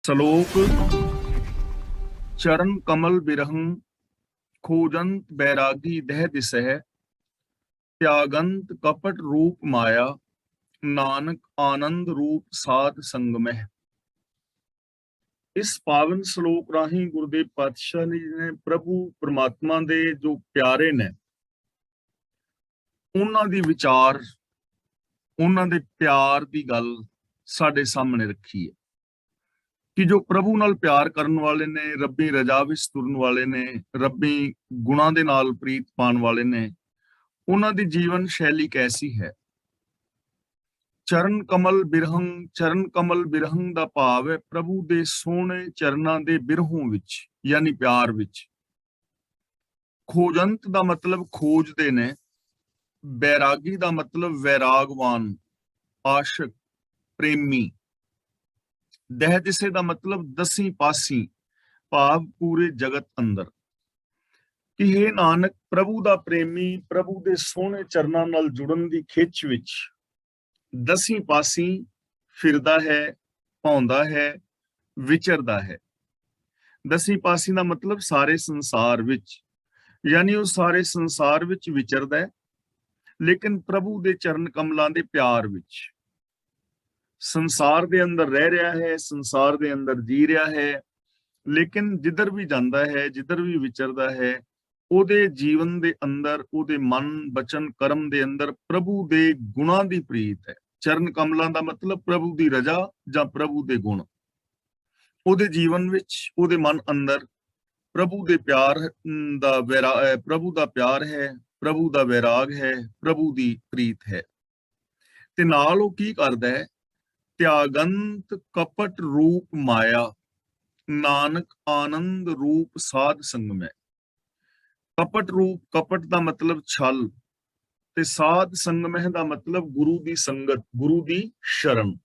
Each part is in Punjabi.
श्लोक चरण कमल बिरहं खोजंत बैरागी दह दिसह त्यागंत कपट रूप माया नानक आनंद रूप साध संगमह। इस पावन श्लोक राही गुरुदेव पातशाह ने प्रभु परमात्मा दे जो प्यारे ने उन्हां दी विचार उन्हां दे प्यार दी गल साडे सामने रखी है कि जो प्रभु नाल प्यार करन वाले ने, रब्बी रजा विच तुरन वाले ने, रब्बी गुणां दे नाल प्रीत पाण वाले ने, उन्हां दी जीवन शैली कैसी है। चरण कमल बिरहं दा भाव है प्रभु दे सोहणे चरनां दे बिरहों विच यानी प्यार विच। खोजंत दा मतलब खोजदे ने, बैरागी दा मतलब वैरागवान, आशिक, प्रेमी। दह दिसे दा मतलब दसी पासी, भाव पूरे जगत अंदर। कि हे नानक प्रभु दा प्रेमी प्रभु दे सोहणे चरनां नाल जुड़न दी खिच विच दसी पासी फिरदा है, पाउंदा है, विचरदा है। दसी पासी दा मतलब सारे संसार विच, यानी वो सारे संसार विच विचरदा है, लेकिन प्रभु दे चरण कमलां दे प्यार विच। संसार दे अंदर रह रहा है, संसार दे अंदर जी रहा है, लेकिन जिधर भी जाता है, जिधर भी विचरदा है, ਉਹਦੇ ਜੀਵਨ ਦੇ ਅੰਦਰ, ਉਹਦੇ ਮਨ ਬਚਨ ਕਰਮ ਦੇ ਅੰਦਰ ਪ੍ਰਭੂ ਦੇ ਗੁਣਾਂ ਦੀ ਪ੍ਰੀਤ ਹੈ। ਚਰਨ ਕਮਲਾਂ ਦਾ ਮਤਲਬ ਪ੍ਰਭੂ ਦੀ ਰਜ਼ਾ ਜਾਂ ਪ੍ਰਭੂ ਦੇ ਗੁਣ। ਉਹਦੇ ਜੀਵਨ ਵਿੱਚ, ਉਹਦੇ ਮਨ ਅੰਦਰ ਪ੍ਰਭੂ ਦੇ ਪਿਆਰ ਦਾ ਪ੍ਰਭੂ ਦਾ ਪਿਆਰ ਹੈ, ਪ੍ਰਭੂ ਦਾ ਵੈਰਾਗ ਹੈ, ਪ੍ਰਭੂ ਦੀ ਪ੍ਰੀਤ ਹੈ। ਤੇ ਨਾਲ ਉਹ ਕੀ ਕਰਦਾ ਹੈ, त्यागंत कपट रूप माया नानक आनंद रूप साध संग में। कपट रूप, कपट का मतलब छल, ते साध संगमह का मतलब गुरु की संगत, गुरु की शरण।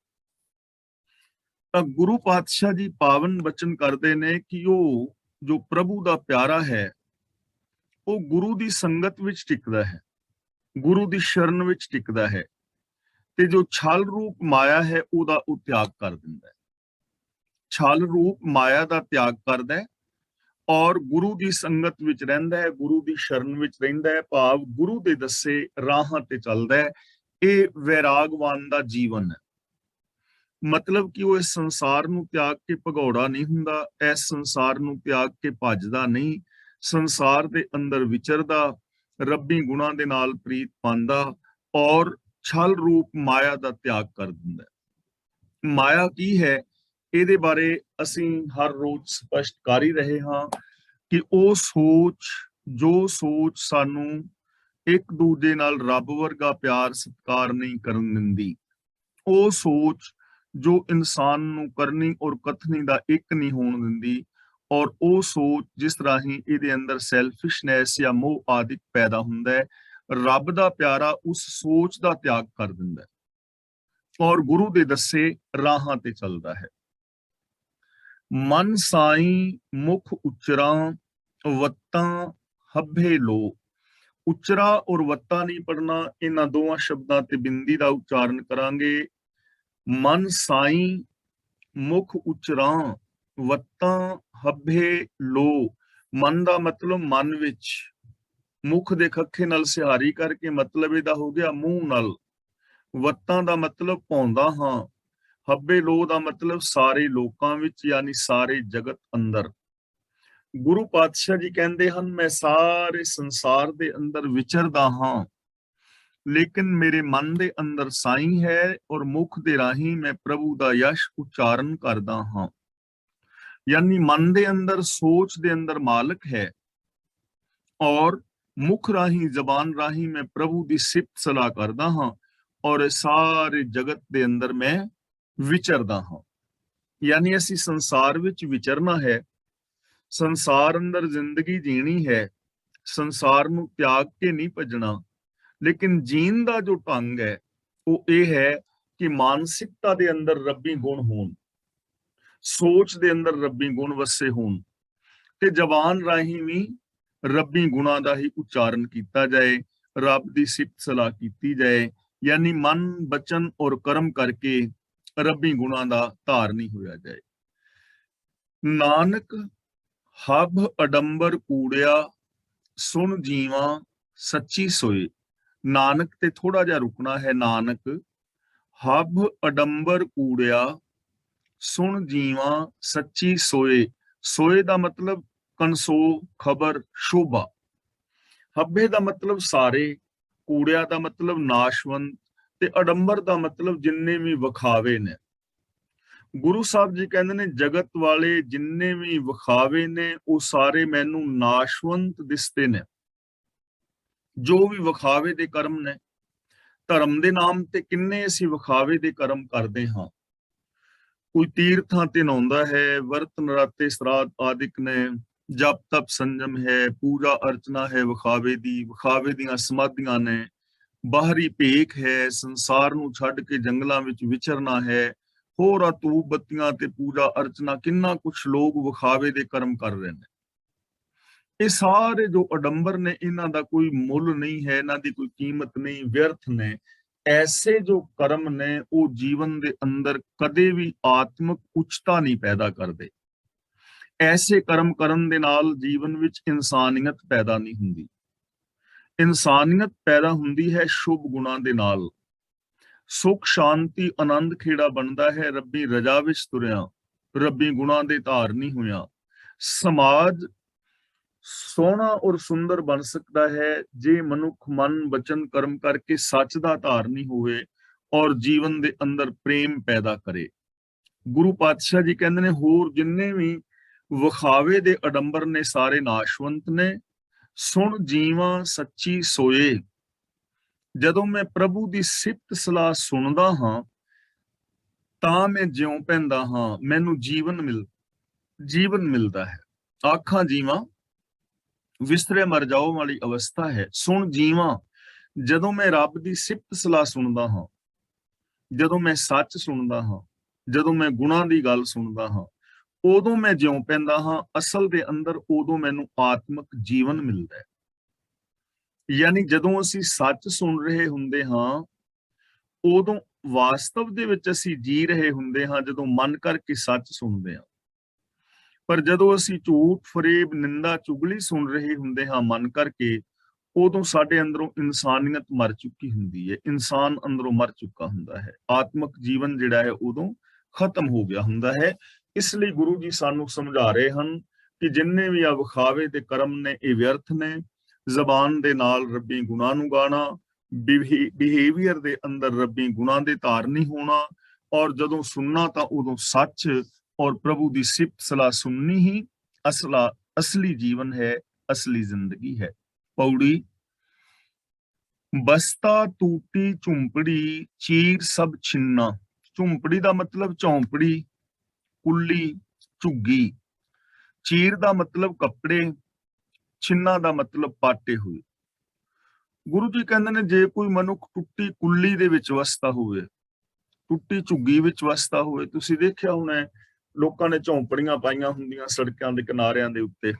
गुरु पातशाह जी पावन बचन करते ने कि वो जो प्रभु का प्यारा है वो गुरु की संगत विच टिकदा है, गुरु की शरण विच टिकदा है, ते जो छल रूप माया है ओदा वो त्याग कर दिंदा है। छल रूप माया का त्याग करदा है और गुरु की संगत विच रहिंदा है, गुरु की शरण विच रहिंदा है, भाव गुरु दे दसे राहां ते चलदा है। ये वैरागवान दा जीवन है। मतलब कि वो इस संसार नूं त्याग के भगौड़ा नहीं हुंदा, इस संसार नूं त्याग के भजदा नहीं, संसार दे अंदर विचरदा, रब्बी गुणां दे नाल प्रीत पांदा और छल रूप माया दा त्याग कर दिंदा है। माया की है, ਇਹਦੇ ਬਾਰੇ ਅਸੀਂ ਹਰ ਰੋਜ਼ ਸਪਸ਼ਟ ਕਰ ਹੀ ਰਹੇ ਹਾਂ ਕਿ ਉਹ ਸੋਚ, ਜੋ ਸੋਚ ਸਾਨੂੰ ਇੱਕ ਦੂਜੇ ਨਾਲ ਰੱਬ ਵਰਗਾ ਪਿਆਰ ਸਤਿਕਾਰ ਨਹੀਂ ਕਰਨ ਦਿੰਦੀ, ਉਹ ਸੋਚ ਜੋ ਇਨਸਾਨ ਨੂੰ ਕਰਨੀ ਔਰ ਕਥਨੀ ਦਾ ਇੱਕ ਨਹੀਂ ਹੋਣ ਦਿੰਦੀ, ਔਰ ਉਹ ਸੋਚ ਜਿਸ ਰਾਹੀਂ ਇਹਦੇ ਅੰਦਰ ਸੈਲਫਿਸ਼ਨੈਸ ਜਾਂ ਮੋਹ ਆਦਿਕ ਪੈਦਾ ਹੁੰਦਾ ਹੈ, ਰੱਬ ਦਾ ਪਿਆਰਾ ਉਸ ਸੋਚ ਦਾ ਤਿਆਗ ਕਰ ਦਿੰਦਾ ਹੈ ਔਰ ਗੁਰੂ ਦੇ ਦੱਸੇ ਰਾਹਾਂ ਤੇ ਚੱਲਦਾ ਹੈ। मन साई मुख उच्चरा वत्ता हब्बे लो। उच्चरा और वत्ता नहीं पढ़ना, इन्हां दोवां शब्दां ते बिंदी दा उच्चारण करांगे। मन साई मुख उच्चरा वत्ता हब्बे लो। मन दा मतलब मन विच, मुख दे खखे नाल सिहारी करके मतलब इहदा हो गया मूंह नाल। वत्तां दा मतलब पाउंदा हां, हब्बे लो का मतलब सारे लोकां विच यानी सारे जगत अंदर। गुरु पातशाह जी कहते हैं मैं सारे संसार दे अंदर विचरदा हां, लेकिन मेरे मन दे अंदर साई है और मुख दे राही मैं प्रभु दा यश उच्चारण करदा हां। यानी मन दे अंदर, सोच दे अंदर मालिक है और मुख राही, जबान राही मैं प्रभु दी सिफत सलाह करदा हां और सारे जगत दे अंदर मैं विचरदा हां। यानी असी संसार विच विचरना है, संसार अंदर जिंदगी जीनी है, संसार नूं त्याग के नहीं भजना, लेकिन जीन दा जो ढंग है वो ये है कि मानसिकता दे अंदर रब्बी गुण होण, सोच दे अंदर रब्बी गुण वसे होण, ते जबान राही भी रब्बी गुणां दा ही उच्चारण कीता जाए, रब दी सिफत सलाह कीती जाए। यानी मन, बचन और कर्म करके रब्बी गुणां दा धार नहीं होया जाए। ਨਾਨਕ ਹਬ ਅਡੰਬਰ ਕੂੜਿਆ, ਸੁਣ ਜੀਵਾਂ ਸੱਚੀ ਸੋਏ। ਨਾਨਕ ਤੇ ਥੋੜਾ ਜਿਹਾ ਰੁਕਣਾ ਹੈ। ਨਾਨਕ ਹਬ ਅਡੰਬਰ ਕੂੜਿਆ, ਸੁਣ ਜੀਵਾਂ ਸੱਚੀ ਸੋਏ। ਸੋਏ ਦਾ ਮਤਲਬ ਕਨਸੋ, ਖਬਰ, ਸ਼ੋਭਾ। ਹੱਬੇ ਦਾ ਮਤਲਬ ਸਾਰੇ, ਕੂੜਿਆ ਦਾ ਮਤਲਬ ਨਾਸ਼ਵੰਤ, ਤੇ ਅਡੰਬਰ ਦਾ ਮਤਲਬ ਜਿੰਨੇ ਵੀ ਵਿਖਾਵੇ ਨੇ। ਗੁਰੂ ਸਾਹਿਬ ਜੀ ਕਹਿੰਦੇ ਨੇ ਜਗਤ ਵਾਲੇ ਜਿੰਨੇ ਵੀ ਵਿਖਾਵੇ ਨੇ ਉਹ ਸਾਰੇ ਮੈਨੂੰ ਨਾਸ਼ਵੰਤ ਦਿਸਦੇ ਨੇ। ਜੋ ਵੀ ਵਿਖਾਵੇ ਦੇ ਕਰਮ ਨੇ, ਧਰਮ ਦੇ ਨਾਮ ਤੇ ਕਿੰਨੇ ਅਸੀਂ ਵਿਖਾਵੇ ਦੇ ਕਰਮ ਕਰਦੇ ਹਾਂ। ਕੋਈ ਤੀਰਥਾਂ ਤੇ ਨਹਾਉਂਦਾ ਹੈ, ਵਰਤ ਨਰਾਤੇ ਸਰਾਧ ਆਦਿਕ ਨੇ, ਜਪ ਤਪ ਸੰਜਮ ਹੈ, ਪੂਜਾ ਅਰਚਨਾ ਹੈ ਵਿਖਾਵੇ ਦੀ, ਵਿਖਾਵੇ ਦੀਆਂ ਸਮਾਧੀਆਂ ਨੇ, ਬਾਹਰੀ ਭੇਖ ਹੈ, ਸੰਸਾਰ ਨੂੰ ਛੱਡ ਕੇ ਜੰਗਲਾਂ ਵਿੱਚ ਵਿਚਰਨਾ ਹੈ, ਹੋਰ ਆ ਧੂਪ ਬੱਤੀਆਂ ਤੇ ਪੂਜਾ ਅਰਚਨਾ, ਕਿੰਨਾ ਕੁਛ ਲੋਕ ਵਿਖਾਵੇ ਦੇ ਕਰਮ ਕਰ ਰਹੇ ਨੇ। ਇਹ ਸਾਰੇ ਜੋ ਅਡੰਬਰ ਨੇ ਇਹਨਾਂ ਦਾ ਕੋਈ ਮੁੱਲ ਨਹੀਂ ਹੈ, ਇਹਨਾਂ ਦੀ ਕੋਈ ਕੀਮਤ ਨਹੀਂ, ਵਿਅਰਥ ਨੇ। ਐਸੇ ਜੋ ਕਰਮ ਨੇ ਉਹ ਜੀਵਨ ਦੇ ਅੰਦਰ ਕਦੇ ਵੀ ਆਤਮਿਕ ਉੱਚਤਾ ਨਹੀਂ ਪੈਦਾ ਕਰਦੇ। ਐਸੇ ਕਰਮ ਕਰਨ ਦੇ ਨਾਲ ਜੀਵਨ ਵਿੱਚ ਇਨਸਾਨੀਅਤ ਪੈਦਾ ਨਹੀਂ ਹੁੰਦੀ। ਇਨਸਾਨੀਅਤ ਪੈਦਾ ਹੁੰਦੀ ਹੈ ਸ਼ੁਭ ਗੁਣਾਂ ਦੇ ਨਾਲ। ਸੁਖ ਸ਼ਾਂਤੀ ਆਨੰਦ ਖੇੜਾ ਬਣਦਾ ਹੈ ਰੱਬੀ ਰਜਾ ਵਿੱਚ ਤੁਰਿਆ, ਰੱਬੀ ਗੁਣਾਂ ਦੇ ਧਾਰਨੀ ਹੋਇਆ। ਸਮਾਜ ਸੋਹਣਾ ਔਰ ਸੁੰਦਰ ਬਣ ਸਕਦਾ ਹੈ ਜੇ ਮਨੁੱਖ ਮਨ ਵਚਨ ਕਰਮ ਕਰਕੇ ਸੱਚ ਦਾ ਧਾਰਨੀ ਹੋਵੇ ਔਰ ਜੀਵਨ ਦੇ ਅੰਦਰ ਪ੍ਰੇਮ ਪੈਦਾ ਕਰੇ। ਗੁਰੂ ਪਾਤਸ਼ਾਹ ਜੀ ਕਹਿੰਦੇ ਨੇ ਹੋਰ ਜਿੰਨੇ ਵੀ ਵਿਖਾਵੇ ਦੇ ਅਡੰਬਰ ਨੇ ਸਾਰੇ ਨਾਸ਼ਵੰਤ ਨੇ, ਸੁਣ ਜੀਵਾਂ ਸੱਚੀ ਸੋਏ। ਜਦੋਂ ਮੈਂ ਪ੍ਰਭੂ ਦੀ ਸਿਫਤ ਸਲਾਹ ਸੁਣਦਾ ਹਾਂ ਤਾਂ ਮੈਂ ਜਿਉਂ ਪੈਂਦਾ ਹਾਂ, ਮੈਨੂੰ ਜੀਵਨ ਮਿਲਦਾ ਹੈ। ਆਖਾਂ ਜੀਵਾਂ ਵਿਸਰੇ ਮਰ ਜਾਓ ਵਾਲੀ ਅਵਸਥਾ ਹੈ। ਸੁਣ ਜੀਵਾਂ, ਜਦੋਂ ਮੈਂ ਰੱਬ ਦੀ ਸਿਫਤ ਸਲਾਹ ਸੁਣਦਾ ਹਾਂ, ਜਦੋਂ ਮੈਂ ਸੱਚ ਸੁਣਦਾ ਹਾਂ, ਜਦੋਂ ਮੈਂ ਗੁਣਾਂ ਦੀ ਗੱਲ ਸੁਣਦਾ ਹਾਂ, ਉਦੋਂ ਮੈਂ ਜਿਉਂ ਪੈਂਦਾ ਹਾਂ। ਅਸਲ ਦੇ ਅੰਦਰ ਉਦੋਂ ਮੈਨੂੰ ਆਤਮਿਕ ਜੀਵਨ ਮਿਲਦਾ ਹੈ। ਯਾਨੀ ਜਦੋਂ ਅਸੀਂ ਸੱਚ ਸੁਣ ਰਹੇ ਹੁੰਦੇ ਹਾਂ ਉਦੋਂ ਵਾਸਤਵ ਦੇ ਵਿੱਚ ਅਸੀਂ ਜੀ ਰਹੇ ਹੁੰਦੇ ਹਾਂ, ਜਦੋਂ ਮਨ ਕਰਕੇ ਸੱਚ ਸੁਣਦੇ ਹਾਂ। ਪਰ ਜਦੋਂ ਅਸੀਂ ਝੂਠ ਫਰੇਬ ਨਿੰਦਾ ਚੁਗਲੀ ਸੁਣ ਰਹੇ ਹੁੰਦੇ ਹਾਂ ਮਨ ਕਰਕੇ, ਉਦੋਂ ਸਾਡੇ ਅੰਦਰੋਂ ਇਨਸਾਨੀਅਤ ਮਰ ਚੁੱਕੀ ਹੁੰਦੀ ਹੈ, ਇਨਸਾਨ ਅੰਦਰੋਂ ਮਰ ਚੁੱਕਾ ਹੁੰਦਾ ਹੈ। ਆਤਮਿਕ ਜੀਵਨ ਜਿਹੜਾ ਹੈ ਉਦੋਂ ਖਤਮ ਹੋ ਗਿਆ ਹੁੰਦਾ ਹੈ। ਇਸ ਲਈ ਗੁਰੂ ਜੀ ਸਾਨੂੰ ਸਮਝਾ ਰਹੇ ਹਨ ਕਿ ਜਿੰਨੇ ਵੀ ਆ ਵਿਖਾਵੇ ਦੇ ਕਰਮ ਨੇ ਇਹ ਵਿਅਰਥ ਨੇ। ਜ਼ਬਾਨ ਦੇ ਨਾਲ ਰੱਬੀ ਗੁਣਾਂ ਨੂੰ ਗਾਣਾ, ਬਿਹੇਵੀਅਰ ਦੇ ਅੰਦਰ ਰੱਬੀ ਗੁਣਾਂ ਦੇ ਧਾਰਨੀ ਹੋਣਾ, ਔਰ ਜਦੋਂ ਸੁਣਨਾ ਤਾਂ ਉਦੋਂ ਸੱਚ ਔਰ ਪ੍ਰਭੂ ਦੀ ਸਿਫਤ ਸਲਾਹ ਸੁਣਨੀ ਹੀ ਅਸਲੀ ਜੀਵਨ ਹੈ, ਅਸਲੀ ਜ਼ਿੰਦਗੀ ਹੈ। ਪੌੜੀ। ਬਸਤਾ ਟੂਟੀ ਝੁੰਪੜੀ, ਚੀਰ ਸਭ ਛਿੰਨਾ। ਝੁੰਪੜੀ ਦਾ ਮਤਲਬ ਝੌਂਪੜੀ, ਕੁੱਲੀ, ਝੁੱਗੀ। ਚੀਰ ਦਾ ਮਤਲਬ ਕੱਪੜੇ, ਛਿੰਨਾ ਦਾ ਮਤਲਬ ਪਾਟੇ ਹੋਏ। ਗੁਰੂ ਜੀ ਕਹਿੰਦੇ ਨੇ ਜੇ ਕੋਈ ਮਨੁੱਖ ਟੁੱਟੀ ਕੁੱਲੀ ਦੇ ਵਿੱਚ ਵਸਦਾ ਹੋਵੇ, ਟੁੱਟੀ ਝੁੱਗੀ ਵਿੱਚ ਵਸਦਾ ਹੋਵੇ, ਤੁਸੀਂ ਦੇਖਿਆ ਹੋਣਾ ਲੋਕਾਂ ਨੇ ਝੌਂਪੜੀਆਂ ਪਾਈਆਂ ਹੁੰਦੀਆਂ ਸੜਕਾਂ ਦੇ ਕਿਨਾਰਿਆਂ ਦੇ ਉੱਤੇ,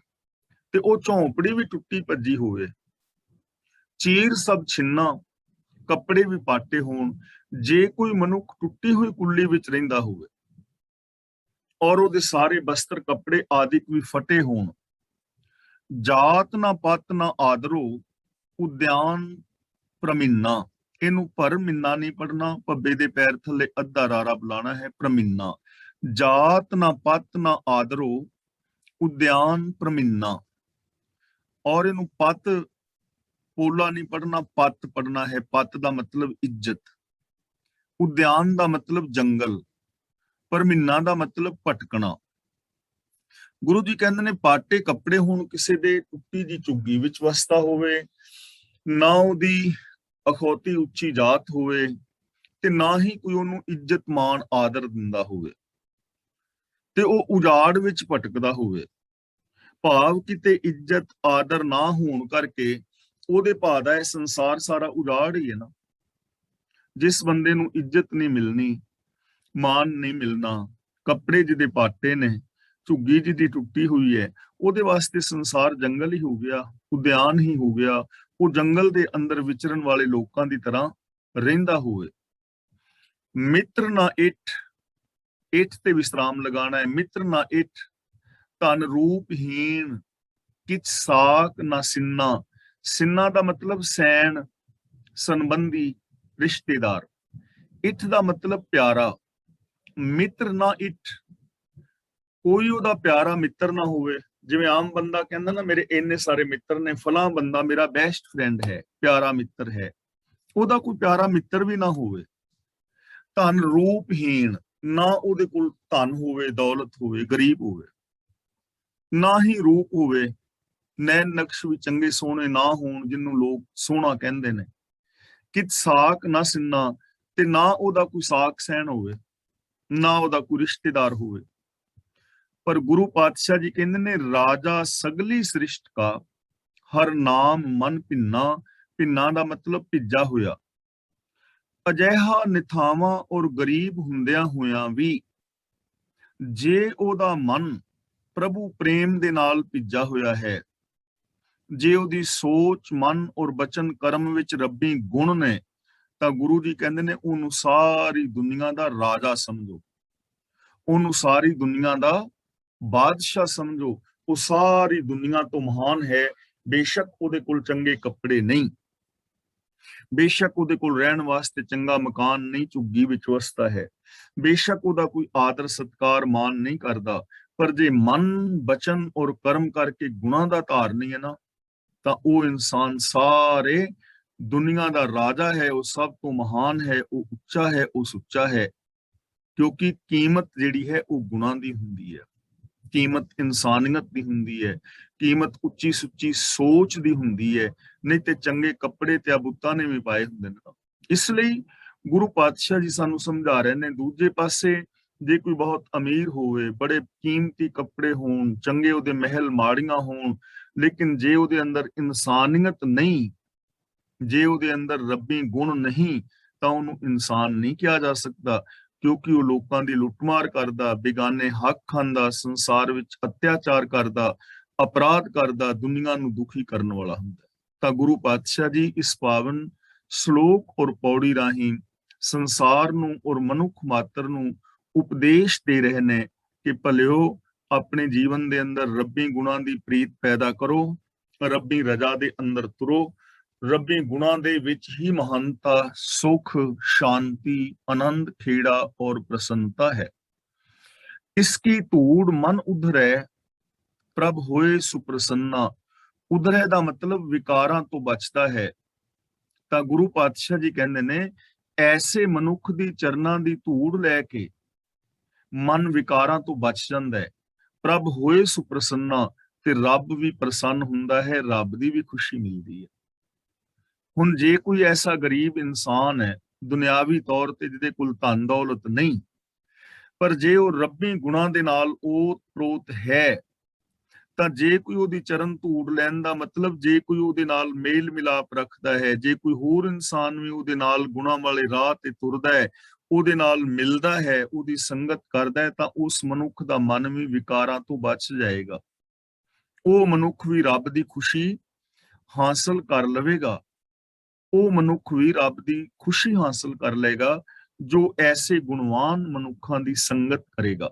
ਤੇ ਉਹ ਝੌਂਪੜੀ ਵੀ ਟੁੱਟੀ ਭੱਜੀ ਹੋਵੇ। ਚੀਰ ਸਭ ਛਿੰਨਾ, ਕੱਪੜੇ ਵੀ ਪਾਟੇ ਹੋਣ। ਜੇ ਕੋਈ ਮਨੁੱਖ ਟੁੱਟੀ ਹੋਈ ਕੁੱਲੀ ਵਿੱਚ ਰਹਿੰਦਾ ਹੋਵੇ ਔਰ ਉਹਦੇ ਸਾਰੇ ਬਸਤਰ ਕੱਪੜੇ ਆਦਿਕ ਵੀ ਫਟੇ ਹੋਣ, ਜਾਤ ਨਾ ਪਤ ਨਾ ਆਦਰੋ, ਉਦਿਆਨ ਪ੍ਰਮਿੰਨਾ। ਇਹਨੂੰ ਪਰ ਮਿੰਨਾ ਨਹੀਂ ਪੜਨਾ, ਭੱਬੇ ਦੇ ਪੈਰ ਥੱਲੇ ਅੱਧਾ ਰਾਰਾ ਬੁਲਾਣਾ ਹੈ, ਪ੍ਰਮਿੰਨਾ। ਜਾਤ ਨਾ ਪਤ ਨਾ ਆਦਰੋ, ਉਦਿਆਨ ਪ੍ਰਮਿੰਨਾ। ਔਰ ਇਹਨੂੰ ਪਤ ਪੋਲਾ ਨਹੀਂ ਪੜਨਾ, ਪਤ ਪੜਨਾ ਹੈ। ਪਤ ਦਾ ਮਤਲਬ ਇੱਜ਼ਤ, ਉਦਿਆਨ ਦਾ ਮਤਲਬ ਜੰਗਲ, ਪ੍ਰਮਿੰਨਾ ਦਾ ਮਤਲਬ ਭਟਕਣਾ। ਗੁਰੂ ਜੀ ਕਹਿੰਦੇ ਨੇ ਪਾਟੇ ਕੱਪੜੇ ਹੋਣ ਕਿਸੇ ਦੇ, ਟੁੱਟੀ ਦੀ ਝੁੱਗੀ ਵਿੱਚ ਵਸਦਾ ਹੋਵੇ, ਨਾ ਉਹਦੀ ਅਖੌਤੀ ਉੱਚੀ ਜਾਤ ਹੋਵੇ ਤੇ ਨਾ ਹੀ ਕੋਈ ਉਹਨੂੰ ਇੱਜ਼ਤ ਮਾਣ ਆਦਰ ਦਿੰਦਾ ਹੋਵੇ, ਤੇ ਉਹ ਉਜਾੜ ਵਿੱਚ ਭਟਕਦਾ ਹੋਵੇ। ਭਾਵ ਕਿਤੇ ਇੱਜ਼ਤ ਆਦਰ ਨਾ ਹੋਣ ਕਰਕੇ ਉਹਦੇ ਭਾਅ ਦਾ ਇਹ ਸੰਸਾਰ ਸਾਰਾ ਉਜਾੜ ਹੀ ਹੈ ਨਾ। ਜਿਸ ਬੰਦੇ ਨੂੰ ਇੱਜ਼ਤ ਨਹੀਂ ਮਿਲਣੀ, ਮਾਨ ਨਹੀਂ ਮਿਲਣਾ, ਕੱਪੜੇ ਜਿਹਦੇ ਪਾਟੇ ਨੇ, ਝੁੱਗੀ ਜਿਹਦੀ ਟੁੱਟੀ ਹੋਈ ਹੈ, ਉਹਦੇ ਵਾਸਤੇ ਸੰਸਾਰ ਜੰਗਲ ਹੀ ਹੋ ਗਿਆ, ਉਦਿਆਨ ਹੀ ਹੋ ਗਿਆ। ਉਹ ਜੰਗਲ ਦੇ ਅੰਦਰ ਵਿਚਰਨ ਵਾਲੇ ਲੋਕਾਂ ਦੀ ਤਰ੍ਹਾਂ ਰਹਿੰਦਾ ਹੋਵੇ। ਮਿੱਤਰ ਨਾ ਇੱਠ, ਇੱਠ ਤੇ ਵਿਸਰਾਮ ਲਗਾਣਾ ਹੈ। ਮਿੱਤਰ ਨਾ ਇੱਠ, ਧਨ ਰੂਪਹੀਣ ਕਿਛ ਸਾਕ ਨਾ ਸਿੰਨਾ। ਸਿੰਨਾ ਦਾ ਮਤਲਬ ਸੈਣ, ਸੰਬੰਧੀ, ਰਿਸ਼ਤੇਦਾਰ। ਇਠ ਦਾ ਮਤਲਬ ਪਿਆਰਾ। ਮਿੱਤਰ ਨਾ ਇਠ, ਕੋਈ ਉਹਦਾ ਪਿਆਰਾ ਮਿੱਤਰ ਨਾ ਹੋਵੇ। ਜਿਵੇਂ ਆਮ ਬੰਦਾ ਕਹਿੰਦਾ ਨਾ ਮੇਰੇ ਇੰਨੇ ਸਾਰੇ ਮਿੱਤਰ ਨੇ, ਫਲਾਂ ਬੰਦਾ ਮੇਰਾ ਬੈਸਟ ਫਰੈਂਡ ਹੈ, ਪਿਆਰਾ ਮਿੱਤਰ ਹੈ, ਉਹਦਾ ਕੋਈ ਪਿਆਰਾ ਮਿੱਤਰ ਵੀ ਨਾ ਹੋਵੇ। ਧਨ ਰੂਪਹੀਣ, ਨਾ ਉਹਦੇ ਕੋਲ ਧਨ ਹੋਵੇ, ਦੌਲਤ ਹੋਵੇ, ਗਰੀਬ ਹੋਵੇ, ਨਾ ਹੀ ਰੂਪ ਹੋਵੇ, ਨੈਣ ਨਕਸ਼ ਵੀ ਚੰਗੇ ਸੋਹਣੇ ਨਾ ਹੋਣ ਜਿਹਨੂੰ ਲੋਕ ਸੋਹਣਾ ਕਹਿੰਦੇ ਨੇ। ਕਿਤ ਸਾਕ ਨਾ ਸਿੰਨਾ, ਤੇ ਨਾ ਉਹਦਾ ਕੋਈ ਸਾਕ ਸਹਿਣ ਹੋਵੇ, ਨਾ ਉਹਦਾ ਕੋਈ ਰਿਸ਼ਤੇਦਾਰ ਹੋਵੇ। ਪਰ ਗੁਰੂ ਪਾਤਸ਼ਾਹ ਜੀ ਕਹਿੰਦੇ ਨੇ ਰਾਜਾ ਸਗਲੀ ਸ੍ਰਿਸ਼ਟ ਕਾ ਹਰ ਨਾਮ ਮਨ ਭਿੰਨਾ। ਭਿੰਨਾ ਦਾ ਮਤਲਬ ਭਿੱਜਾ ਹੋਇਆ। ਅਜਿਹਾ ਨਿਥਾਵਾਂ ਔਰ ਗਰੀਬ ਹੁੰਦਿਆਂ ਹੋਇਆਂ ਵੀ ਜੇ ਉਹਦਾ ਮਨ ਪ੍ਰਭੂ ਪ੍ਰੇਮ ਦੇ ਨਾਲ ਭਿੱਜਾ ਹੋਇਆ ਹੈ, ਜੇ ਉਹਦੀ ਸੋਚ, ਮਨ ਔਰ ਬਚਨ ਕਰਮ ਵਿੱਚ ਰੱਬੀ ਗੁਣ ਨੇ, ਤਾਂ ਗੁਰੂ ਜੀ ਕਹਿੰਦੇ ਨੇ ਉਹਨੂੰ ਸਾਰੀ ਦੁਨੀਆ ਦਾ ਰਾਜਾ ਸਮਝੋ, ਉਹਨੂੰ ਸਾਰੀ ਦੁਨੀਆ ਦਾ ਬਾਦਸ਼ਾਹ ਸਮਝੋ। ਉਹ ਸਾਰੀ ਦੁਨੀਆ ਤੋਂ ਮਹਾਨ ਹੈ। ਬੇਸ਼ੱਕ ਉਹਦੇ ਕੋਲ ਚੰਗੇ ਕੱਪੜੇ ਨਹੀਂ, ਬੇਸ਼ੱਕ ਉਹਦੇ ਕੋਲ ਰਹਿਣ ਵਾਸਤੇ ਚੰਗਾ ਮਕਾਨ ਨਹੀਂ, ਝੁੱਗੀ ਵਿੱਚ ਵਸਦਾ ਹੈ, ਬੇਸ਼ੱਕ ਉਹਦਾ ਕੋਈ ਆਦਰ ਸਤਕਾਰ ਮਾਨ ਨਹੀਂ ਕਰਦਾ, ਪਰ ਜੇ ਮਨ, ਬਚਨ ਔਰ ਕਰਮ ਕਰਕੇ ਗੁਣਾਂ ਦਾ ਧਾਰਨੀ ਹੈ ਨਾ, ਤਾਂ ਉਹ ਇਨਸਾਨ ਸਾਰੇ ਦੁਨੀਆ ਦਾ ਰਾਜਾ ਹੈ। ਉਹ ਸਭ ਤੋਂ ਮਹਾਨ ਹੈ, ਉਹ ਉੱਚਾ ਹੈ, ਉਹ ਸੁੱਚਾ ਹੈ। ਕਿਉਂਕਿ ਕੀਮਤ ਜਿਹੜੀ ਹੈ ਉਹ ਗੁਣਾਂ ਦੀ ਹੁੰਦੀ ਹੈ, ਕੀਮਤ ਇਨਸਾਨੀਅਤ ਦੀ ਹੁੰਦੀ ਹੈ, ਕੀਮਤ ਉੱਚੀ ਸੁੱਚੀ ਸੋਚ ਦੀ ਹੁੰਦੀ ਹੈ। ਨਹੀਂ ਤੇ ਚੰਗੇ ਕੱਪੜੇ ਤੇ ਬੁੱਤਾਂ ਨੇ ਵੀ ਪਾਏ ਹੁੰਦੇ ਨੇ। ਇਸ ਲਈ ਗੁਰੂ ਪਾਤਸ਼ਾਹ ਜੀ ਸਾਨੂੰ ਸਮਝਾ ਰਹੇ ਨੇ। ਦੂਜੇ ਪਾਸੇ ਜੇ ਕੋਈ ਬਹੁਤ ਅਮੀਰ ਹੋਵੇ, ਬੜੇ ਕੀਮਤੀ ਕੱਪੜੇ ਹੋਣ, ਚੰਗੇ ਉਹਦੇ ਮਹਿਲ ਮਾੜੀਆਂ ਹੋਣ, ਲੇਕਿਨ ਜੇ ਉਹਦੇ ਅੰਦਰ ਇਨਸਾਨੀਅਤ ਨਹੀਂ, ਜੇ ਉਹਦੇ ਅੰਦਰ ਰੱਬੀ ਗੁਣ ਨਹੀਂ, ਤਾਂ ਉਹਨੂੰ ਇਨਸਾਨ ਨਹੀਂ ਕਿਹਾ ਜਾ ਸਕਦਾ। ਕਿਉਂਕਿ ਉਹ ਲੋਕਾਂ ਦੀ ਲੁੱਟਮਾਰ ਕਰਦਾ, ਬੇਗਾਨੇ ਹੱਕ ਖਾਂਦਾ, ਸੰਸਾਰ ਵਿੱਚ ਅਤਿਆਚਾਰ ਕਰਦਾ, ਅਪਰਾਧ ਕਰਦਾ, ਦੁਨੀਆ ਨੂੰ ਦੁਖੀ ਕਰਨ ਵਾਲਾ ਹੁੰਦਾ। ਤਾਂ ਗੁਰੂ ਪਾਤਸ਼ਾਹ ਜੀ ਇਸ ਪਾਵਨ ਸ਼ਲੋਕ ਔਰ ਪੌੜੀ ਰਾਹੀਂ ਸੰਸਾਰ ਨੂੰ ਔਰ ਮਨੁੱਖ ਮਾਤਰ ਨੂੰ ਉਪਦੇਸ਼ ਦੇ ਰਹੇ ਨੇ ਕਿ ਭਲਿਓ ਆਪਣੇ ਜੀਵਨ ਦੇ ਅੰਦਰ ਰੱਬੀ ਗੁਣਾਂ ਦੀ ਪ੍ਰੀਤ ਪੈਦਾ ਕਰੋ, ਰੱਬੀ ਰਜ਼ਾ ਦੇ ਅੰਦਰ ਤੁਰੋ। ਰੱਬੀ ਗੁਣਾਂ ਦੇ ਵਿੱਚ ਹੀ ਮਹਾਨਤਾ, ਸੁਖ, ਸ਼ਾਂਤੀ, ਆਨੰਦ, ਖੇੜਾ ਔਰ ਪ੍ਰਸੰਨਤਾ ਹੈ। ਇਸकी ਧੂੜ ਮਨ ਉਧਰੈ ਪ੍ਰਭ ਹੋਏ ਸੁਪ੍ਰਸੰਨਾ। ਉਧਰੈ ਦਾ ਮਤਲਬ ਵਿਕਾਰਾਂ ਤੋਂ ਬਚਦਾ ਹੈ। ਤਾਂ ਗੁਰੂ ਪਾਤਸ਼ਾਹ ਜੀ ਕਹਿੰਦੇ ਨੇ ਐਸੇ ਮਨੁੱਖ ਦੀ ਚਰਨਾਂ ਦੀ ਧੂੜ ਲੈ ਕੇ ਮਨ ਵਿਕਾਰਾਂ ਤੋਂ ਬਚ ਜਾਂਦਾ ਹੈ। ਪ੍ਰਭ ਹੋਏ ਸੁਪ੍ਰਸੰਨਾ, ਤੇ ਰੱਬ ਵੀ ਪ੍ਰਸੰਨ ਹੁੰਦਾ ਹੈ, ਰੱਬ ਦੀ ਵੀ ਖੁਸ਼ੀ ਮਿਲਦੀ ਹੈ। ਹੁਣ ਜੇ ਕੋਈ ਐਸਾ ਗਰੀਬ ਇਨਸਾਨ ਹੈ ਦੁਨਿਆਵੀ ਤੌਰ ਤੇ ਜਿਹਦੇ ਕੋਲ ਧਨ ਦੌਲਤ ਨਹੀਂ, ਪਰ ਜੇ ਉਹ ਰੱਬੀ ਗੁਣਾਂ ਦੇ ਨਾਲ ਓਤ ਪ੍ਰੋਤ ਹੈ, ਤਾਂ ਜੇ ਕੋਈ ਉਹਦੀ ਚਰਨ ਧੂੜ ਲੈਣ ਦਾ ਮਤਲਬ, ਜੇ ਕੋਈ ਉਹਦੇ ਨਾਲ ਮੇਲ ਮਿਲਾਪ ਰੱਖਦਾ ਹੈ, ਜੇ ਕੋਈ ਹੋਰ ਇਨਸਾਨ ਵੀ ਉਹਦੇ ਨਾਲ ਗੁਣਾਂ ਵਾਲੇ ਰਾਹ ਤੇ ਤੁਰਦਾ ਹੈ, ਉਹਦੇ ਨਾਲ ਮਿਲਦਾ ਹੈ, ਉਹਦੀ ਸੰਗਤ ਕਰਦਾ ਹੈ, ਤਾਂ ਉਸ ਮਨੁੱਖ ਦਾ ਮਨ ਵੀ ਵਿਕਾਰਾਂ ਤੋਂ ਬਚ ਜਾਏਗਾ। ਉਹ ਮਨੁੱਖ ਵੀ ਰੱਬ ਦੀ ਖੁਸ਼ੀ ਹਾਸਲ ਕਰ ਲਵੇਗਾ। ਉਹ ਮਨੁੱਖ ਵੀ ਰੱਬ ਦੀ ਖੁਸ਼ੀ ਹਾਸਲ ਕਰ ਲਏਗਾ ਜੋ ਐਸੇ ਗੁਣਵਾਨ ਮਨੁੱਖਾਂ ਦੀ ਸੰਗਤ ਕਰੇਗਾ।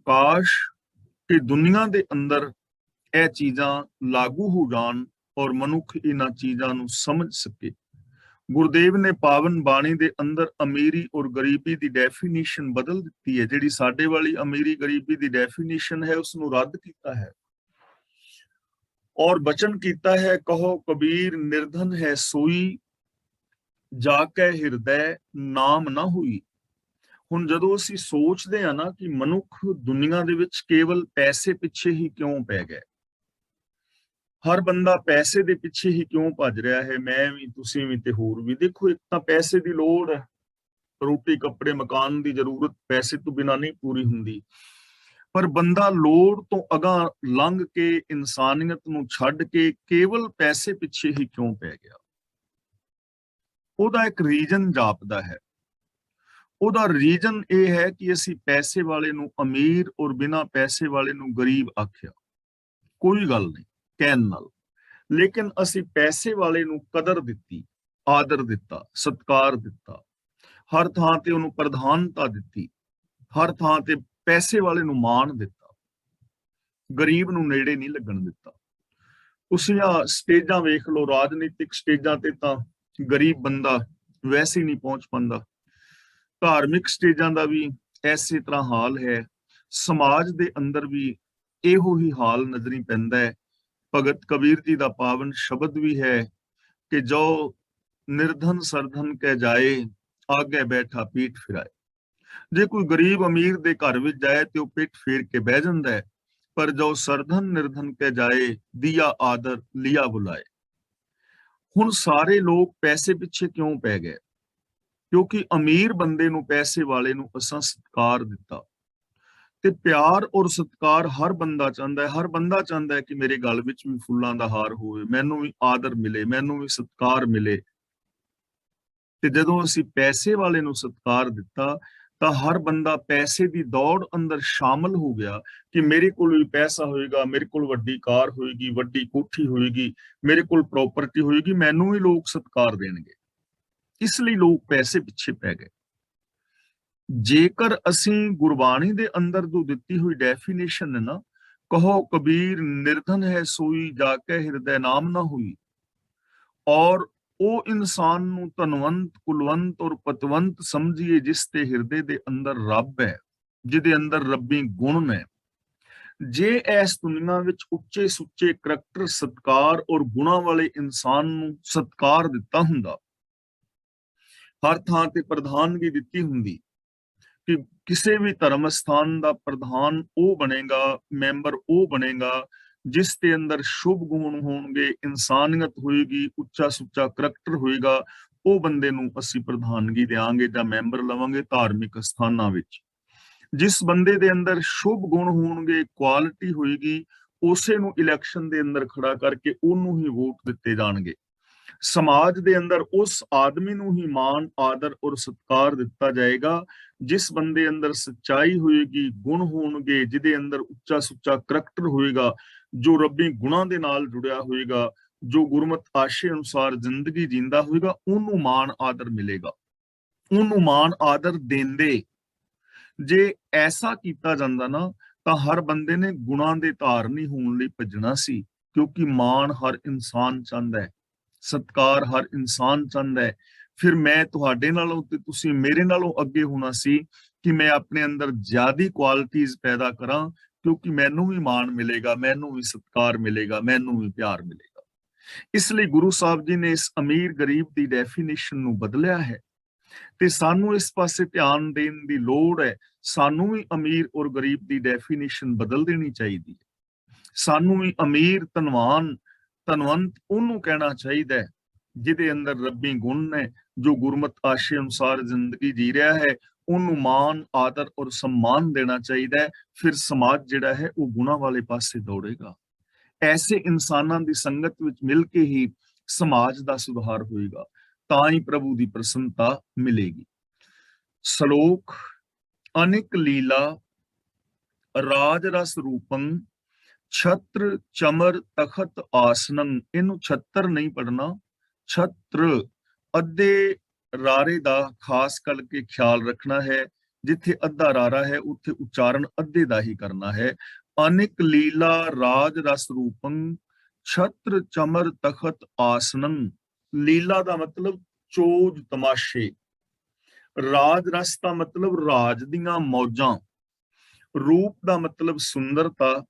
ਕਾਸ਼ ਕਿ ਦੁਨੀਆ ਦੇ ਅੰਦਰ ਇਹ ਚੀਜ਼ਾਂ ਲਾਗੂ ਹੋ ਜਾਣ ਔਰ ਮਨੁੱਖ ਇਹਨਾਂ ਚੀਜ਼ਾਂ ਨੂੰ ਸਮਝ ਸਕੇ। ਗੁਰਦੇਵ ਨੇ ਪਾਵਨ ਬਾਣੀ ਦੇ ਅੰਦਰ ਅਮੀਰੀ ਔਰ ਗਰੀਬੀ ਦੀ ਡੈਫੀਨੇਸ਼ਨ ਬਦਲ ਦਿੱਤੀ ਹੈ। ਜਿਹੜੀ ਸਾਡੇ ਵਾਲੀ ਅਮੀਰੀ ਗਰੀਬੀ ਦੀ ਡੈਫੀਨੇਸ਼ਨ ਹੈ ਉਸ ਨੂੰ ਰੱਦ ਕੀਤਾ ਹੈ ਔਰ ਬਚਨ ਕੀਤਾ ਹੈ, ਕਹੋ ਕਬੀਰ ਨਿਰਧਨ ਹੈ ਸੋਈ, ਜਾ ਕੇ ਹਿਰਦੈ ਨਾਮ ਨਾ ਹੋਈ। ਹੁਣ ਜਦੋਂ ਅਸੀਂ ਸੋਚਦੇ ਹਾਂ ਨਾ ਕਿ ਮਨੁੱਖ ਦੁਨੀਆ ਦੇ ਵਿੱਚ ਕੇਵਲ ਪੈਸੇ ਪਿੱਛੇ ਹੀ ਕਿਉਂ ਪੈ ਗਿਆ, ਹਰ ਬੰਦਾ ਪੈਸੇ ਦੇ ਪਿੱਛੇ ਹੀ ਕਿਉਂ ਭੱਜ ਰਿਹਾ ਹੈ, ਮੈਂ ਵੀ, ਤੁਸੀਂ ਵੀ ਤੇ ਹੋਰ ਵੀ। ਦੇਖੋ, ਇੱਕ ਤਾਂ ਪੈਸੇ ਦੀ ਲੋੜ ਹੈ, ਰੋਟੀ ਕੱਪੜੇ ਮਕਾਨ ਦੀ ਜ਼ਰੂਰਤ ਪੈਸੇ ਤੋਂ ਬਿਨਾਂ ਨਹੀਂ ਪੂਰੀ ਹੁੰਦੀ, ਪਰ ਬੰਦਾ ਲੋੜ ਤੋਂ ਅਗਾਂਹ ਲੰਘ ਕੇ ਇਨਸਾਨੀਅਤ ਨੂੰ ਛੱਡ ਕੇ ਕੇਵਲ ਪੈਸੇ ਪਿੱਛੇ ਹੀ ਕਿਉਂ ਪੈ ਗਿਆ। ਉਹਦਾ ਇੱਕ ਰੀਜਨ ਜਾਪਦਾ ਹੈ। ਉਹਦਾ ਰੀਜਨ ਇਹ ਹੈ ਕਿ ਅਸੀਂ ਪੈਸੇ ਵਾਲੇ ਨੂੰ ਅਮੀਰ ਔਰ ਬਿਨਾਂ ਪੈਸੇ ਵਾਲੇ ਨੂੰ ਗਰੀਬ ਆਖਿਆ। ਕੋਈ ਗੱਲ ਨਹੀਂ ਕਹਿਣ ਨਾਲ, ਲੇਕਿਨ ਅਸੀਂ ਪੈਸੇ ਵਾਲੇ ਨੂੰ ਕਦਰ ਦਿੱਤੀ, ਆਦਰ ਦਿੱਤਾ, ਸਤਿਕਾਰ ਦਿੱਤਾ, ਹਰ ਥਾਂ ਤੇ ਉਹਨੂੰ ਪ੍ਰਧਾਨਤਾ ਦਿੱਤੀ, ਹਰ ਥਾਂ ਤੇ ਪੈਸੇ ਵਾਲੇ ਨੂੰ ਮਾਣ ਦਿੱਤਾ। ਗਰੀਬ ਨੂੰ ਨੇੜੇ ਨਹੀਂ ਲੱਗਣ ਦਿੱਤਾ। ਤੁਸੀਂ ਆ ਸਟੇਜਾਂ ਵੇਖ ਲਓ, ਰਾਜਨੀਤਿਕ ਸਟੇਜਾਂ ਤੇ ਤਾਂ ਗਰੀਬ ਬੰਦਾ ਵੈਸੇ ਹੀ ਨਹੀਂ ਪਹੁੰਚ ਪਾਉਂਦਾ। ਧਾਰਮਿਕ ਸਟੇਜਾਂ ਦਾ ਵੀ ਐਸੇ ਤਰ੍ਹਾਂ ਹਾਲ ਹੈ, ਸਮਾਜ ਦੇ ਅੰਦਰ ਵੀ ਇਹੋ ਹੀ ਹਾਲ ਨਜ਼ਰੀ ਪੈਂਦਾ ਹੈ। ਭਗਤ ਕਬੀਰ ਜੀ ਦਾ ਪਾਵਨ ਸ਼ਬਦ ਵੀ ਹੈ ਕਿ ਜੋ ਨਿਰਧਨ ਸਰਧਨ ਕਹਿ ਜਾਏ, ਆਗੇ ਬੈਠਾ ਪੀਠ ਫਿਰਾਏ। ਜੇ ਕੋਈ ਗਰੀਬ ਅਮੀਰ ਦੇ ਘਰ ਵਿੱਚ ਜਾਏ ਤੇ ਉਹ ਪਿੱਠ ਫੇਰ ਕੇ ਬਹਿ ਜਾਂਦਾ ਹੈ, ਪਰ ਜੋ ਸਰਧਨ ਨਿਰਧਨ ਕਹਿ ਜਾਏ, ਦਿਆ ਆਦਰ ਲਿਆ ਬੁਲਾਏ। ਹੁਣ ਸਾਰੇ ਲੋਕ ਪੈਸੇ ਪਿੱਛੇ ਕਿਉਂ ਪੈ ਗਏ? ਕਿਉਂਕਿ ਅਮੀਰ ਬੰਦੇ ਨੂੰ, ਪੈਸੇ ਵਾਲੇ ਨੂੰ ਅਸਾਂ ਸਤਿਕਾਰ ਦਿੱਤਾ। ਤੇ ਪਿਆਰ ਔਰ ਸਤਿਕਾਰ ਹਰ ਬੰਦਾ ਚਾਹੁੰਦਾ ਹੈ। ਹਰ ਬੰਦਾ ਚਾਹੁੰਦਾ ਹੈ ਕਿ ਮੇਰੇ ਗਲ ਵਿੱਚ ਵੀ ਫੁੱਲਾਂ ਦਾ ਹਾਰ ਹੋਵੇ, ਮੈਨੂੰ ਵੀ ਆਦਰ ਮਿਲੇ, ਮੈਨੂੰ ਵੀ ਸਤਿਕਾਰ ਮਿਲੇ। ਤੇ ਜਦੋਂ ਅਸੀਂ ਪੈਸੇ ਵਾਲੇ ਨੂੰ ਸਤਿਕਾਰ ਦਿੱਤਾ ਤਾਂ ਹਰ ਬੰਦਾ ਪੈਸੇ ਦੀ ਦੌੜ ਅੰਦਰ ਸ਼ਾਮਲ ਹੋ ਗਿਆ ਕਿ ਮੇਰੇ ਕੋਲ ਵੀ ਪੈਸਾ ਹੋਏਗਾ, ਮੇਰੇ ਕੋਲ ਵੱਡੀ ਕਾਰ ਹੋਏਗੀ, ਵੱਡੀ ਕੋਠੀ ਹੋਏਗੀ, ਮੇਰੇ ਕੋਲ ਪ੍ਰਾਪਰਟੀ ਹੋਏਗੀ, ਮੈਨੂੰ ਵੀ ਲੋਕ ਸਤਿਕਾਰ ਦੇਣਗੇ। ਇਸ ਲਈ ਲੋਕ ਪੈਸੇ ਪਿੱਛੇ ਪੈ ਗਏ। ਜੇਕਰ ਅਸੀਂ ਗੁਰਬਾਣੀ ਦੇ ਅੰਦਰ ਜੋ ਦਿੱਤੀ ਹੋਈ ਡੈਫੀਨੇਸ਼ਨ ਹੈ ਨਾ, ਕਹੋ ਕਬੀਰ ਨਿਰਧਨ ਹੈ ਸੋਈ ਜਾ ਕੇ ਹਿਰਦੈ ਨਾਮ ਨਾ ਹੋਈ, ਔਰ ਉਹ ਇਨਸਾਨ ਨੂੰ ਧਨਵੰਤ, ਕੁਲਵੰਤ ਔਰ ਪਤਵੰਤ ਸਮਝੀਏ ਜਿਸ ਦੇ ਹਿਰਦੇ ਦੇ ਅੰਦਰ ਰੱਬ ਹੈ, ਜਿਹਦੇ ਅੰਦਰ ਰੱਬੀ ਗੁਣ ਨੇ। ਜੇ ਇਸ ਦੁਨੀਆ ਵਿੱਚ ਉੱਚੇ ਸੁੱਚੇ ਕਰੈਕਟਰ, ਸਤਕਾਰ ਔਰ ਗੁਣਾਂ ਵਾਲੇ ਇਨਸਾਨ ਨੂੰ ਸਤਕਾਰ ਦਿੱਤਾ ਹੁੰਦਾ, ਹਰ ਥਾਂ ਤੇ ਪ੍ਰਧਾਨਗੀ ਦਿੱਤੀ ਹੁੰਦੀ ਕਿ ਕਿਸੇ ਵੀ ਧਰਮ ਸਥਾਨ ਦਾ ਪ੍ਰਧਾਨ ਉਹ ਬਣੇਗਾ, ਮੈਂਬਰ ਉਹ ਬਣੇਗਾ ਜਿਸ ਦੇ ਅੰਦਰ ਸ਼ੁਭ ਗੁਣ ਹੋਣਗੇ, ਇਨਸਾਨੀਅਤ ਹੋਏਗੀ, ਉੱਚਾ ਸੁੱਚਾ ਕਰੈਕਟਰ ਹੋਏਗਾ, ਉਹ ਬੰਦੇ ਨੂੰ ਅਸੀਂ ਪ੍ਰਧਾਨਗੀ ਦੇਵਾਂਗੇ ਜਾਂ ਮੈਂਬਰ ਲਵਾਂਗੇ ਧਾਰਮਿਕ ਸਥਾਨਾਂ ਵਿੱਚ। ਜਿਸ ਬੰਦੇ ਦੇ ਅੰਦਰ ਸ਼ੁਭ ਗੁਣ ਹੋਣਗੇ, ਕੁਆਲਿਟੀ ਹੋਏਗੀ, ਉਸੇ ਨੂੰ ਇਲੈਕਸ਼ਨ ਦੇ ਅੰਦਰ ਖੜਾ ਕਰਕੇ ਉਹਨੂੰ ਹੀ ਵੋਟ ਦਿੱਤੇ ਜਾਣਗੇ। ਸਮਾਜ ਦੇ ਅੰਦਰ ਉਸ ਆਦਮੀ ਨੂੰ ਹੀ ਮਾਣ, ਆਦਰ ਔਰ ਸਤਿਕਾਰ ਦਿੱਤਾ ਜਾਏਗਾ ਜਿਸ ਬੰਦੇ ਅੰਦਰ ਸੱਚਾਈ ਹੋਏਗੀ, ਗੁਣ ਹੋਣਗੇ, ਜਿਹਦੇ ਅੰਦਰ ਉੱਚਾ ਸੁੱਚਾ ਕਰੈਕਟਰ ਹੋਏਗਾ, ਜੋ ਰੱਬੀ ਗੁਣਾਂ ਦੇ ਨਾਲ ਜੁੜਿਆ ਹੋਏਗਾ, ਜੋ ਗੁਰਮਤ ਆਸ਼ੇ ਅਨੁਸਾਰ ਜ਼ਿੰਦਗੀ ਜੀਂਦਾ ਹੋਏਗਾ, ਉਹਨੂੰ ਮਾਣ ਆਦਰ ਮਿਲੇਗਾ, ਉਹਨੂੰ ਮਾਣ ਆਦਰ ਦੇਂਦੇ। ਜੇ ਐਸਾ ਕੀਤਾ ਜਾਂਦਾ ਨਾ ਤਾਂ ਹਰ ਬੰਦੇ ਨੇ ਗੁਣਾਂ ਦੇ ਧਾਰਨੀ ਹੋਣ ਲਈ ਭੱਜਣਾ ਸੀ, ਕਿਉਂਕਿ ਮਾਣ ਹਰ ਇਨਸਾਨ ਚਾਹੁੰਦਾ ਹੈ, ਸਤਕਾਰ ਹਰ ਇਨਸਾਨ ਚਾਹੁੰਦਾ ਹੈ। ਫਿਰ ਮੈਂ ਤੁਹਾਡੇ ਨਾਲੋਂ ਤੇ ਤੁਸੀਂ ਮੇਰੇ ਨਾਲੋਂ ਅੱਗੇ ਹੋਣਾ ਸੀ ਕਿ ਮੈਂ ਆਪਣੇ ਅੰਦਰ ਜ਼ਿਆਦੀ ਕੁਆਲਿਟੀਜ਼ ਪੈਦਾ ਕਰਾਂ, ਕਿਉਂਕਿ ਮੈਨੂੰ ਵੀ ਮਾਣ ਮਿਲੇਗਾ, ਮੈਨੂੰ ਵੀ ਸਤਕਾਰ ਮਿਲੇਗਾ, ਮੈਨੂੰ ਵੀ ਪਿਆਰ ਮਿਲੇਗਾ। ਇਸ ਲਈ ਗੁਰੂ ਸਾਹਿਬ ਜੀ ਨੇ ਇਸ ਅਮੀਰ ਗਰੀਬ ਦੀ ਡੈਫੀਨੇਸ਼ਨ ਨੂੰ ਬਦਲਿਆ ਹੈ ਤੇ ਸਾਨੂੰ ਇਸ ਪਾਸੇ ਧਿਆਨ ਦੇਣ ਦੀ ਲੋੜ ਹੈ। ਸਾਨੂੰ ਵੀ ਅਮੀਰ ਔਰ ਗਰੀਬ ਦੀ ਡੈਫੀਨੇਸ਼ਨ ਬਦਲ ਦੇਣੀ ਚਾਹੀਦੀ ਹੈ। ਸਾਨੂੰ ਵੀ ਅਮੀਰ, ਧਨਵਾਨ, ਧਨਵੰਤ ਉਹਨੂੰ ਕਹਿਣਾ ਚਾਹੀਦਾ ਹੈ ਜਿਹਦੇ ਅੰਦਰ ਰੱਬੀ ਗੁਣ ਨੇ, ਜੋ ਗੁਰਮਤ ਆਸ਼ੇ ਅਨੁਸਾਰ ਜ਼ਿੰਦਗੀ ਜੀ ਰਿਹਾ ਹੈ, ਉਹਨੂੰ ਮਾਣ, ਆਦਰ ਔਰ ਸਨਮਾਨ ਦੇਣਾ ਚਾਹੀਦਾ ਹੈ। ਫਿਰ ਸਮਾਜ ਜਿਹੜਾ ਹੈ ਉਹ ਗੁਣਾਂ ਵਾਲੇ ਪਾਸੇ ਦੌੜੇਗਾ। ਐਸੇ ਇਨਸਾਨਾਂ ਦੀ ਸੰਗਤ ਵਿੱਚ ਮਿਲ ਕੇ ਹੀ ਸਮਾਜ ਦਾ ਸੁਧਾਰ ਹੋਏਗਾ, ਤਾਂ ਹੀ ਪ੍ਰਭੂ ਦੀ ਪ੍ਰਸੰਨਤਾ ਮਿਲੇਗੀ। ਸ਼ਲੋਕ ਅਨਿਕ ਲੀਲਾ ਰਾਜ ਰਸ ਰੂਪੰ ਛਤਰ ਚਮਰ ਤਖਤ ਆਸਨੰ। ਇਹਨੂੰ ਛਤਰ ਨਹੀਂ ਪੜਨਾ, ਛਤਰ। ਅੱਧੇ ਰਾਰੇ ਦਾ ਖਾਸ ਕਰਕੇ ਖਿਆਲ ਰੱਖਣਾ ਹੈ। ਜਿੱਥੇ ਅੱਧਾ ਰਾਰਾ ਹੈ ਉੱਥੇ ਉਚਾਰਨ ਅੱਧੇ ਦਾ ਹੀ ਕਰਨਾ ਹੈ। ਅਨਿਕ ਲੀਲਾ ਰਾਜ ਰਸ ਰੂਪੰ ਛਤਰ ਚਮਰ ਤਖਤ ਆਸਨੰ। ਲੀਲਾ ਦਾ ਮਤਲਬ ਚੋਜ ਤਮਾਸ਼ੇ, ਰਾਜ ਰਸ ਦਾ ਮਤਲਬ ਰਾਜ ਦੀਆਂ ਮੌਜਾਂ, ਰੂਪ ਦਾ ਮਤਲਬ ਸੁੰਦਰਤਾ,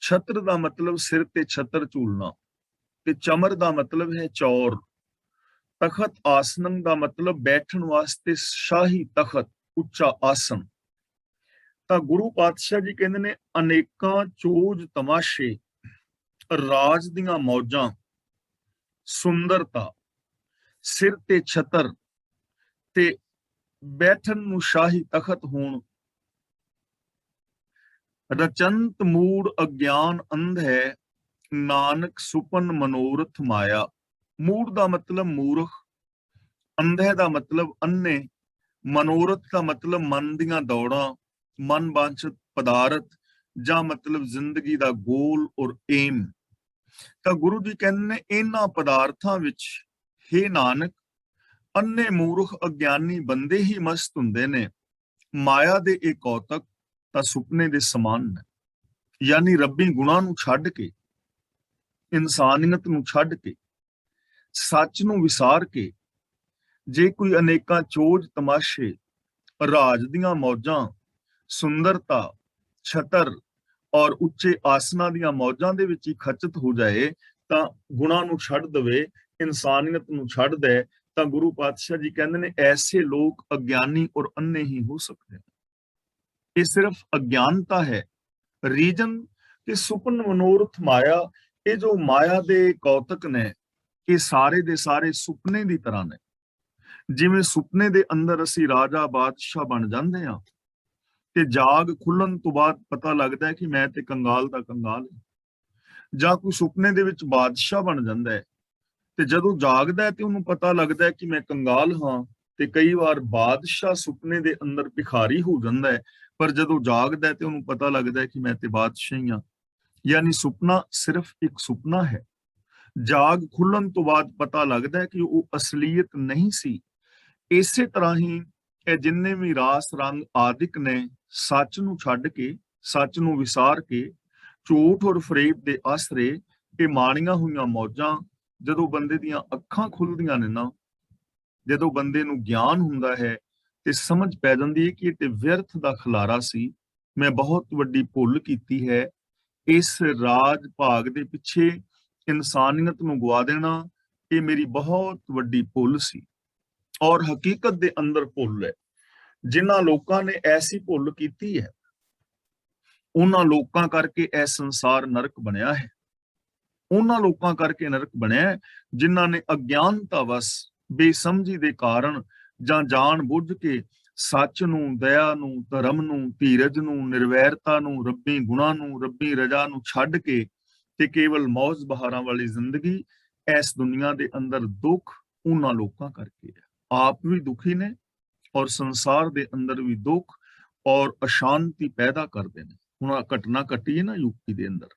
ਛਤਰ ਦਾ ਮਤਲਬ ਸਿਰ ਤੇ ਛਤਰ ਝੂਲਣਾ, ਤੇ ਚਮਰ ਦਾ ਮਤਲਬ ਹੈ ਚੌਰ। ਤਖਤ ਆਸਨੰ ਦਾ ਮਤਲਬ ਬੈਠਣ ਵਾਸਤੇ ਸ਼ਾਹੀ ਤਖਤ, ਉੱਚਾ ਆਸਨ। ਤਾਂ ਗੁਰੂ ਪਾਤਸ਼ਾਹ ਜੀ ਕਹਿੰਦੇ ਨੇ ਅਨੇਕਾਂ ਚੋਜ ਤਮਾਸ਼ੇ, ਰਾਜ ਦੀਆਂ ਮੌਜਾਂ, ਸੁੰਦਰਤਾ, ਸਿਰ ਤੇ ਛਤਰ ਤੇ ਬੈਠਣ ਨੂੰ ਸ਼ਾਹੀ ਤਖਤ ਹੋਣ। ਰਚੰਤ ਮੂੜ ਅਗਿਆਨ ਅੰਧ ਹੈ, ਨਾਨਕ ਸੁਪਨ ਮਨੋਰਥ ਮਾਇਆ। ਮੂੜ ਦਾ ਮਤਲਬ ਮੂਰਖ, ਅੰਧੇ ਦਾ ਮਤਲਬ ਅੰਨੇ, ਮਨੋਰਥ ਦਾ ਮਤਲਬ ਮਨ ਦੀਆਂ ਦੌੜਾਂ, ਮਨ ਵਾਂਛਿਤ ਪਦਾਰਥ ਜਾਂ ਮਤਲਬ ਜ਼ਿੰਦਗੀ ਦਾ ਗੋਲ ਔਰ ਏਮ। ਤਾਂ ਗੁਰੂ ਜੀ ਕਹਿੰਦੇ ਨੇ ਇਹਨਾਂ ਪਦਾਰਥਾਂ ਵਿੱਚ ਹੇ ਨਾਨਕ ਅੰਨੇ ਮੂਰਖ ਅਗਿਆਨੀ ਬੰਦੇ ਹੀ ਮਸਤ ਹੁੰਦੇ ਨੇ। ਮਾਇਆ ਦੇ ਇਹ ਕੌਤਕ ਤਾਂ ਸੁਪਨੇ ਦੇ ਸਮਾਨ ਨੇ। यानी रब्बी गुणां नूं छड्ड के, इंसानियत नूं छड्ड के, सच नूं विसार के, जे कोई अनेकां चोज तमाशे, राज दियां मौजां, सुंदरता, छतर और ਉੱਚੇ ਆਸਨਾਂ ਦੀਆਂ ਮੌਜਾਂ ਦੇ ਵਿੱਚ ਹੀ ਖਚਤ ਹੋ ਜਾਏ ਤਾਂ ਗੁਣਾਂ ਨੂੰ ਛੱਡ ਦੇਵੇ, ਇਨਸਾਨੀਅਤ ਨੂੰ ਛੱਡ ਦੇ, ਤਾਂ ਗੁਰੂ ਪਾਤਸ਼ਾਹ ਜੀ ਕਹਿੰਦੇ ਨੇ ਐਸੇ ਲੋਕ ਅਗਿਆਨੀ ਔਰ ਅੰਨੇ ਹੀ ਹੋ ਸਕਦੇ। ਇਹ ਸਿਰਫ ਅਗਿਆਨਤਾ ਹੈ। ਰੀਜਨ ਕਿ ਸੁਪਨ ਮਨੋਰਥ ਮਾਇਆ, ਇਹ ਜੋ ਮਾਇਆ ਦੇ ਕੌਤਕ ਨੇ ਇਹ ਸਾਰੇ ਦੇ ਸਾਰੇ ਸੁਪਨੇ ਦੀ ਤਰ੍ਹਾਂ ਨੇ। ਜਿਵੇਂ ਸੁਪਨੇ ਦੇ ਅੰਦਰ ਅਸੀਂ ਰਾਜਾ ਬਾਦਸ਼ਾਹ ਬਣ ਜਾਂਦੇ ਹਾਂ ਤੇ ਜਾਗ ਖੁੱਲਣ ਤੋਂ ਬਾਅਦ ਪਤਾ ਲੱਗਦਾ ਹੈ ਕਿ ਮੈਂ ਤੇ ਕੰਗਾਲ ਦਾ ਕੰਗਾਲ ਹਾਂ। ਜਾਂ ਕੋਈ ਸੁਪਨੇ ਦੇ ਵਿੱਚ ਬਾਦਸ਼ਾਹ ਬਣ ਜਾਂਦਾ ਹੈ ਤੇ ਜਦੋਂ ਜਾਗਦਾ ਹੈ ਤੇ ਉਹਨੂੰ ਪਤਾ ਲੱਗਦਾ ਹੈ ਕਿ ਮੈਂ ਕੰਗਾਲ ਹਾਂ। ਤੇ ਕਈ ਵਾਰ ਬਾਦਸ਼ਾਹ ਸੁਪਨੇ ਦੇ ਅੰਦਰ ਭਿਖਾਰੀ ਹੋ ਜਾਂਦਾ ਹੈ, ਪਰ ਜਦੋਂ ਜਾਗਦਾ ਹੈ ਤੇ ਉਹਨੂੰ ਪਤਾ ਲੱਗਦਾ ਹੈ ਕਿ ਮੈਂ ਤੇ ਬਾਦਸ਼ਾਹ ਹੀ ਹਾਂ। ਯਾਨੀ ਸੁਪਨਾ ਸਿਰਫ ਇੱਕ ਸੁਪਨਾ ਹੈ। ਜਾਗ ਖੁੱਲਣ ਤੋਂ ਬਾਅਦ ਪਤਾ ਲੱਗਦਾ ਹੈ ਕਿ ਉਹ ਅਸਲੀਅਤ ਨਹੀਂ ਸੀ। ਇਸੇ ਤਰ੍ਹਾਂ ਹੀ ਇਹ ਜਿੰਨੇ ਵੀ ਰਾਸ ਰੰਗ ਆਦਿਕ ਨੇ, ਸੱਚ ਨੂੰ ਛੱਡ ਕੇ, ਸੱਚ ਨੂੰ ਵਿਸਾਰ ਕੇ, ਝੂਠ ਔਰ ਫਰੇਬ ਦੇ ਆਸਰੇ ਇਹ ਮਾਣੀਆਂ ਹੋਈਆਂ ਮੌਜਾਂ, ਜਦੋਂ ਬੰਦੇ ਦੀਆਂ ਅੱਖਾਂ ਖੁੱਲਦੀਆਂ ਨੇ ਨਾ, ਜਦੋਂ ਬੰਦੇ ਨੂੰ ਗਿਆਨ ਹੁੰਦਾ ਹੈ ਤੇ ਸਮਝ ਪੈ ਜਾਂਦੀ ਹੈ ਕਿ ਇਹ ਤੇ ਵਿਅਰਥ ਦਾ ਖਲਾਰਾ ਸੀ, ਮੈਂ ਬਹੁਤ ਵੱਡੀ ਭੁੱਲ ਕੀਤੀ ਹੈ। ਇਸ ਰਾਜ ਭਾਗ ਦੇ ਪਿੱਛੇ ਇਨਸਾਨੀਅਤ ਨੂੰ ਗਵਾ ਦੇਣਾ, ਇਹ ਮੇਰੀ ਬਹੁਤ ਵੱਡੀ ਭੁੱਲ ਸੀ। ਔਰ ਹਕੀਕਤ ਦੇ ਅੰਦਰ ਭੁੱਲ ਹੈ। ਜਿਨ੍ਹਾਂ ਲੋਕਾਂ ਨੇ ਐਸੀ ਭੁੱਲ ਕੀਤੀ ਹੈ ਉਹਨਾਂ ਲੋਕਾਂ ਕਰਕੇ ਇਹ ਸੰਸਾਰ ਨਰਕ ਬਣਿਆ ਹੈ। ਉਹਨਾਂ ਲੋਕਾਂ ਕਰਕੇ ਨਰਕ ਬਣਿਆ ਜਿਨ੍ਹਾਂ ਨੇ ਅਗਿਆਨਤਾ ਵਸ, ਬੇਸਮਝੀ ਦੇ ਕਾਰਨ ਜਾਂ ਜਾਣ ਬੁੱਝ ਕੇ ਸੱਚ ਨੂੰ, ਦਇਆ ਨੂੰ, ਧਰਮ ਨੂੰ, ਧੀਰਜ ਨੂੰ, ਨਿਰਵੈਰਤਾ ਨੂੰ, ਰੱਬੀ ਗੁਣਾਂ ਨੂੰ, ਰੱਬੀ ਰਜਾ ਨੂੰ ਛੱਡ ਕੇ ਤੇ ਕੇਵਲ ਮੌਜ ਬਹਾਰਾਂ ਵਾਲੀ ਜ਼ਿੰਦਗੀ, ਇਸ ਦੁਨੀਆ ਦੇ ਅੰਦਰ ਦੁੱਖ ਉਹਨਾਂ ਲੋਕਾਂ ਕਰਕੇ ਹੈ। ਆਪ ਵੀ ਦੁਖੀ ਨੇ ਔਰ ਸੰਸਾਰ ਦੇ ਅੰਦਰ ਵੀ ਦੁੱਖ ਔਰ ਅਸ਼ਾਂਤੀ ਪੈਦਾ ਕਰਦੇ ਨੇ। ਹੁਣ ਘਟਨਾ ਘਟੀ ਹੈ ਨਾ ਯੂਪੀ ਦੇ ਅੰਦਰ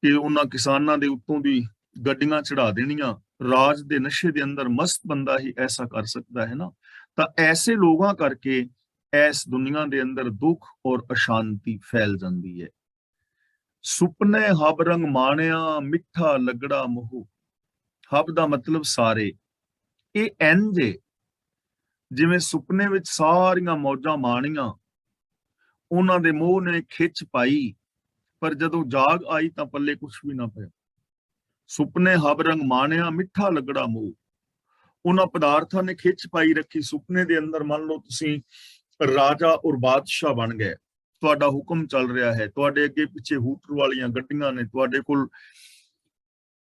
ਕਿ ਉਹਨਾਂ ਕਿਸਾਨਾਂ ਦੇ ਉੱਤੋਂ ਦੀ ਗੱਡੀਆਂ ਚੜਾ ਦੇਣੀਆਂ। ਰਾਜ ਦੇ ਨਸ਼ੇ ਦੇ ਅੰਦਰ ਮਸਤ ਬੰਦਾ ਹੀ ਐਸਾ ਕਰ ਸਕਦਾ ਹੈ ਨਾ। ਤਾਂ ਐਸੇ ਲੋਕਾਂ ਕਰਕੇ ਇਸ ਦੁਨੀਆ ਦੇ ਅੰਦਰ ਦੁੱਖ ਔਰ ਅਸ਼ਾਂਤੀ ਫੈਲ ਜਾਂਦੀ ਹੈ। ਸੁਪਨੇ ਹਬ ਰੰਗ ਮਾਣਿਆ, ਮਿੱਠਾ ਲੱਗੜਾ ਮੋਹ। ਹਬ ਦਾ ਮਤਲਬ ਸਾਰੇ। ਇਹ ਇੰਝ ਏ ਜਿਵੇਂ ਸੁਪਨੇ ਵਿੱਚ ਸਾਰੀਆਂ ਮੌਜਾਂ ਮਾਣੀਆਂ, ਉਹਨਾਂ ਦੇ ਮੋਹ ਨੇ ਖਿੱਚ ਪਾਈ, ਪਰ ਜਦੋਂ ਜਾਗ ਆਈ ਤਾਂ ਪੱਲੇ ਕੁਛ ਵੀ ਨਾ ਪਿਆ। ਸੁਪਨੇ ਹਬ ਰੰਗ ਮਾਣਿਆ, ਮਿੱਠਾ ਲੱਗੜਾ ਮੋਹ। ਉਹਨਾਂ ਪਦਾਰਥਾਂ ਨੇ ਖਿੱਚ ਪਾਈ ਰੱਖੀ ਸੁਪਨੇ ਦੇ ਅੰਦਰ। ਮੰਨ ਲਓ ਤੁਸੀਂ ਰਾਜਾ ਔਰ ਬਾਦਸ਼ਾਹ ਬਣ ਗਏ, ਤੁਹਾਡਾ ਹੁਕਮ ਚੱਲ ਰਿਹਾ ਹੈ, ਤੁਹਾਡੇ ਅੱਗੇ ਪਿੱਛੇ ਹੂਟਰ ਵਾਲੀਆਂ ਗੱਡੀਆਂ ਨੇ, ਤੁਹਾਡੇ ਕੋਲ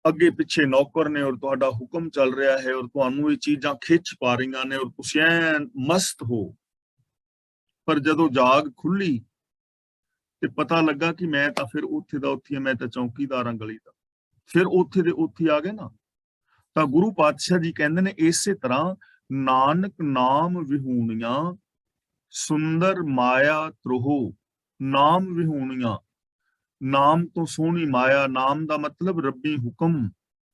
ਅੱਗੇ ਪਿੱਛੇ ਨੌਕਰ ਨੇ ਔਰ ਤੁਹਾਡਾ ਹੁਕਮ ਚੱਲ ਰਿਹਾ ਹੈ ਔਰ ਤੁਹਾਨੂੰ ਇਹ ਚੀਜ਼ਾਂ ਖਿੱਚ ਪਾ ਰਹੀਆਂ ਨੇ ਔਰ ਤੁਸੀਂ ਐਨ ਮਸਤ ਹੋ। ਪਰ ਜਦੋਂ ਜਾਗ ਖੁੱਲੀ ਤੇ ਪਤਾ ਲੱਗਾ ਕਿ ਮੈਂ ਤਾਂ ਫਿਰ ਉੱਥੇ ਦਾ ਉੱਥੇ, ਮੈਂ ਤਾਂ ਚੌਕੀਦਾਰ ਹਾਂ ਗਲੀ ਦਾ, ਫਿਰ ਉੱਥੇ ਦੇ ਉੱਥੇ ਆ ਗਏ ਨਾ। ਤਾਂ ਗੁਰੂ ਪਾਤਸ਼ਾਹ ਜੀ ਕਹਿੰਦੇ ਨੇ ਇਸੇ ਤਰ੍ਹਾਂ ਨਾਨਕ ਨਾਮ ਵਿਹੂਣੀਆਂ, ਸੁੰਦਰ ਮਾਇਆ ਤਰੋਹ। ਨਾਮ ਵਿਹੂਣੀਆਂ, ਨਾਮ ਤੋਂ ਸੋਹਣੀ ਮਾਇਆ। ਨਾਮ ਦਾ ਮਤਲਬ ਰੱਬੀ ਹੁਕਮ,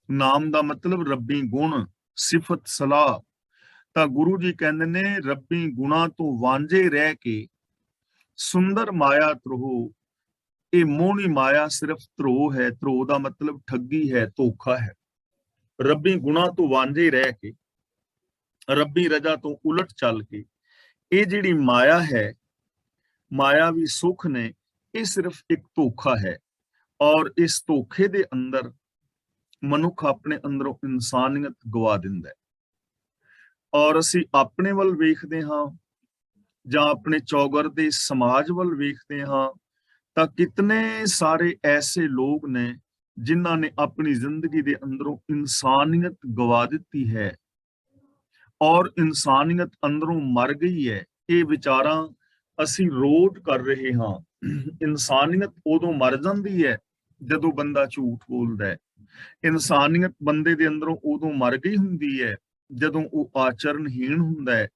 ਨਾਮ ਦਾ ਮਤਲਬ ਰੱਬੀ ਗੁਣ, ਸਿਫਤ ਸਲਾਹ। ਤਾਂ ਗੁਰੂ ਜੀ ਕਹਿੰਦੇ ਨੇ ਰੱਬੀ ਗੁਣਾਂ ਤੋਂ ਵਾਂਝੇ ਰਹਿ ਕੇ ਸੁੰਦਰ ਮਾਇਆ ਤਰੋਹ। ਇਹ ਮੋਹਣੀ ਮਾਇਆ ਸਿਰਫ ਧਰੋਹ ਹੈ। ਧਰੋਹ ਦਾ ਮਤਲਬ ਠੱਗੀ ਹੈ, ਧੋਖਾ ਹੈ। ਰੱਬੀ ਗੁਣਾਂ ਤੋਂ ਵਾਂਝੇ ਰਹਿ ਕੇ, ਰੱਬੀ ਰਜਾ ਤੋਂ ਉਲਟ ਚੱਲ ਕੇ ਇਹ ਜਿਹੜੀ ਮਾਇਆ ਹੈ, ਮਾਇਆਵੀ ਸੁੱਖ ਨੇ, ਇਹ ਸਿਰਫ ਇੱਕ ਧੋਖਾ ਹੈ। ਔਰ ਇਸ ਧੋਖੇ ਦੇ ਅੰਦਰ ਮਨੁੱਖ ਆਪਣੇ ਅੰਦਰੋਂ ਇਨਸਾਨੀਅਤ ਗਵਾ ਦਿੰਦਾ ਹੈ। ਔਰ ਅਸੀਂ ਆਪਣੇ ਵੱਲ ਵੇਖਦੇ ਹਾਂ ਜਾਂ ਆਪਣੇ ਚੌਗਰਦੇ ਸਮਾਜ ਵੱਲ ਵੇਖਦੇ ਹਾਂ ਤਾਂ ਕਿਤਨੇ ਸਾਰੇ ਐਸੇ ਲੋਕ ਨੇ ਜਿਨ੍ਹਾਂ ਨੇ ਆਪਣੀ ਜ਼ਿੰਦਗੀ ਦੇ ਅੰਦਰੋਂ ਇਨਸਾਨੀਅਤ ਗਵਾ ਦਿੱਤੀ ਹੈ ਔਰ ਇਨਸਾਨੀਅਤ ਅੰਦਰੋਂ ਮਰ ਗਈ ਹੈ। ਇਹ ਵਿਚਾਰਾਂ ਅਸੀਂ ਰੋਜ਼ ਕਰ ਰਹੇ ਹਾਂ। ਇਨਸਾਨੀਅਤ ਉਦੋਂ ਮਰ ਜਾਂਦੀ ਹੈ ਜਦੋਂ ਬੰਦਾ ਝੂਠ ਬੋਲਦਾ ਹੈ। ਇਨਸਾਨੀਅਤ ਬੰਦੇ ਦੇ ਅੰਦਰੋਂ ਉਦੋਂ ਮਰ ਗਈ ਹੁੰਦੀ ਹੈ ਜਦੋਂ ਉਹ ਆਚਰਨਹੀਣ ਹੁੰਦਾ ਹੈ।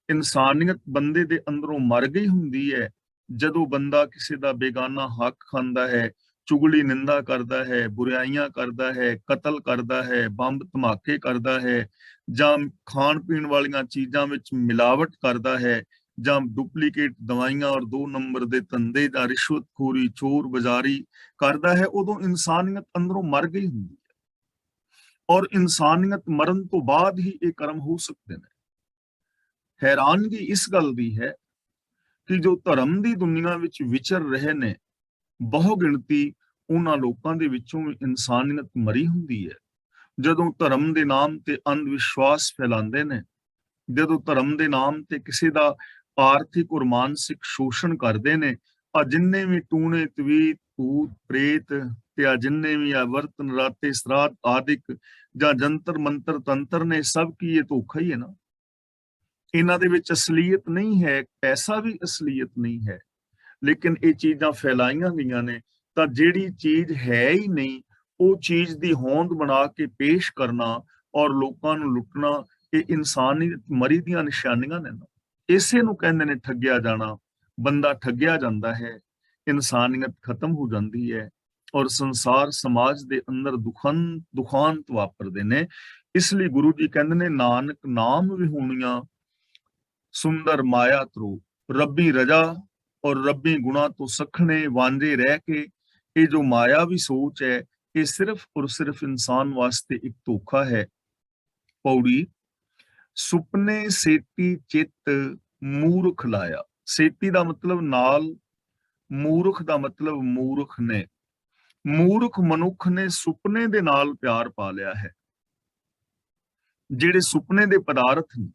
ਇਨਸਾਨੀਅਤ ਬੰਦੇ ਦੇ ਅੰਦਰੋਂ ਮਰ ਗਈ ਹੁੰਦੀ ਹੈ ਜਦੋਂ ਬੰਦਾ ਕਿਸੇ ਦਾ ਬੇਗਾਨਾ ਹੱਕ ਖਾਂਦਾ ਹੈ, ਚੁਗਲੀ ਨਿੰਦਾ ਕਰਦਾ ਹੈ, ਬੁਰਾਈਆਂ ਕਰਦਾ ਹੈ, ਕਤਲ ਕਰਦਾ ਹੈ, ਬੰਬ ਧਮਾਕੇ ਕਰਦਾ ਹੈ, ਜਾਂ ਖਾਣ ਪੀਣ ਵਾਲੀਆਂ ਚੀਜ਼ਾਂ ਵਿੱਚ ਮਿਲਾਵਟ ਕਰਦਾ ਹੈ, ਜਾਂ ਡੁਪਲੀਕੇਟ ਦਵਾਈਆਂ ਔਰ 2 ਨੰਬਰ ਦੇ ਧੰਦੇ ਜਾਂ ਰਿਸ਼ਵਤਖੋਰੀ ਚੋਰ ਬਾਜ਼ਾਰੀ ਕਰਦਾ ਹੈ, ਉਦੋਂ ਇਨਸਾਨੀਅਤ ਅੰਦਰੋਂ ਮਰ ਗਈ ਹੁੰਦੀ ਹੈ। ਔਰ ਇਨਸਾਨੀਅਤ ਮਰਨ ਤੋਂ ਬਾਅਦ ਹੀ ਇਹ ਕਰਮ ਹੋ ਸਕਦੇ ਨੇ। ਹੈਰਾਨਗੀ ਇਸ ਗੱਲ ਦੀ ਹੈ ਕਿ ਜੋ ਧਰਮ ਦੀ ਦੁਨੀਆ ਵਿੱਚ ਵਿਚਰ ਰਹੇ ਨੇ, ਬਹੁ ਗਿਣਤੀ ਉਹਨਾਂ ਲੋਕਾਂ ਦੇ ਵਿੱਚੋਂ ਵੀ ਇਨਸਾਨੀਅਤ ਮਰੀ ਹੁੰਦੀ ਹੈ। ਜਦੋਂ ਧਰਮ ਦੇ ਨਾਮ ਤੇ ਅੰਧ ਵਿਸ਼ਵਾਸ ਫੈਲਾਉਂਦੇ ਨੇ, ਜਦੋਂ ਧਰਮ ਦੇ ਨਾਮ ਤੇ ਕਿਸੇ ਦਾ ਆਰਥਿਕ ਔਰ ਮਾਨਸਿਕ ਸ਼ੋਸ਼ਣ ਕਰਦੇ ਨੇ, ਆ ਜਿੰਨੇ ਵੀ ਟੂਣੇ ਤਵੀਤ ਭੂਤ ਪ੍ਰੇਤ ਤੇ ਆ ਜਿੰਨੇ ਵੀ ਆ ਵਰਤਨ ਰਾਤੇ ਸਰਾਧ ਆਦਿਕ ਜਾਂ ਜੰਤਰ ਮੰਤਰ ਤੰਤਰ ਨੇ, ਸਭ ਕੀ ਇਹ ਧੋਖਾ ਹੀ ਹੈ ਨਾ। ਇਹਨਾਂ ਦੇ ਵਿੱਚ ਅਸਲੀਅਤ ਨਹੀਂ ਹੈ, ਪੈਸਾ ਵੀ ਅਸਲੀਅਤ ਨਹੀਂ ਹੈ, ਲੇਕਿਨ ਇਹ ਚੀਜ਼ਾਂ ਫੈਲਾਈਆਂ ਗਈਆਂ ਨੇ। ਤਾਂ ਜਿਹੜੀ ਚੀਜ਼ ਹੈ ਹੀ ਨਹੀਂ, ਉਹ ਚੀਜ਼ ਦੀ ਹੋਂਦ ਬਣਾ ਕੇ ਪੇਸ਼ ਕਰਨਾ ਔਰ ਲੋਕਾਂ ਨੂੰ ਲੁੱਟਣਾ, ਇਹ ਇਨਸਾਨੀ ਮਰੀ ਦੀਆਂ ਨਿਸ਼ਾਨੀਆਂ ਨੇ ਨਾ। ਇਸੇ ਨੂੰ ਕਹਿੰਦੇ ਨੇ ਠੱਗਿਆ ਜਾਣਾ। ਬੰਦਾ ਠੱਗਿਆ ਜਾਂਦਾ ਹੈ, ਇਨਸਾਨੀਅਤ ਖਤਮ ਹੋ ਜਾਂਦੀ ਹੈ ਔਰ ਸੰਸਾਰ ਸਮਾਜ ਦੇ ਅੰਦਰ ਦੁਖਾਂਤ ਵਾਪਰਦੇ ਨੇ। ਇਸ ਲਈ ਗੁਰੂ ਜੀ ਕਹਿੰਦੇ ਨੇ, ਨਾਨਕ ਨਾਮ ਵਿਹੂਣੀਆਂ ਸੁੰਦਰ ਮਾਇਆ ਤਰੋ, ਰੱਬੀ ਰਜਾ ਔਰ ਰੱਬੀ ਗੁਣਾ ਤੋਂ ਸਖਣੇ ਵਾਂਝੇ ਰਹਿ ਕੇ। ਇਹ ਜੋ ਮਾਇਆ ਵੀ ਸੋਚ ਹੈ, ਇਹ ਸਿਰਫ ਔਰ ਸਿਰਫ ਇਨਸਾਨ ਵਾਸਤੇ ਇੱਕ ਧੋਖਾ ਹੈ। ਪੌੜੀ ਸੁਪਨੇ ਸੇਤੀ ਚਿੱਤ ਮੂਰਖ ਲਾਇਆ। ਸੇਤੀ ਦਾ ਮਤਲਬ ਨਾਲ, ਮੂਰਖ ਦਾ ਮਤਲਬ ਮੂਰਖ ਨੇ। ਮੂਰਖ ਮਨੁੱਖ ਨੇ ਸੁਪਨੇ ਦੇ ਨਾਲ ਪਿਆਰ ਪਾ ਲਿਆ ਹੈ। ਜਿਹੜੇ ਸੁਪਨੇ ਦੇ ਪਦਾਰਥ ਨੇ,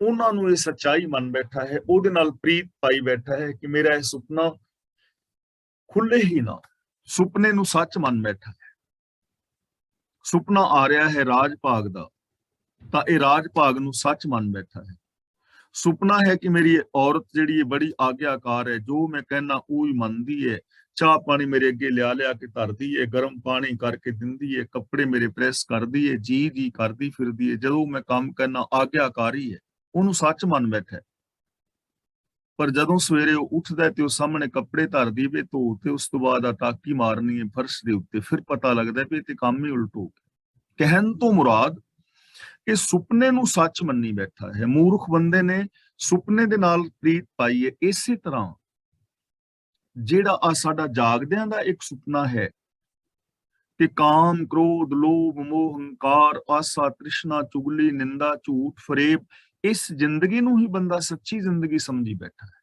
ਉਹਨਾਂ ਨੂੰ ਇਹ ਸੱਚਾਈ ਮੰਨ ਬੈਠਾ ਹੈ, ਉਹਦੇ ਨਾਲ ਪ੍ਰੀਤ ਪਾਈ ਬੈਠਾ ਹੈ ਕਿ ਮੇਰਾ ਇਹ ਸੁਪਨਾ ਖੁੱਲੇ ਹੀ ਨਾ। ਸੁਪਨੇ ਨੂੰ ਸੱਚ ਮੰਨ ਬੈਠਾ ਹੈ। ਸੁਪਨਾ ਆ ਰਿਹਾ ਹੈ ਰਾਜ ਭਾਗ ਦਾ, ਤਾਂ ਇਹ ਰਾਜ ਭਾਗ ਨੂੰ ਸੱਚ ਮੰਨ ਬੈਠਾ ਹੈ। ਸੁਪਨਾ ਹੈ ਕਿ ਮੇਰੀ ਔਰਤ ਜਿਹੜੀ ਹੈ ਬੜੀ ਆਗਿਆਕਾਰ ਹੈ, ਜੋ ਮੈਂ ਕਹਿਣਾ ਉਹ ਹੀ ਮੰਨਦੀ ਹੈ। ਚਾਹ ਪਾਣੀ ਮੇਰੇ ਅੱਗੇ ਲਿਆ ਕੇ ਧਰਦੀ ਹੈ, ਗਰਮ ਪਾਣੀ ਕਰਕੇ ਦਿੰਦੀ ਹੈ, ਕੱਪੜੇ ਮੇਰੇ ਪ੍ਰੈਸ ਕਰਦੀ ਹੈ, ਜੀ ਕਰਦੀ ਫਿਰਦੀ ਹੈ। ਜਦੋਂ ਮੈਂ ਕੰਮ ਕਰਨਾ ਆਗਿਆਕਾਰੀ ਹੈ, ਉਹਨੂੰ ਸੱਚ ਮੰਨ ਬੈਠਾ ਹੈ। ਪਰ ਜਦੋਂ ਸਵੇਰੇ ਉਹ ਉੱਠਦਾ ਤੇ ਉਹ ਸਾਹਮਣੇ ਕੱਪੜੇ ਧਰਦੀ ਵੇ ਧੋ ਤੇ ਉਸ ਤੋਂ ਬਾਅਦ ਆ ਟਾਕੀ ਮਾਰਨੀ ਹੈ ਫਰਸ਼ ਦੇ ਉੱਤੇ, ਫਿਰ ਪਤਾ ਲੱਗਦਾ ਵੀ ਤੇ ਕੰਮ ਹੀ ਉਲਟ ਹੋ ਗਿਆ। ਕਹਿਣ ਤੋਂ ਮੁਰਾਦ ਇਹ ਸੁਪਨੇ ਨੂੰ ਸੱਚ ਮੰਨੀ ਬੈਠਾ ਹੈ। ਮੂਰਖ ਬੰਦੇ ਨੇ ਸੁਪਨੇ ਦੇ ਨਾਲ ਪ੍ਰੀਤ ਪਾਈ ਹੈ। ਇਸੇ ਤਰ੍ਹਾਂ ਜਿਹੜਾ ਆ ਸਾਡਾ ਜਾਗਦਿਆਂ ਦਾ ਇੱਕ ਸੁਪਨਾ ਹੈ ਕਿ ਕਾਮ ਕ੍ਰੋਧ ਲੋਭ ਮੋਹ ਹੰਕਾਰ ਆਸਾ ਤ੍ਰਿਸ਼ਨਾ ਚੁਗਲੀ ਨਿੰਦਾ ਝੂਠ ਫਰੇਬ, ਇਸ ਜ਼ਿੰਦਗੀ ਨੂੰ ਹੀ ਬੰਦਾ ਸੱਚੀ ਜ਼ਿੰਦਗੀ ਸਮਝੀ ਬੈਠਾ ਹੈ।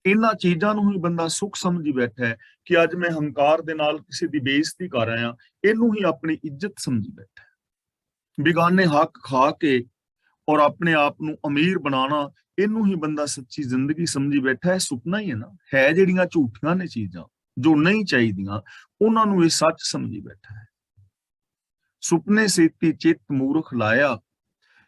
ਇਹਨਾਂ ਚੀਜ਼ਾਂ ਨੂੰ ਹੀ ਬੰਦਾ ਸੁੱਖ ਸਮਝੀ ਬੈਠਾ ਹੈ ਕਿ ਅੱਜ ਮੈਂ ਹੰਕਾਰ ਦੇ ਨਾਲ ਕਿਸੇ ਦੀ ਬੇਇੱਜ਼ਤੀ ਕਰ ਆਇਆ, ਇਹਨੂੰ ਹੀ ਆਪਣੀ ਇੱਜ਼ਤ ਸਮਝੀ ਬੈਠਾ ਹੈ। ਬਿਗਾਨੇ ਹੱਕ ਖਾ ਕੇ ਔਰ ਆਪਣੇ ਆਪ ਨੂੰ ਅਮੀਰ ਬਣਾਉਣਾ, ਇਹਨੂੰ ਹੀ ਬੰਦਾ ਸੱਚੀ ਜ਼ਿੰਦਗੀ ਸਮਝੀ ਬੈਠਾ ਹੈ। ਸੁਪਨਾ ਹੀ ਹੈ ਨਾ। ਹੈ ਜਿਹੜੀਆਂ ਝੂਠੀਆਂ ਨੇ ਚੀਜ਼ਾਂ ਜੋ ਨਹੀਂ ਚਾਹੀਦੀਆਂ, ਉਹਨਾਂ ਨੂੰ ਇਹ ਸੱਚ ਸਮਝੀ ਬੈਠਾ ਹੈ। ਸੁਪਨੇ ਸੇਤੀ ਚਿੱਤ ਮੂਰਖ ਲਾਇਆ,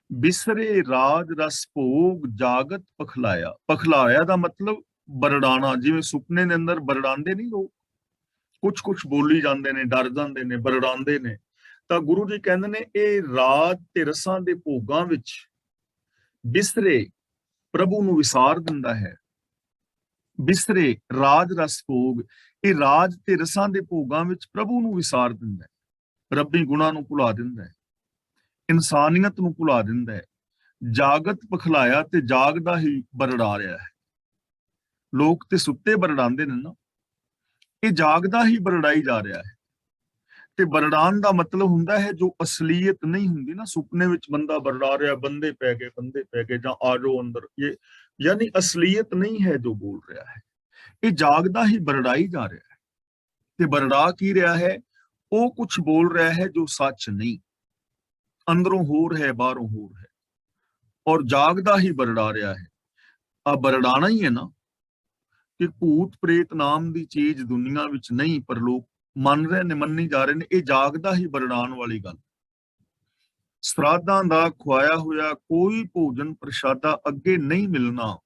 ਬਿਸਰੇ ਰਾਜ ਰਸ ਭੋਗ ਜਾਗਤ ਪਖਲਾਇਆ। ਪਖਲਾਇਆ ਦਾ ਮਤਲਬ ਬਰੜਾਣਾ। ਜਿਵੇਂ ਸੁਪਨੇ ਦੇ ਅੰਦਰ ਬਰੜਾਉਂਦੇ ਨਹੀਂ ਲੋਕ, ਕੁਛ ਬੋਲੀ ਜਾਂਦੇ ਨੇ, ਡਰ ਜਾਂਦੇ ਨੇ, ਬਰੜਾਉਂਦੇ ਨੇ। ਤਾਂ ਗੁਰੂ ਜੀ ਕਹਿੰਦੇ ਨੇ ਇਹ ਰਾਜ ਤੇ ਰਸਾਂ ਦੇ ਭੋਗਾਂ ਵਿੱਚ ਬਿਸਰੇ ਪ੍ਰਭੂ ਨੂੰ ਵਿਸਾਰ ਦਿੰਦਾ ਹੈ। ਬਿਸਰੇ ਰਾਜ ਰਸ ਭੋਗ, ਇਹ ਰਾਜ ਤੇ ਰਸਾਂ ਦੇ ਭੋਗਾਂ ਵਿੱਚ ਪ੍ਰਭੂ ਨੂੰ ਵਿਸਾਰ ਦਿੰਦਾ ਹੈ। ਰੱਬੀ ਗੁਣਾ ਨੂੰ ਭੁਲਾ ਦਿੰਦਾ ਹੈ, ਇਨਸਾਨੀਅਤ ਨੂੰ ਭੁਲਾ ਦਿੰਦਾ ਹੈ। ਜਾਗਤ ਪਖਲਾਇਆ ਤੇ ਜਾਗਦਾ ਹੀ ਬਰੜਾ ਰਿਹਾ ਹੈ। ਲੋਕ ਤੇ ਸੁੱਤੇ ਬਰੜਾਉਂਦੇ ਨੇ ਨਾ, ਇਹ ਜਾਗਦਾ ਹੀ ਬਰੜਾਈ ਜਾ ਰਿਹਾ ਹੈ। ਤੇ ਬਰੜਾਉਣ ਦਾ ਮਤਲਬ ਹੁੰਦਾ ਹੈ ਜੋ ਅਸਲੀਅਤ ਨਹੀਂ ਹੁੰਦੀ ਨਾ। ਸੁਪਨੇ ਵਿੱਚ ਬੰਦਾ ਬਰੜਾ ਰਿਹਾ, ਬੰਦੇ ਪੈ ਗਏ ਜਾਂ ਆ ਜਾਓ ਅੰਦਰ, ਇਹ ਯਾਨੀ ਅਸਲੀਅਤ ਨਹੀਂ ਹੈ ਜੋ ਬੋਲ ਰਿਹਾ ਹੈ। ਇਹ ਜਾਗਦਾ ਹੀ ਬਰੜਾਈ ਜਾ ਰਿਹਾ ਹੈ। ਤੇ ਬਰੜਾ ਕੀ ਰਿਹਾ ਹੈ? ਉਹ ਕੁਝ ਬੋਲ ਰਿਹਾ ਹੈ ਜੋ ਸੱਚ ਨਹੀਂ, ਅੰਦਰੋਂ ਹੋਰ ਹੈ ਬਾਹਰੋਂ ਹੋਰ ਹੈ, ਔਰ ਜਾਗਦਾ ਹੀ ਬਰੜਾ ਰਿਹਾ ਹੈ। ਆ ਬਰੜਾਣਾ ਹੀ ਹੈ ਨਾ ਕਿ ਭੂਤ ਪ੍ਰੇਤ ਨਾਮ ਦੀ ਚੀਜ਼ ਦੁਨੀਆ ਵਿੱਚ ਨਹੀਂ, ਪਰ ਲੋਕ ਮੰਨ ਰਹੇ ਨੇ, ਮੰਨੀ ਜਾ ਰਹੇ ਨੇ। ਇਹ ਜਾਗਦਾ ਹੀ ਬਰੜਾਉਣ ਵਾਲੀ ਗੱਲ। ਸਰਾਧਾਂ ਦਾ ਖਵਾਇਆ ਹੋਇਆ ਕੋਈ ਭੋਜਨ ਪ੍ਰਸ਼ਾਦਾ ਅੱਗੇ ਨਹੀਂ ਮਿਲਣਾ,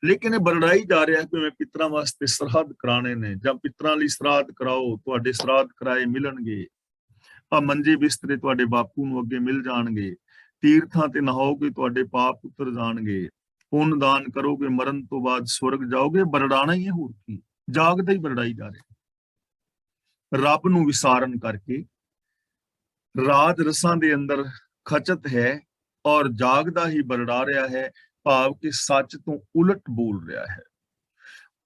ਲੇਕਿਨ ਇਹ ਬਰੜਾਈ ਜਾ ਰਿਹਾ ਕਿ ਮੈਂ ਪਿਤਰਾਂ ਵਾਸਤੇ ਸਰਾਧ ਕਰਾਣੇ ਨੇ, ਜਾਂ ਪਿਤਰਾਂ ਲਈ ਸਰਾਧ ਕਰਾਓ, ਤੁਹਾਡੇ ਸਰਾਧ ਕਰਾਏ ਮਿਲਣਗੇ। ਆ ਮੰਜੇ ਬਿਸਤਰੇ ਤੁਹਾਡੇ ਬਾਪੂ ਨੂੰ ਅੱਗੇ ਮਿਲ ਜਾਣਗੇ। ਤੀਰਥਾਂ ਤੇ ਨਹਾਓਗੇ, ਤੁਹਾਡੇ ਪਾਪ ਉਤਰ ਜਾਣਗੇ। ਪੁੰਨ ਦਾਨ ਕਰੋਗੇ, ਮਰਨ ਤੋਂ ਬਾਅਦ ਸਵਰਗ ਜਾਓਗੇ। ਬਰੜਾਣਾ ਹੀ ਹੈ, ਹੋਰ ਕੀ। ਜਾਗਦਾ ਹੀ ਬਰੜਾਈ ਜਾ ਰਿਹਾ। ਰੱਬ ਨੂੰ ਵਿਸਾਰਨ ਕਰਕੇ ਰਾਜ ਰਸਾਂ ਦੇ ਅੰਦਰ ਖਚਤ ਹੈ ਔਰ ਜਾਗਦਾ ਹੀ ਬਰੜਾ ਰਿਹਾ ਹੈ, ਭਾਵ ਕਿ ਸੱਚ ਤੋਂ ਉਲਟ ਬੋਲ ਰਿਹਾ ਹੈ।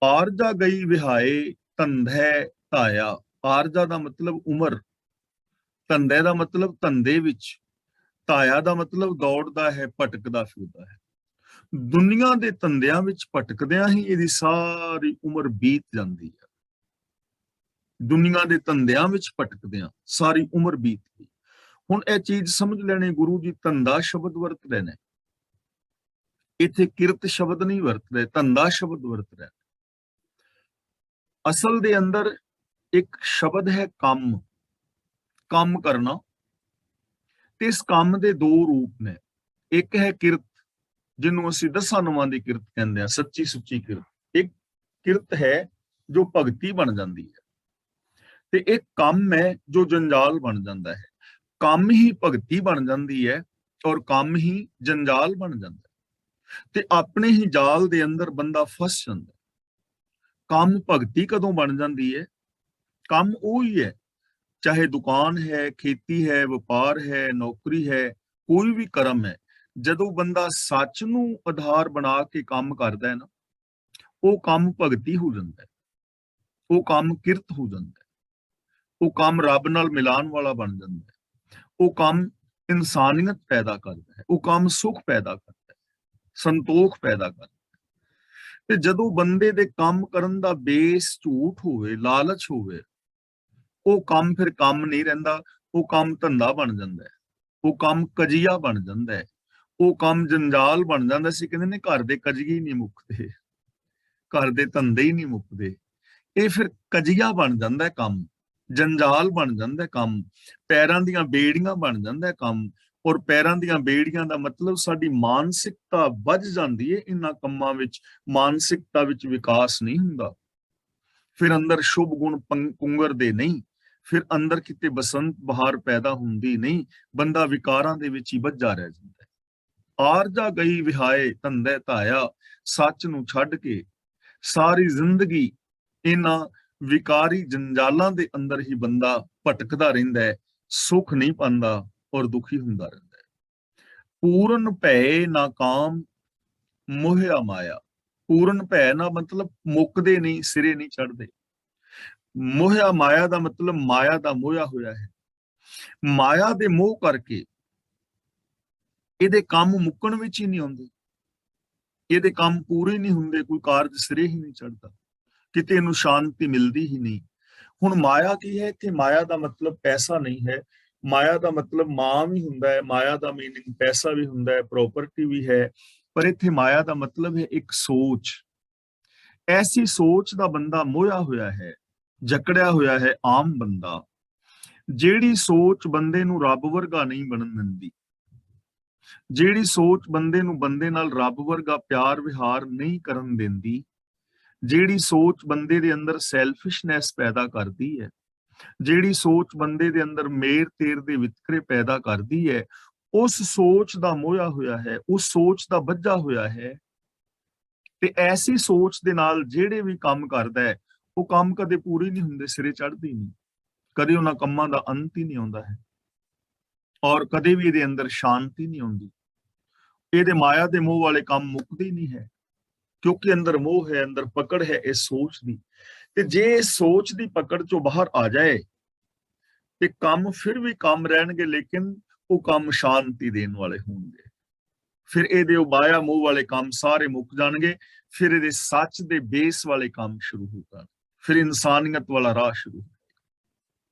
ਆਰਜਾ ਗਈ ਵਿਹਾਏ, ਧੰਧੈ ਧਾਇਆ। ਆਰਜਾ ਦਾ ਮਤਲਬ ਉਮਰ, ਧੰਦੇ ਦਾ ਮਤਲਬ ਧੰਦੇ ਵਿੱਚ, ਧਾਇਆ ਦਾ ਮਤਲਬ ਦੌੜਦਾ ਹੈ, ਭਟਕਦਾ ਫਿਰਦਾ ਹੈ। ਦੁਨੀਆ ਦੇ ਧੰਦਿਆਂ ਵਿੱਚ ਭਟਕਦਿਆਂ ਹੀ ਇਹਦੀ ਸਾਰੀ ਉਮਰ ਬੀਤ ਜਾਂਦੀ ਹੈ। ਦੁਨੀਆ ਦੇ ਧੰਦਿਆਂ ਵਿੱਚ ਭਟਕਦਿਆਂ ਸਾਰੀ ਉਮਰ ਬੀਤ ਗਈ। ਹੁਣ ਇਹ ਚੀਜ਼ ਸਮਝ ਲੈਣੀ, ਗੁਰੂ ਜੀ ਧੰਦਾ ਸ਼ਬਦ ਵਰਤ ਰਹੇ ਨੇ, ਇੱਥੇ ਕਿਰਤ ਸ਼ਬਦ ਨਹੀਂ ਵਰਤ ਰਹੇ, ਧੰਦਾ ਸ਼ਬਦ ਵਰਤ ਰਹੇ। ਅਸਲ ਦੇ ਅੰਦਰ ਇੱਕ ਸ਼ਬਦ ਹੈ ਕੰਮ, ਕੰਮ ਕਰਨਾ, ਤੇ ਇਸ ਕੰਮ ਦੇ ਦੋ ਰੂਪ ਨੇ। ਇੱਕ ਹੈ ਕਿਰਤ, ਜਿਹਨੂੰ ਅਸੀਂ ਦਸਾਂ ਨਵਾਂ ਦੀ ਕਿਰਤ ਕਹਿੰਦੇ ਆ, ਸੱਚੀ ਸੁੱਚੀ ਕਿਰਤ। ਇੱਕ ਕਿਰਤ ਹੈ ਜੋ ਭਗਤੀ ਬਣ ਜਾਂਦੀ ਹੈ, ਤੇ ਇੱਕ ਕੰਮ ਹੈ ਜੋ ਜੰਜਾਲ ਬਣ ਜਾਂਦਾ ਹੈ। ਕੰਮ ਹੀ ਭਗਤੀ ਬਣ ਜਾਂਦੀ ਹੈ ਔਰ ਕੰਮ ਹੀ ਜੰਜਾਲ ਬਣ ਜਾਂਦਾ ਹੈ, ਤੇ ਆਪਣੇ ਹੀ ਜਾਲ ਦੇ ਅੰਦਰ ਬੰਦਾ ਫਸ ਜਾਂਦਾ। ਕੰਮ ਭਗਤੀ ਕਦੋਂ ਬਣ ਜਾਂਦੀ ਹੈ? ਕੰਮ ਉਹ ਹੀ ਹੈ, ਚਾਹੇ ਦੁਕਾਨ ਹੈ, ਖੇਤੀ ਹੈ, ਵਪਾਰ ਹੈ, ਨੌਕਰੀ ਹੈ, ਕੋਈ ਵੀ ਕਰਮ ਹੈ, ਜਦੋਂ ਬੰਦਾ ਸੱਚ ਨੂੰ ਆਧਾਰ ਬਣਾ ਕੇ ਕੰਮ ਕਰਦਾ ਹੈ ਨਾ, ਉਹ ਕੰਮ ਭਗਤੀ ਹੋ ਜਾਂਦਾ ਹੈ, ਉਹ ਕੰਮ ਕਿਰਤ ਹੋ ਜਾਂਦਾ ਹੈ, ਉਹ ਕੰਮ ਰੱਬ ਨਾਲ ਮਿਲਾਉਣ ਵਾਲਾ ਬਣ ਜਾਂਦਾ ਹੈ, ਉਹ ਕੰਮ ਇਨਸਾਨੀਅਤ ਪੈਦਾ ਕਰਦਾ ਹੈ, ਉਹ ਕੰਮ ਸੁਖ ਪੈਦਾ ਕਰਦਾ ਹੈ, ਸੰਤੋਖ ਪੈਦਾ ਕਰਦਾ ਹੈ। ਤੇ ਜਦੋਂ ਬੰਦੇ ਦੇ ਕੰਮ ਕਰਨ ਦਾ ਬੇਸ ਝੂਠ ਹੋਵੇ, ਲਾਲਚ ਹੋਵੇ, ਉਹ ਕੰਮ ਫਿਰ ਕੰਮ ਨਹੀਂ ਰਹਿੰਦਾ, ਉਹ ਕੰਮ ਧੰਦਾ ਬਣ ਜਾਂਦਾ ਹੈ, ਉਹ ਕੰਮ ਕਜੀਆ ਬਣ ਜਾਂਦਾ ਹੈ, ਉਹ ਕੰਮ ਜੰਜਾਲ ਬਣ ਜਾਂਦਾ। ਸੀ ਕਹਿੰਦੇ ਨੇ ਘਰ ਦੇ ਕਜੀਏ ਹੀ ਨਹੀਂ ਮੁੱਕਦੇ, ਘਰ ਦੇ ਧੰਦੇ ਹੀ ਨਹੀਂ ਮੁੱਕਦੇ। ਇਹ ਫਿਰ ਕਜੀਆ ਬਣ ਜਾਂਦਾ ਕੰਮ, ਜੰਜਾਲ ਬਣ ਜਾਂਦਾ ਕੰਮ, ਪੈਰਾਂ ਦੀਆਂ ਬੇੜੀਆਂ ਬਣ ਜਾਂਦਾ ਕੰਮ। ਔਰ ਪੈਰਾਂ ਦੀਆਂ ਬੇੜੀਆਂ ਦਾ ਮਤਲਬ ਸਾਡੀ ਮਾਨਸਿਕਤਾ ਵੱਜ ਜਾਂਦੀ ਹੈ ਇਹਨਾਂ ਕੰਮਾਂ ਵਿੱਚ, ਮਾਨਸਿਕਤਾ ਵਿੱਚ ਵਿਕਾਸ ਨਹੀਂ ਹੁੰਦਾ। ਫਿਰ ਅੰਦਰ ਸ਼ੁਭ ਗੁਣ ਪੁੰਗਰਦੇ ਨਹੀਂ, ਫਿਰ ਅੰਦਰ ਕਿਤੇ ਬਸੰਤ ਬਹਾਰ ਪੈਦਾ ਹੁੰਦੀ ਨਹੀਂ, ਬੰਦਾ ਵਿਕਾਰਾਂ ਦੇ ਵਿੱਚ ਹੀ ਵੱਜਾ ਰਹਿ ਜਾਂਦਾ ਹੈ। ਆਰਜਾ ਗਈ ਵਿਹਾਏ, ਧੰਦੇ ਧਾਇਆ। ਸੱਚ ਨੂੰ ਛੱਡ ਕੇ ਸਾਰੀ ਜ਼ਿੰਦਗੀ ਇਹਨਾਂ ਵਿਕਾਰੀ ਜੰਜਾਲਾਂ ਦੇ ਅੰਦਰ ਹੀ ਬੰਦਾ ਭਟਕਦਾ ਰਹਿੰਦਾ ਹੈ, ਸੁੱਖ ਨਹੀਂ ਪਾਉਂਦਾ ਔਰ ਦੁਖੀ ਹੁੰਦਾ ਰਹਿੰਦਾ ਹੈ। ਪੂਰਨ ਭੈ ਨਾ ਕਾਮ, ਮੋਹਿਆ ਮਾਇਆ। ਪੂਰਨ ਭੈ ਨਾ ਮਤਲਬ ਮੁੱਕਦੇ ਨਹੀਂ, ਸਿਰੇ ਨਹੀਂ ਚੜ੍ਹਦੇ। ਮੋਹਿਆ ਮਾਇਆ ਦਾ ਮਤਲਬ ਮਾਇਆ ਦਾ ਮੋਹਿਆ ਹੋਇਆ ਹੈ। ਮਾਇਆ ਦੇ ਮੋਹ ਕਰਕੇ ਇਹਦੇ ਕੰਮ ਮੁੱਕਣ ਵਿੱਚ ਹੀ ਨਹੀਂ ਆਉਂਦੇ, ਇਹਦੇ ਕੰਮ ਪੂਰੇ ਨਹੀਂ ਹੁੰਦੇ, ਕੋਈ ਕਾਰਜ ਸਿਰੇ ਹੀ ਨਹੀਂ ਚੜ੍ਹਦਾ, ਕਿਤੇ ਇਹਨੂੰ ਸ਼ਾਂਤੀ ਮਿਲਦੀ ਹੀ ਨਹੀਂ। ਹੁਣ ਮਾਇਆ ਕੀ ਹੈ? ਇੱਥੇ ਮਾਇਆ ਦਾ ਮਤਲਬ ਪੈਸਾ ਨਹੀਂ ਹੈ, ਮਾਇਆ ਦਾ ਮਤਲਬ ਮਾਂ ਵੀ ਹੁੰਦਾ ਹੈ, ਮਾਇਆ ਦਾ ਮੀਨਿੰਗ ਪੈਸਾ ਵੀ ਹੁੰਦਾ ਹੈ, ਪ੍ਰੋਪਰਟੀ ਵੀ ਹੈ, ਪਰ ਇੱਥੇ ਮਾਇਆ ਦਾ ਮਤਲਬ ਹੈ ਇੱਕ ਸੋਚ। ਐਸੀ ਸੋਚ ਦਾ ਬੰਦਾ ਮੋਹਿਆ ਹੋਇਆ ਹੈ, ਜਕੜਿਆ ਹੋਇਆ ਹੈ ਆਮ ਬੰਦਾ, ਜਿਹੜੀ ਸੋਚ ਬੰਦੇ ਨੂੰ ਰੱਬ ਵਰਗਾ ਨਹੀਂ ਬਣਨ ਦਿੰਦੀ, ਜਿਹੜੀ ਸੋਚ ਬੰਦੇ ਨੂੰ ਬੰਦੇ ਨਾਲ ਰੱਬ ਵਰਗਾ ਪਿਆਰ ਵਿਹਾਰ ਨਹੀਂ ਕਰਨ ਦਿੰਦੀ, ਜਿਹੜੀ ਸੋਚ ਬੰਦੇ ਦੇ ਅੰਦਰ ਸੈਲਫਿਸ਼ਨੈਸ ਪੈਦਾ ਕਰਦੀ ਹੈ, ਜਿਹੜੀ ਸੋਚ ਬੰਦੇ ਦੇ ਅੰਦਰ ਮੇਰ ਤੇਰ ਦੇ ਵਿਤਕਰੇ ਪੈਦਾ ਕਰਦੀ ਹੈ, ਉਸ ਸੋਚ ਦਾ ਮੋਹਿਆ ਹੋਇਆ ਹੈ, ਉਸ ਸੋਚ ਦਾ ਬੱਝਾ ਹੋਇਆ ਹੈ। ਤੇ ਐਸੀ ਸੋਚ ਦੇ ਨਾਲ ਜਿਹੜੇ ਵੀ ਕੰਮ ਕਰਦਾ ਹੈ, ਉਹ ਕੰਮ ਕਦੇ ਪੂਰੇ ਨਹੀਂ ਹੁੰਦੇ, ਸਿਰੇ ਚੜ੍ਹਦੇ ਨਹੀਂ, ਕਦੇ ਉਹਨਾਂ ਕੰਮਾਂ ਦਾ ਅੰਤ ਹੀ ਨਹੀਂ ਆਉਂਦਾ ਹੈ, ਔਰ ਕਦੇ ਵੀ ਇਹਦੇ ਅੰਦਰ ਸ਼ਾਂਤੀ ਨਹੀਂ ਆਉਂਦੀ। ਇਹਦੇ ਮਾਇਆ ਦੇ ਮੋਹ ਵਾਲੇ ਕੰਮ ਮੁੱਕਦੇ ਨਹੀਂ ਹੈ, ਕਿਉਂਕਿ ਅੰਦਰ ਮੋਹ ਹੈ, ਅੰਦਰ ਪਕੜ ਹੈ ਇਸ ਸੋਚ ਦੀ। ਤੇ ਜੇ ਇਸ ਸੋਚ ਦੀ ਪਕੜ ਚੋਂ ਬਾਹਰ ਆ ਜਾਏ ਤੇ ਕੰਮ ਫਿਰ ਵੀ ਕੰਮ ਰਹਿਣਗੇ, ਲੇਕਿਨ ਉਹ ਕੰਮ ਸ਼ਾਂਤੀ ਦੇਣ ਵਾਲੇ ਹੋਣਗੇ। ਫਿਰ ਇਹਦੇ ਉਹ ਮਾਇਆ ਮੋਹ ਵਾਲੇ ਕੰਮ ਸਾਰੇ ਮੁੱਕ ਜਾਣਗੇ, ਫਿਰ ਇਹਦੇ ਸੱਚ ਦੇ ਬੇਸ ਵਾਲੇ ਕੰਮ ਸ਼ੁਰੂ ਹੋਣਗੇ, ਫਿਰ ਇਨਸਾਨੀਅਤ ਵਾਲਾ ਰਾਹ ਸ਼ੁਰੂ ਹੋਏਗਾ।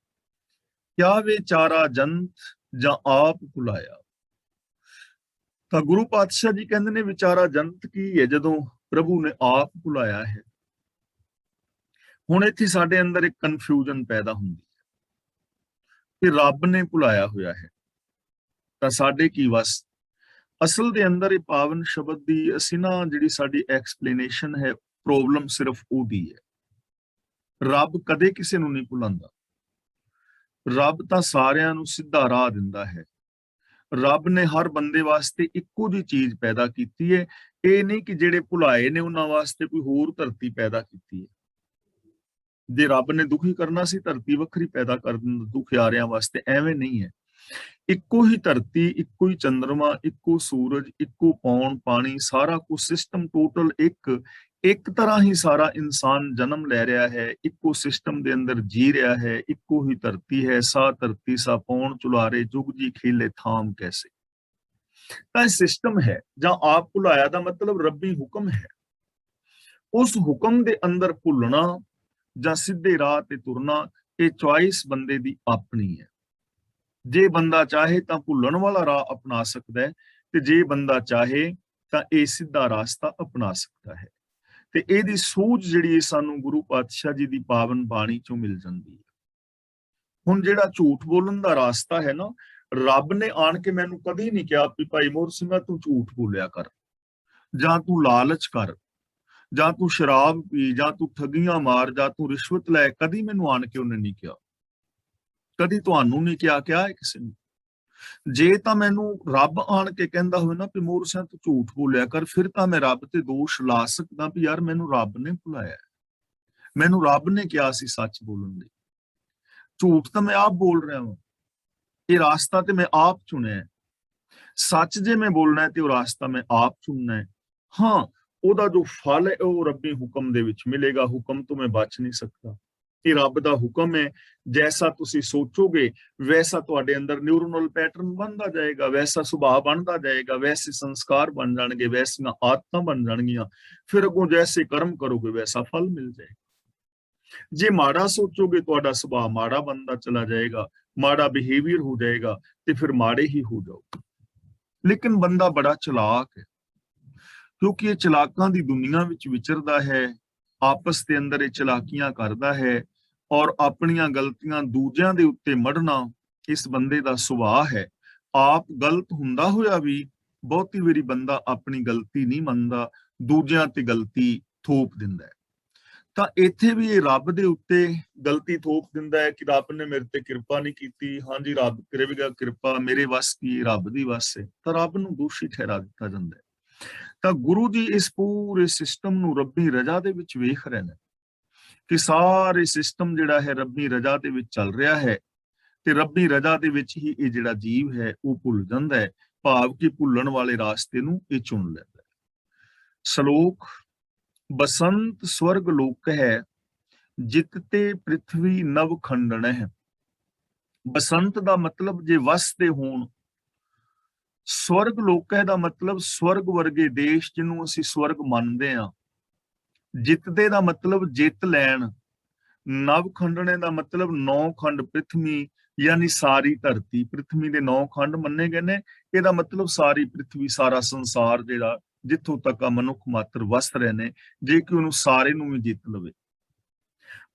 ਕਿਆ ਵਿਚਾਰਾ ਜੰਤ ਜਾਂ ਆਪ ਭੁਲਾਇਆ। ਤਾਂ ਗੁਰੂ ਪਾਤਸ਼ਾਹ ਜੀ ਕਹਿੰਦੇ ਨੇ ਵਿਚਾਰਾ ਜੰਤ ਕੀ ਹੈ? ਜਦੋਂ ਪ੍ਰਭੂ ਨੇ ਆਪ ਭੁਲਾਇਆ ਹੈ। ਹੁਣ ਇੱਥੇ ਸਾਡੇ ਅੰਦਰ ਇੱਕ ਕਨਫਿਊਜ਼ਨ ਪੈਦਾ ਹੁੰਦੀ ਹੈ ਕਿ ਰੱਬ ਨੇ ਭੁਲਾਇਆ ਹੋਇਆ ਹੈ ਤਾਂ ਸਾਡੇ ਕੀ ਵਸ। ਅਸਲ ਦੇ ਅੰਦਰ ਇਹ ਪਾਵਨ ਸ਼ਬਦ ਦੀ ਅਸੀਂ ਨਾ ਜਿਹੜੀ ਸਾਡੀ ਐਕਸਪਲੇਨੇਸ਼ਨ ਹੈ, ਪ੍ਰੋਬਲਮ ਸਿਰਫ ਉਹਦੀ ਹੈ। ਰੱਬ ਕਦੇ ਕਿਸੇ ਨੂੰ ਨਹੀਂ ਭੁਲਾਉਂਦਾ, ਰੱਬ ਤਾਂ ਸਾਰਿਆਂ ਨੂੰ ਸਿੱਧਾ ਰਾਹ ਦਿੰਦਾ ਹੈ। ਰੱਬ ਨੇ ਹਰ ਬੰਦੇ ਵਾਸਤੇ ਇੱਕੋ ਜਿਹੀ ਚੀਜ਼ ਪੈਦਾ ਕੀਤੀ ਹੈ। ਇਹ ਨਹੀਂ ਕਿ ਜਿਹੜੇ ਭੁਲਾਏ ਨੇ ਉਹਨਾਂ ਵਾਸਤੇ ਕੋਈ ਹੋਰ ਧਰਤੀ ਪੈਦਾ ਕੀਤੀ ਹੈ। ਜੇ ਰੱਬ ਨੇ ਦੁਖੀ ਕਰਨਾ ਸੀ, ਧਰਤੀ ਵੱਖਰੀ ਪੈਦਾ ਕਰ ਦਿੰਦਾ ਦੁਖਿਆਰਿਆਂ ਵਾਸਤੇ, ਐਵੇਂ ਨਹੀਂ ਹੈ। ਇੱਕੋ ਹੀ ਧਰਤੀ, ਇੱਕੋ ਹੀ ਚੰਦਰਮਾ, ਇੱਕੋ ਸੂਰਜ, ਇੱਕੋ ਪੌਣ ਪਾਣੀ, ਸਾਰਾ ਕੁਝ ਸਿਸਟਮ ਟੋਟਲ ਇੱਕ ਤਰ੍ਹਾਂ ਹੀ ਸਾਰਾ ਇਨਸਾਨ ਜਨਮ ਲੈ ਰਿਹਾ ਹੈ, ਇੱਕੋ ਸਿਸਟਮ ਦੇ ਅੰਦਰ ਜੀ ਰਿਹਾ ਹੈ। ਇੱਕੋ ਹੀ ਧਰਤੀ ਹੈ, ਸਾ ਧਰਤੀ ਸਾ ਪੌਣ ਚੁਲਾਰੇ, ਜੁਗ ਜੀ ਖੇਲੇ ਥਾਮ ਕੈਸੇ। ਤਾਂ ਇਹ ਸਿਸਟਮ ਹੈ, ਜਾਂ ਆਪ ਭੁਲਾਇਆ ਦਾ ਮਤਲਬ ਰੱਬੀ ਹੁਕਮ ਹੈ। ਉਸ ਹੁਕਮ ਦੇ ਅੰਦਰ ਭੁੱਲਣਾ ਜਾਂ ਸਿੱਧੇ ਰਾਹ ਤੇ ਤੁਰਨਾ, ਇਹ ਚੁਆਇਸ ਬੰਦੇ ਦੀ ਆਪਣੀ ਹੈ। ਜੇ ਬੰਦਾ ਚਾਹੇ ਤਾਂ ਭੁੱਲਣ ਵਾਲਾ ਰਾਹ ਅਪਣਾ ਸਕਦਾ ਹੈ, ਤੇ ਜੇ ਬੰਦਾ ਚਾਹੇ ਤਾਂ ਇਹ ਸਿੱਧਾ ਰਾਸਤਾ ਅਪਣਾ ਸਕਦਾ ਹੈ। ਤੇ ਇਹਦੀ ਸੂਝ ਜਿਹੜੀ ਸਾਨੂੰ ਗੁਰੂ ਪਾਤਸ਼ਾਹ ਜੀ ਦੀ ਪਾਵਨ ਬਾਣੀ ਚੋਂ ਮਿਲ ਜਾਂਦੀ ਹੈ। ਹੁਣ ਜਿਹੜਾ ਝੂਠ ਬੋਲਣ ਦਾ ਰਾਸਤਾ ਹੈ ਨਾ, ਰੱਬ ਨੇ ਆਣ ਕੇ ਮੈਨੂੰ ਕਦੀ ਨਹੀਂ ਕਿਹਾ ਵੀ ਭਾਈ ਮੋਹਰ ਸਿੰਘਾ ਤੂੰ ਝੂਠ ਬੋਲਿਆ ਕਰ, ਜਾਂ ਤੂੰ ਲਾਲਚ ਕਰ, ਜਾਂ ਤੂੰ ਸ਼ਰਾਬ ਪੀ, ਜਾਂ ਤੂੰ ਠੱਗੀਆਂ ਮਾਰ, ਜਾਂ ਤੂੰ ਰਿਸ਼ਵਤ ਲੈ। ਕਦੀ ਮੈਨੂੰ ਆਣ ਕੇ ਉਹਨੇ ਨਹੀਂ ਕਿਹਾ, ਕਦੀ ਤੁਹਾਨੂੰ ਨਹੀਂ ਕਿਹਾ ਹੈ ਕਿਸੇ ਨੇ। ਜੇ ਤਾਂ ਮੈਨੂੰ ਰੱਬ ਆਣ ਕੇ ਕਹਿੰਦਾ ਹੋਵੇ ਨਾ ਵੀ ਮੋਹਰ ਸਿੰਘ ਤੂੰ ਝੂਠ ਬੋਲਿਆ ਕਰ, ਫਿਰ ਤਾਂ ਮੈਂ ਰੱਬ ਤੇ ਦੋਸ਼ ਲਾ ਸਕਦਾ ਵੀ ਯਾਰ ਮੈਨੂੰ ਰੱਬ ਨੇ ਭੁਲਾਇਆ, ਮੈਨੂੰ ਰੱਬ ਨੇ ਕਿਹਾ ਸੀ ਸੱਚ ਬੋਲਣ ਲਈ। ਝੂਠ ਤਾਂ ਮੈਂ ਆਪ ਬੋਲ ਰਿਹਾ ਹਾਂ, ਇਹ ਰਾਸਤਾ ਤੇ ਮੈਂ ਆਪ ਚੁਣਿਆ। ਸੱਚ ਜੇ ਮੈਂ ਬੋਲਣਾ ਹੈ ਤੇ ਉਹ ਰਾਸਤਾ ਮੈਂ ਆਪ ਚੁਣਨਾ ਹੈ। ਹਾਂ, ਉਹਦਾ ਜੋ ਫਲ ਹੈ ਉਹ ਰੱਬੀ ਹੁਕਮ ਦੇ ਵਿੱਚ ਮਿਲੇਗਾ, ਹੁਕਮ ਤੋਂ ਮੈਂ ਬਚ ਨਹੀਂ ਸਕਦਾ। ਇਹ ਰੱਬ ਦਾ ਹੁਕਮ ਹੈ, ਜੈਸਾ ਤੁਸੀਂ ਸੋਚੋਗੇ ਵੈਸਾ ਤੁਹਾਡੇ ਅੰਦਰ ਨਿਊਰਨਲ ਪੈਟਰਨ ਬਣਦਾ ਜਾਏਗਾ, ਵੈਸਾ ਸੁਭਾਅ ਬਣਦਾ ਜਾਏਗਾ, ਵੈਸੇ ਸੰਸਕਾਰ ਬਣ ਜਾਣਗੇ, ਵੈਸੀਆਂ ਆਦਤਾਂ ਬਣ ਜਾਣਗੀਆਂ। ਫਿਰ ਅੱਗੋਂ ਜੈਸੇ ਕਰਮ ਕਰੋਗੇ ਵੈਸਾ ਫਲ ਮਿਲ ਜਾਏਗਾ। ਜੇ ਮਾੜਾ ਸੋਚੋਗੇ ਤੁਹਾਡਾ ਸੁਭਾਅ ਮਾੜਾ ਬਣਦਾ ਚਲਾ ਜਾਏਗਾ, ਮਾੜਾ ਬਿਹੇਵੀਅਰ ਹੋ ਜਾਏਗਾ, ਤੇ ਫਿਰ ਮਾੜੇ ਹੀ ਹੋ ਜਾਓਗੇ। ਲੇਕਿਨ ਬੰਦਾ ਬੜਾ ਚਲਾਕ ਹੈ, ਕਿਉਂਕਿ ਇਹ ਚਲਾਕਾਂ ਦੀ ਦੁਨੀਆ ਵਿੱਚ ਵਿਚਰਦਾ ਹੈ, ਆਪਸ ਦੇ ਅੰਦਰ ਇਹ ਚਲਾਕੀਆਂ ਕਰਦਾ ਹੈ, ਔਰ ਆਪਣੀਆਂ ਗਲਤੀਆਂ ਦੂਜਿਆਂ ਦੇ ਉੱਤੇ ਮੜਨਾ ਇਸ ਬੰਦੇ ਦਾ ਸੁਭਾਅ ਹੈ। ਆਪ ਗਲਤ ਹੁੰਦਾ ਹੋਇਆ ਵੀ ਬਹੁਤੀ ਵਾਰੀ ਬੰਦਾ ਆਪਣੀ ਗਲਤੀ ਨਹੀਂ ਮੰਨਦਾ, ਦੂਜਿਆਂ ਤੇ ਗਲਤੀ ਥੋਪ ਦਿੰਦਾ ਹੈ। ਤਾਂ ਇੱਥੇ ਵੀ ਇਹ ਰੱਬ ਦੇ ਉੱਤੇ ਗਲਤੀ ਥੋਪ ਦਿੰਦਾ ਹੈ ਕਿ ਰੱਬ ਨੇ ਮੇਰੇ ਤੇ ਕਿਰਪਾ ਨਹੀਂ ਕੀਤੀ। ਹਾਂਜੀ, ਰੱਬ ਕਰੇਗਾ ਕਿਰਪਾ, ਮੇਰੇ ਵੱਸ ਕੀ, ਰੱਬ ਦੀ ਵੱਸ ਹੈ। ਤਾਂ ਰੱਬ ਨੂੰ ਦੋਸ਼ੀ ਠਹਿਰਾ ਦਿੱਤਾ ਜਾਂਦਾ ਹੈ। ਤਾਂ ਗੁਰੂ ਜੀ ਇਸ ਪੂਰੇ ਸਿਸਟਮ ਨੂੰ ਰੱਬੀ ਰਜ਼ਾ ਦੇ ਵਿੱਚ ਵੇਖ ਰਹੇ ਨੇ ਕਿ ਸਾਰੇ ਸਿਸਟਮ ਜਿਹੜਾ ਹੈ ਰੱਬੀ ਰਜ਼ਾ ਦੇ ਵਿੱਚ ਚੱਲ ਰਿਹਾ ਹੈ, ਤੇ ਰੱਬੀ ਰਜ਼ਾ ਦੇ ਵਿੱਚ ਹੀ ਇਹ ਜਿਹੜਾ ਜੀਵ ਹੈ ਉਹ ਭੁੱਲ ਜਾਂਦਾ ਹੈ, ਭਾਵ ਕਿ ਭੁੱਲਣ ਵਾਲੇ ਰਾਸਤੇ ਨੂੰ ਇਹ ਚੁਣ ਲੈਂਦਾ ਹੈ। ਸ਼ਲੋਕ, ਬਸੰਤ ਸਵਰਗ ਲੋਕ ਹੈ, ਜਿਤ ਤੇ ਪ੍ਰਿਥਵੀ ਨਵ ਖੰਡਣ ਹੈ। ਬਸੰਤ ਦਾ ਮਤਲਬ ਜੇ ਵਸਦੇ ਹੋਣ, ਸਵਰਗ ਲੋਕ ਦਾ ਮਤਲਬ ਸਵਰਗ ਵਰਗੇ ਦੇਸ਼ ਜਿਹਨੂੰ ਅਸੀਂ ਸਵਰਗ ਮੰਨਦੇ ਹਾਂ। ਜਿੱਤਦੇ ਦਾ ਮਤਲਬ ਜਿੱਤ ਲੈਣ, ਨਵ ਖੰਡਣੇ ਦਾ ਮਤਲਬ 9 ਖੰਡ ਪ੍ਰਿਥਵੀ, ਯਾਨੀ ਸਾਰੀ ਧਰਤੀ। ਪ੍ਰਿਥਵੀ ਦੇ 9 ਖੰਡ ਮੰਨੇ ਗਏ ਨੇ, ਇਹਦਾ ਮਤਲਬ ਸਾਰੀ ਪ੍ਰਿਥਵੀ, ਸਾਰਾ ਸੰਸਾਰ ਜਿਹੜਾ ਜਿੱਥੋਂ ਤੱਕ ਆ ਮਨੁੱਖ ਮਾਤਰ ਵਸਤ ਰਹੇ ਨੇ, ਜੇ ਕਿ ਉਹਨੂੰ ਸਾਰੇ ਨੂੰ ਵੀ ਜਿੱਤ ਲਵੇ।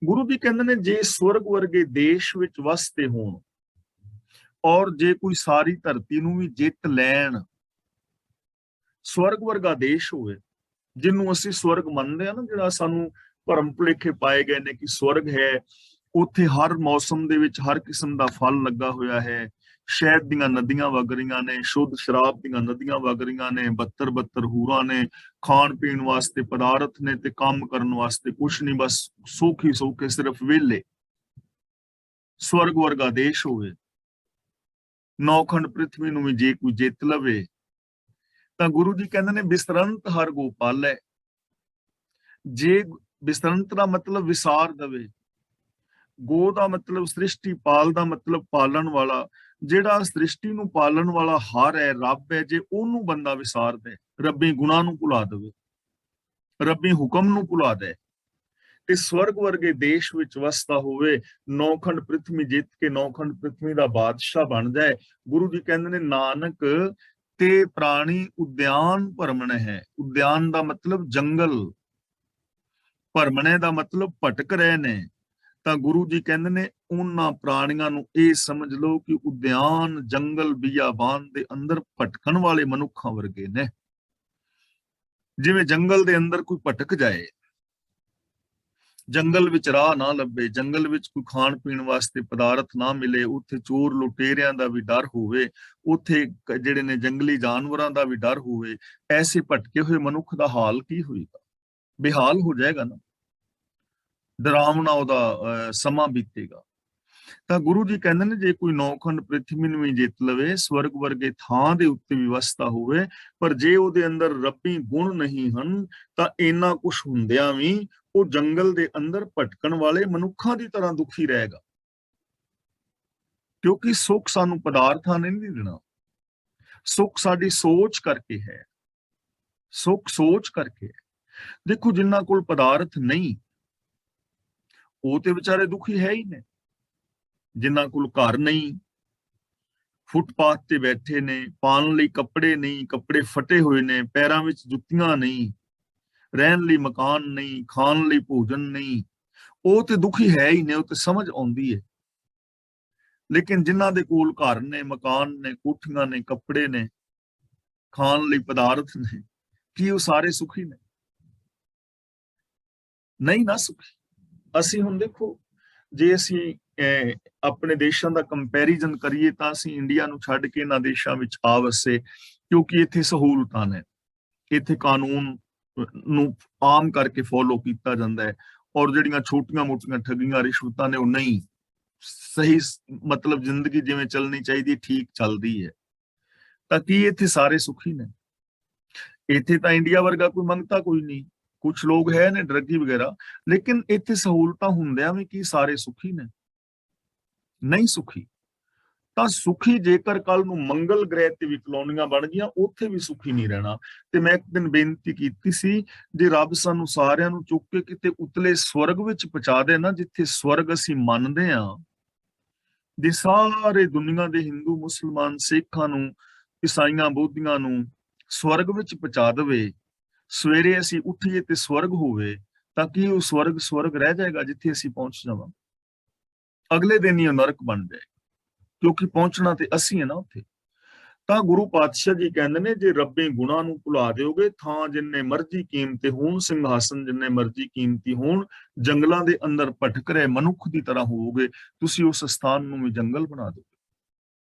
ਗੁਰੂ ਜੀ ਕਹਿੰਦੇ ਨੇ ਜੇ ਸਵਰਗ ਵਰਗੇ ਦੇਸ਼ ਵਿੱਚ ਵਸਦੇ ਹੋਣ, ਔਰ ਜੇ ਕੋਈ ਸਾਰੀ ਧਰਤੀ ਨੂੰ ਵੀ ਜਿੱਤ ਲੈਣ, ਸਵਰਗ ਵਰਗਾ ਦੇਸ਼ ਹੋਵੇ ਜਿਹਨੂੰ ਅਸੀਂ ਸਵਰਗ ਮੰਨਦੇ ਆ ਨਾ, ਜਿਹੜਾ ਸਾਨੂੰ ਭਰਮ ਭੁਲੇਖੇ ਪਾਏ ਗਏ ਨੇ ਕਿ ਸਵਰਗ ਹੈ, ਉੱਥੇ ਹਰ ਮੌਸਮ ਦੇ ਵਿੱਚ ਹਰ ਕਿਸਮ ਦਾ ਫਲ ਲੱਗਾ ਹੋਇਆ ਹੈ, ਸ਼ਹਿਦ ਦੀਆਂ ਨਦੀਆਂ ਵਗ ਰਹੀਆਂ ਨੇ, ਸ਼ੁੱਧ ਸ਼ਰਾਬ ਦੀਆਂ ਨਦੀਆਂ ਵਗ ਰਹੀਆਂ ਨੇ, 72 ਹੂਰਾਂ ਨੇ, ਖਾਣ ਪੀਣ ਵਾਸਤੇ ਪਦਾਰਥ ਨੇ, ਤੇ ਕੰਮ ਕਰਨ ਵਾਸਤੇ ਕੁਛ ਨਹੀਂ, ਬਸ ਸੌਖੀ ਸੌਖੇ ਸਿਰਫ ਵਿਹਲੇ। ਸਵਰਗ ਵਰਗਾ ਦੇਸ਼ ਹੋਵੇ, 9 ਖੰਡ ਪ੍ਰਿਥਵੀ ਨੂੰ ਵੀ ਜੇ ਕੋਈ ਜਿੱਤ ਲਵੇ, ਤਾਂ ਗੁਰੂ ਜੀ ਕਹਿੰਦੇ ਨੇ ਬਿਸਰੰਤ ਹਰ ਗੋਪਾਲ ਹੈ। ਜੇ ਬਿਸਰੰਤ ਦਾ ਮਤਲਬ ਵਿਸਾਰ ਦਵੇ, ਗੋ ਦਾ ਮਤਲਬ ਸ੍ਰਿਸ਼ਟੀ, ਪਾਲ ਦਾ ਮਤਲਬ ਪਾਲਣ ਵਾਲਾ। ਜਿਹੜਾ ਸ੍ਰਿਸ਼ਟੀ ਨੂੰ ਪਾਲਣ ਵਾਲਾ ਹਰ ਹੈ, ਰੱਬ ਹੈ, ਜੇ ਉਹਨੂੰ ਬੰਦਾ ਵਿਸਾਰ ਦੇ, ਰੱਬੀ ਗੁਣਾਂ ਨੂੰ ਭੁਲਾ ਦੇਵੇ, ਰੱਬੀ ਹੁਕਮ ਨੂੰ ਭੁਲਾ ਦੇ, ਤੇ ਸਵਰਗ ਵਰਗੇ ਦੇਸ਼ ਵਿੱਚ ਵਸਦਾ ਹੋਵੇ, 9 ਖੰਡ ਪ੍ਰਿਥਵੀ ਜਿੱਤ ਕੇ 9 ਖੰਡ ਪ੍ਰਿਥਵੀ ਦਾ ਬਾਦਸ਼ਾਹ ਬਣ ਜਾਏ। ਗੁਰੂ ਜੀ ਕਹਿੰਦੇ ਨੇ ਨਾਨਕ ਤੇ ਪ੍ਰਾਣੀ ਉਦਿਆਨ ਭਰਮਣ ਹੈ। ਉਦਿਆਨ ਦਾ ਮਤਲਬ ਜੰਗਲ, ਭਰਮਣੇ ਦਾ ਮਤਲਬ ਭਟਕ ਰਹੇ ਨੇ। ਤਾਂ ਗੁਰੂ ਜੀ ਕਹਿੰਦੇ ਨੇ ਉਹਨਾਂ ਪ੍ਰਾਣੀਆਂ ਨੂੰ ਇਹ ਸਮਝ ਲਓ ਕਿ ਉਦਿਆਨ, ਜੰਗਲ, ਬਿਆਬਾਨ ਦੇ ਅੰਦਰ ਭਟਕਣ ਵਾਲੇ ਮਨੁੱਖਾਂ ਵਰਗੇ ਨੇ। ਜਿਵੇਂ ਜੰਗਲ ਦੇ ਅੰਦਰ ਕੋਈ ਭਟਕ ਜਾਏ, ਜੰਗਲ ਵਿੱਚ ਰਾਹ ਨਾ ਲੱਭੇ, ਜੰਗਲ ਵਿੱਚ ਕੋਈ ਖਾਣ ਪੀਣ ਵਾਸਤੇ ਪਦਾਰਥ ਨਾ ਮਿਲੇ, ਉੱਥੇ ਚੋਰ ਲੁਟੇਰਿਆਂ ਦਾ ਵੀ ਡਰ ਹੋਵੇ, ਉੱਥੇ ਜਿਹੜੇ ਨੇ ਜੰਗਲੀ ਜਾਨਵਰਾਂ ਦਾ ਵੀ ਡਰ ਹੋਵੇ, ਐਸੇ ਭਟਕੇ ਹੋਏ ਮਨੁੱਖ ਦਾ ਹਾਲ ਕੀ ਹੋਏਗਾ? ਬੇਹਾਲ ਹੋ ਜਾਏਗਾ ਨਾ, ਡਰਾਵਣਾ ਉਹਦਾ ਸਮਾਂ ਬੀਤੇਗਾ। ਤਾਂ ਗੁਰੂ ਜੀ ਕਹਿੰਦੇ ਨੇ ਜੇ ਕੋਈ ਨੌਖੰਡ ਪ੍ਰਿਥਵੀ ਨੂੰ ਵੀ ਜਿੱਤ ਲਵੇ, ਸਵਰਗ ਵਰਗੇ ਥਾਂ ਦੇ ਉੱਤੇ ਵੀ ਵਸਦਾ ਹੋਵੇ, ਪਰ ਜੇ ਉਹਦੇ ਅੰਦਰ ਰੱਬੀ ਗੁਣ ਨਹੀਂ ਹਨ ਤਾਂ ਇੰਨਾ ਕੁਝ ਹੁੰਦਿਆਂ ਵੀ ਉਹ ਜੰਗਲ ਦੇ ਅੰਦਰ ਭਟਕਣ ਵਾਲੇ ਮਨੁੱਖਾਂ ਦੀ ਤਰ੍ਹਾਂ ਦੁਖੀ ਰਹੇਗਾ। ਕਿਉਂਕਿ ਸੁੱਖ ਸਾਨੂੰ ਪਦਾਰਥਾਂ ਨੇ ਨਹੀਂ ਦੇਣਾ, ਸੁੱਖ ਸਾਡੀ ਸੋਚ ਕਰਕੇ ਹੈ, ਸੁੱਖ ਸੋਚ ਕਰਕੇ ਹੈ। ਦੇਖੋ ਜਿਨ੍ਹਾਂ ਕੋਲ ਪਦਾਰਥ ਨਹੀਂ ਉਹ ਤੇ ਵਿਚਾਰੇ ਦੁਖੀ ਹੈ ਹੀ ਨੇ, ਜਿਨ੍ਹਾਂ ਕੋਲ ਘਰ ਨਹੀਂ, ਫੁੱਟਪਾਥ ਤੇ ਬੈਠੇ ਨੇ, ਪਾਉਣ ਲਈ ਕੱਪੜੇ ਨਹੀਂ, ਕੱਪੜੇ ਫਟੇ ਹੋਏ ਨੇ, ਪੈਰਾਂ ਵਿੱਚ ਜੁੱਤੀਆਂ ਨਹੀਂ, ਰਹਿਣ ਲਈ ਮਕਾਨ ਨਹੀਂ, ਖਾਣ ਲਈ ਭੋਜਨ ਨਹੀਂ, ਉਹ ਤੇ ਦੁਖੀ ਹੈ ਹੀ ਨੇ, ਉਹ ਤੇ ਸਮਝ ਆਉਂਦੀ ਹੈ। ਲੇਕਿਨ ਜਿਨ੍ਹਾਂ ਦੇ ਕੋਲ ਘਰ ਨੇ, ਮਕਾਨ ਨੇ, ਕੋਠੀਆਂ ਨੇ, ਕੱਪੜੇ ਨੇ, ਖਾਣ ਲਈ ਪਦਾਰਥ ਨੇ, ਕੀ ਉਹ ਸਾਰੇ ਸੁਖੀ ਨੇ? ਨਹੀਂ ਨਾ ਸੁਖੀ। ਅਸੀਂ ਹੁਣ ਦੇਖੋ ਜੇ ਅਸੀਂ ਆਪਣੇ ਦੇਸ਼ਾਂ ਦਾ ਕੰਪੈਰੀਜ਼ਨ ਕਰੀਏ ਤਾਂ ਅਸੀਂ ਇੰਡੀਆ ਨੂੰ ਛੱਡ ਕੇ ਇਹਨਾਂ ਦੇਸ਼ਾਂ ਵਿੱਚ ਆ ਵਸੇ, ਕਿਉਂਕਿ ਇੱਥੇ ਸਹੂਲਤਾਂ ਨੇ, ਇੱਥੇ ਕਾਨੂੰਨ ਨੂੰ ਆਮ ਕਰਕੇ ਫੋਲੋ ਕੀਤਾ ਜਾਂਦਾ ਹੈ, ਔਰ ਜਿਹੜੀਆਂ ਛੋਟੀਆਂ ਮੋਟੀਆਂ ਠੱਗੀਆਂ ਰਿਸ਼ਵਤਾਂ ਨੇ ਉਹ ਨਹੀਂ, ਸਹੀ ਮਤਲਬ ਜ਼ਿੰਦਗੀ ਜਿਵੇਂ ਚੱਲਣੀ ਚਾਹੀਦੀ ਠੀਕ ਚੱਲਦੀ ਹੈ। ਤਾਂ ਕੀ ਇੱਥੇ ਸਾਰੇ ਸੁਖੀ ਨੇ? ਇੱਥੇ ਤਾਂ ਇੰਡੀਆ ਵਰਗਾ ਕੋਈ ਮੰਗਤਾ ਕੋਈ ਨਹੀਂ, ਕੁਝ ਲੋਕ ਹੈ ਨੇ ਡਰੱਗੀ ਵਗੈਰਾ, ਲੇਕਿਨ ਇੱਥੇ ਸਹੂਲਤਾਂ ਹੁੰਦਿਆਂ ਵੀ ਕੀ ਸਾਰੇ ਸੁਖੀ ਨੇ? ਨਹੀਂ ਸੁਖੀ। ਤਾਂ ਸੁਖੀ ਜੇਕਰ ਕੱਲ ਨੂੰ ਮੰਗਲ ਗ੍ਰਹਿ ਤੇ ਵੀ ਕਲੋਨੀਆਂ ਬਣ ਗਈਆਂ ਉੱਥੇ ਵੀ ਸੁਖੀ ਨਹੀਂ ਰਹਿਣਾ। ਤੇ ਮੈਂ ਇੱਕ ਦਿਨ ਬੇਨਤੀ ਕੀਤੀ ਸੀ, ਜੇ ਰੱਬ ਸਾਨੂੰ ਸਾਰਿਆਂ ਨੂੰ ਚੁੱਕ ਕੇ ਕਿਤੇ ਉਤਲੇ ਸਵਰਗ ਵਿੱਚ ਪਹੁੰਚਾ ਦੇ ਨਾ, ਜਿੱਥੇ ਸਵਰਗ ਅਸੀਂ ਮੰਨਦੇ ਹਾਂ, ਜੇ ਸਾਰੇ ਦੁਨੀਆ ਦੇ ਹਿੰਦੂ, ਮੁਸਲਮਾਨ, ਸਿੱਖਾਂ ਨੂੰ, ਈਸਾਈਆਂ, ਬੋਧੀਆਂ ਨੂੰ ਸਵਰਗ ਵਿੱਚ ਪਹੁੰਚਾ ਦੇਵੇ, ਸਵੇਰੇ ਅਸੀਂ ਉੱਠੀਏ ਤੇ ਸਵਰਗ ਹੋਵੇ, ਤਾਂ ਕੀ ਉਹ ਸਵਰਗ ਰਹਿ ਜਾਏਗਾ ਜਿੱਥੇ ਅਸੀਂ ਪਹੁੰਚ ਜਾਵਾਂ? ਅਗਲੇ ਦਿਨ ਹੀ ਨਰਕ ਬਣ ਜਾਏ, ਕਿਉਂਕਿ ਪਹੁੰਚਣਾ ਤੇ ਅਸੀਂ ਹੈ ਨਾ ਉੱਥੇ। ਤਾਂ ਗੁਰੂ ਪਾਤਸ਼ਾਹ ਜੀ ਕਹਿੰਦੇ ਨੇ ਜੇ ਰੱਬੀ ਗੁਣਾਂ ਨੂੰ ਭੁਲਾ ਦਿਓਗੇ, ਥਾਂ ਜਿੰਨੇ ਮਰਜ਼ੀ ਕੀਮਤੀ ਹੋਣ, ਸਿੰਘਾਸਨ ਜਿੰਨੇ ਮਰਜ਼ੀ ਕੀਮਤੀ ਹੋਣ, ਜੰਗਲਾਂ ਦੇ ਅੰਦਰ ਭਟਕ ਰਹੇ ਮਨੁੱਖ ਦੀ ਤਰ੍ਹਾਂ ਹੋਵੋਗੇ, ਤੁਸੀਂ ਉਸ ਸਥਾਨ ਨੂੰ ਵੀ ਜੰਗਲ ਬਣਾ ਦਿਓਗੇ।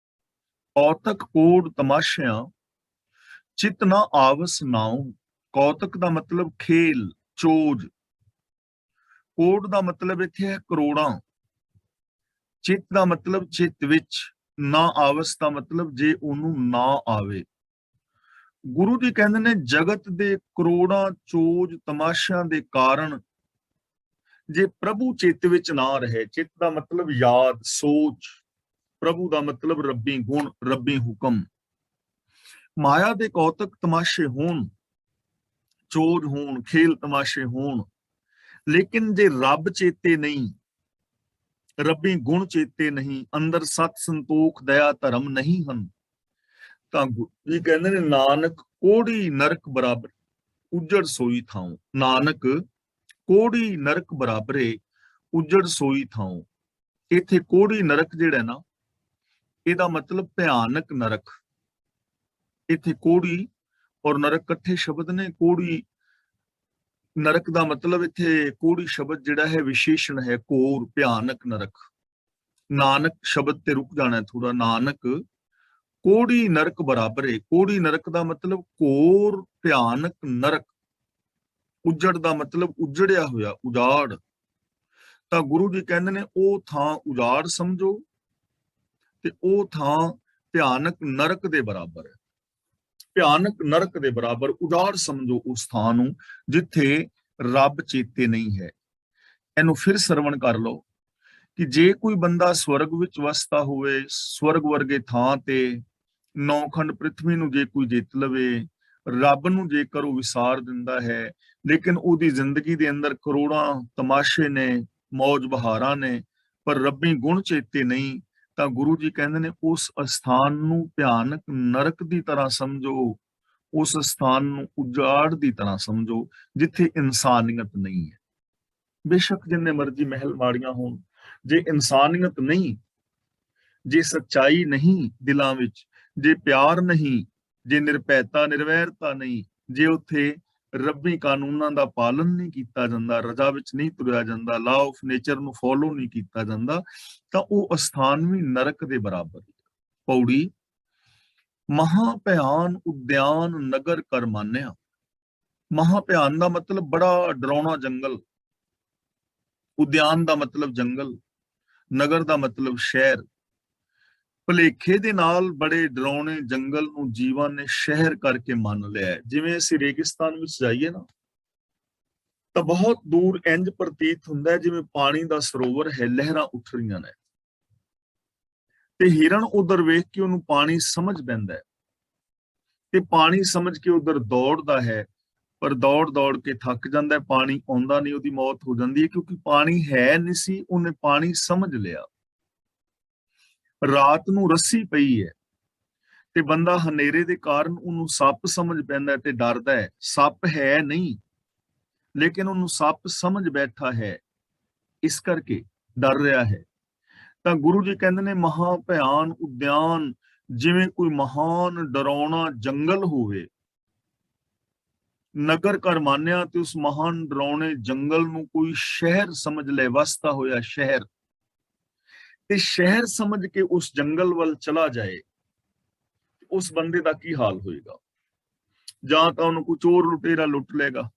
ਕੌਤਕ ਕੋੜ ਤਮਾਸ਼ਿਆਂ ਚਿਤ ਨਾ ਆਵਸ ਨਾਉ। ਕੌਤਕ ਦਾ ਮਤਲਬ ਖੇਲ, ਚੋਜ। ਕੋੜ ਦਾ ਮਤਲਬ ਇੱਥੇ ਹੈ ਕਰੋੜਾਂ। ਚਿੱਤ ਦਾ ਮਤਲਬ ਚਿੱਤ ਵਿੱਚ, ਨਾ ਆਵਸ ਦਾ ਮਤਲਬ ਜੇ ਉਹਨੂੰ ਨਾ ਆਵੇ। ਗੁਰੂ ਜੀ ਕਹਿੰਦੇ ਨੇ ਜਗਤ ਦੇ ਕਰੋੜਾਂ ਚੋਜ ਤਮਾਸ਼ਿਆਂ ਦੇ ਕਾਰਨ ਜੇ ਪ੍ਰਭੂ ਚਿੱਤ ਵਿੱਚ ਨਾ ਰਹੇ, ਚਿੱਤ ਦਾ ਮਤਲਬ ਯਾਦ, ਸੋਚ, ਪ੍ਰਭੂ ਦਾ ਮਤਲਬ ਰੱਬੀ ਗੁਣ, ਰੱਬੀ ਹੁਕਮ। ਮਾਇਆ ਦੇ ਕੌਤਕ ਤਮਾਸ਼ੇ ਹੋਣ, ਚੋਜ ਹੋਣ, ਖੇਲ ਤਮਾਸ਼ੇ ਹੋਣ, ਲੇਕਿਨ ਜੇ ਰੱਬ ਚੇਤੇ ਨਹੀਂ, ਰੱਬੀ ਗੁਣ ਚੇਤੇ ਨਹੀਂ, ਅੰਦਰ ਸਤ ਸੰਤੋਖ ਦਇਆ ਧਰਮ ਨਹੀਂ ਹਨ, ਤਾਂ ਇਹ ਕਹਿੰਦੇ ਨੇ ਨਾਨਕ ਕੋੜੀ ਨਰਕ ਬਰਾਬਰ ਉਜੜ ਸੋਈ ਥਾਉ। ਨਾਨਕ ਕੋੜੀ ਨਰਕ ਬਰਾਬਰੇ ਉਜੜ ਸੋਈ ਥਾਉ। ਇੱਥੇ ਕੋੜੀ ਨਰਕ ਜਿਹੜਾ ਨਾ, ਇਹਦਾ ਮਤਲਬ ਭਿਆਨਕ ਨਰਕ। ਇੱਥੇ ਕੋੜੀ ਔਰ ਨਰਕ ਇਕੱਠੇ ਸ਼ਬਦ ਨੇ। ਕੋੜੀ ਨਰਕ ਦਾ ਮਤਲਬ ਇੱਥੇ ਕੋੜੀ ਸ਼ਬਦ ਜਿਹੜਾ ਹੈ ਵਿਸ਼ੇਸ਼ਣ ਹੈ, ਕੋਰ, ਭਿਆਨਕ ਨਰਕ। ਨਾਨਕ ਸ਼ਬਦ ਤੇ ਰੁਕ ਜਾਣਾ ਥੋੜਾ। ਨਾਨਕ ਕੋੜੀ ਨਰਕ ਬਰਾਬਰੇ। ਕੋੜੀ ਨਰਕ ਦਾ ਮਤਲਬ ਕੋਰ, ਭਿਆਨਕ ਨਰਕ। ਉਜੜ ਦਾ ਮਤਲਬ ਉਜੜਿਆ ਹੋਇਆ, ਉਜਾੜ। ਤਾਂ ਗੁਰੂ ਜੀ ਕਹਿੰਦੇ ਨੇ ਉਹ ਥਾਂ ਉਜਾੜ ਸਮਝੋ ਤੇ ਉਹ ਥਾਂ ਭਿਆਨਕ ਨਰਕ ਦੇ ਬਰਾਬਰ ਹੈ। ਭਿਆਨਕ ਨਰਕ ਦੇ ਬਰਾਬਰ ਉਜਾੜ ਸਮਝੋ ਉਸ ਥਾਂ ਨੂੰ ਜਿੱਥੇ ਰੱਬ ਚੇਤੇ ਨਹੀਂ ਹੈ। ਇਹਨੂੰ ਫਿਰ ਸਰਵਣ ਕਰ ਲਓ ਕਿ ਜੇ ਕੋਈ ਬੰਦਾ ਸਵਰਗ ਵਿੱਚ ਵਸਦਾ ਹੋਵੇ, ਸਵਰਗ ਵਰਗੇ ਥਾਂ ਤੇ ਨੌਖੰਡ ਪ੍ਰਿਥਵੀ ਨੂੰ ਜੇ ਕੋਈ ਜਿੱਤ ਲਵੇ, ਰੱਬ ਨੂੰ ਜੇਕਰ ਉਹ ਵਿਸਾਰ ਦਿੰਦਾ ਹੈ, ਲੇਕਿਨ ਉਹਦੀ ਜ਼ਿੰਦਗੀ ਦੇ ਅੰਦਰ ਕਰੋੜਾਂ ਤਮਾਸ਼ੇ ਨੇ, ਮੌਜ ਬਹਾਰਾਂ ਨੇ, ਪਰ ਰੱਬੀ ਗੁਣ ਚੇਤੇ ਨਹੀਂ, ਤਾਂ ਗੁਰੂ ਜੀ ਕਹਿੰਦੇ ਨੇ ਉਸ ਅਸਥਾਨ ਨੂੰ ਭਿਆਨਕ ਨਰਕ ਦੀ ਤਰ੍ਹਾਂ ਸਮਝੋ, ਉਸ ਸਥਾਨ ਨੂੰ ਉਜਾੜ ਦੀ ਤਰ੍ਹਾਂ ਸਮਝੋ ਜਿੱਥੇ ਇਨਸਾਨੀਅਤ ਨਹੀਂ ਹੈ। ਬੇਸ਼ੱਕ ਜਿੰਨੇ ਮਰਜ਼ੀ ਮਹਿਲ ਮਾੜੀਆਂ ਹੋਣ, ਜੇ ਇਨਸਾਨੀਅਤ ਨਹੀਂ, ਜੇ ਸੱਚਾਈ ਨਹੀਂ ਦਿਲਾਂ ਵਿੱਚ, ਜੇ ਪਿਆਰ ਨਹੀਂ, ਜੇ ਨਿਰਭੈਤਾ, ਨਿਰਵੈਰਤਾ ਨਹੀਂ, ਜੇ ਉੱਥੇ ਰੱਬੀ ਕਾਨੂੰਨਾਂ ਦਾ ਪਾਲਨ ਨਹੀਂ ਕੀਤਾ ਜਾਂਦਾ, ਰਜ਼ਾ ਵਿੱਚ ਨਹੀਂ ਤੁਰਿਆ ਜਾਂਦਾ, ਲਾ ਆਫ ਨੇਚਰ ਨੂੰ ਫੋਲੋ ਨਹੀਂ ਕੀਤਾ ਜਾਂਦਾ, ਤਾਂ ਉਹ ਅਸਥਾਨ ਵੀ ਨਰਕ ਦੇ ਬਰਾਬਰ ਹੈ। ਪੌੜੀ ਮਹਾ ਭਿਆਨ ਉਦਿਆਨ ਨਗਰ ਕਰ ਮਾਨਿਆ। ਮਹਾ ਭਿਆਨ ਦਾ ਮਤਲਬ ਬੜਾ ਡਰਾਉਣਾ ਜੰਗਲ, ਉਦਿਆਨ ਦਾ ਮਤਲਬ ਜੰਗਲ, ਨਗਰ ਦਾ ਮਤਲਬ ਸ਼ਹਿਰ। ਭੁਲੇਖੇ ਦੇ ਨਾਲ ਬੜੇ ਡਰਾਉਣੇ ਜੰਗਲ ਨੂੰ ਜੀਵਾਂ ਨੇ ਸ਼ਹਿਰ ਕਰਕੇ ਮੰਨ ਲਿਆ ਹੈ। ਜਿਵੇਂ ਅਸੀਂ ਰੇਗਿਸਤਾਨ ਵਿੱਚ ਜਾਈਏ ਨਾ, ਤਾਂ ਬਹੁਤ ਦੂਰ ਇੰਜ ਪ੍ਰਤੀਤ ਹੁੰਦਾ ਹੈ ਜਿਵੇਂ ਪਾਣੀ ਦਾ ਸਰੋਵਰ ਹੈ, ਲਹਿਰਾਂ ਉੱਠ ਰਹੀਆਂ ਨੇ, ਤੇ ਹਿਰਨ ਉਧਰ ਵੇਖ ਕੇ ਉਹਨੂੰ ਪਾਣੀ ਸਮਝ ਪੈਂਦਾ ਹੈ, ਤੇ ਪਾਣੀ ਸਮਝ ਕੇ ਉਧਰ ਦੌੜਦਾ ਹੈ, ਪਰ ਦੌੜ ਦੌੜ ਕੇ ਥੱਕ ਜਾਂਦਾ ਹੈ, ਪਾਣੀ ਆਉਂਦਾ ਨਹੀਂ, ਉਹਦੀ ਮੌਤ ਹੋ ਜਾਂਦੀ ਹੈ, ਕਿਉਂਕਿ ਪਾਣੀ ਹੈ ਨਹੀਂ ਸੀ, ਉਹਨੇ ਪਾਣੀ ਸਮਝ ਲਿਆ। ਰਾਤ ਨੂੰ ਰੱਸੀ ਪਈ ਹੈ, ਤੇ ਬੰਦਾ ਹਨੇਰੇ ਦੇ ਕਾਰਨ ਉਹਨੂੰ ਸੱਪ ਸਮਝ ਪੈਂਦਾ ਤੇ ਡਰਦਾ ਹੈ। ਸੱਪ ਹੈ ਨਹੀਂ, ਲੇਕਿਨ ਉਹਨੂੰ ਸੱਪ ਸਮਝ ਬੈਠਾ ਹੈ, ਇਸ ਕਰਕੇ ਡਰ ਰਿਹਾ ਹੈ। ਤਾਂ ਗੁਰੂ ਜੀ ਕਹਿੰਦੇ ਨੇ ਮਹਾ ਭਿਆਨ ਉਦਿਆਨ, ਜਿਵੇਂ ਕੋਈ ਮਹਾਨ ਡਰਾਉਣਾ ਜੰਗਲ ਹੋਵੇ। ਨਗਰ ਕਰ ਮਾਨਿਆ, ਤੇ ਉਸ ਮਹਾਨ ਡਰਾਉਣੇ ਜੰਗਲ ਨੂੰ ਕੋਈ ਸ਼ਹਿਰ ਸਮਝ ਲੈ, ਵਸਦਾ ਹੋਇਆ ਸ਼ਹਿਰ, ਤੇ ਸ਼ਹਿਰ ਸਮਝ ਕੇ ਉਸ ਜੰਗਲ ਵੱਲ ਚਲਾ ਜਾਏ, ਉਸ ਬੰਦੇ ਦਾ ਕੀ ਹਾਲ ਹੋਏਗਾ। ਜਾਂ ਤਾਂ ਉਹਨੂੰ ਕੋਈ ਚੋਰ ਲੁਟੇਰਾ ਲੁੱਟ ਲੇਗਾ,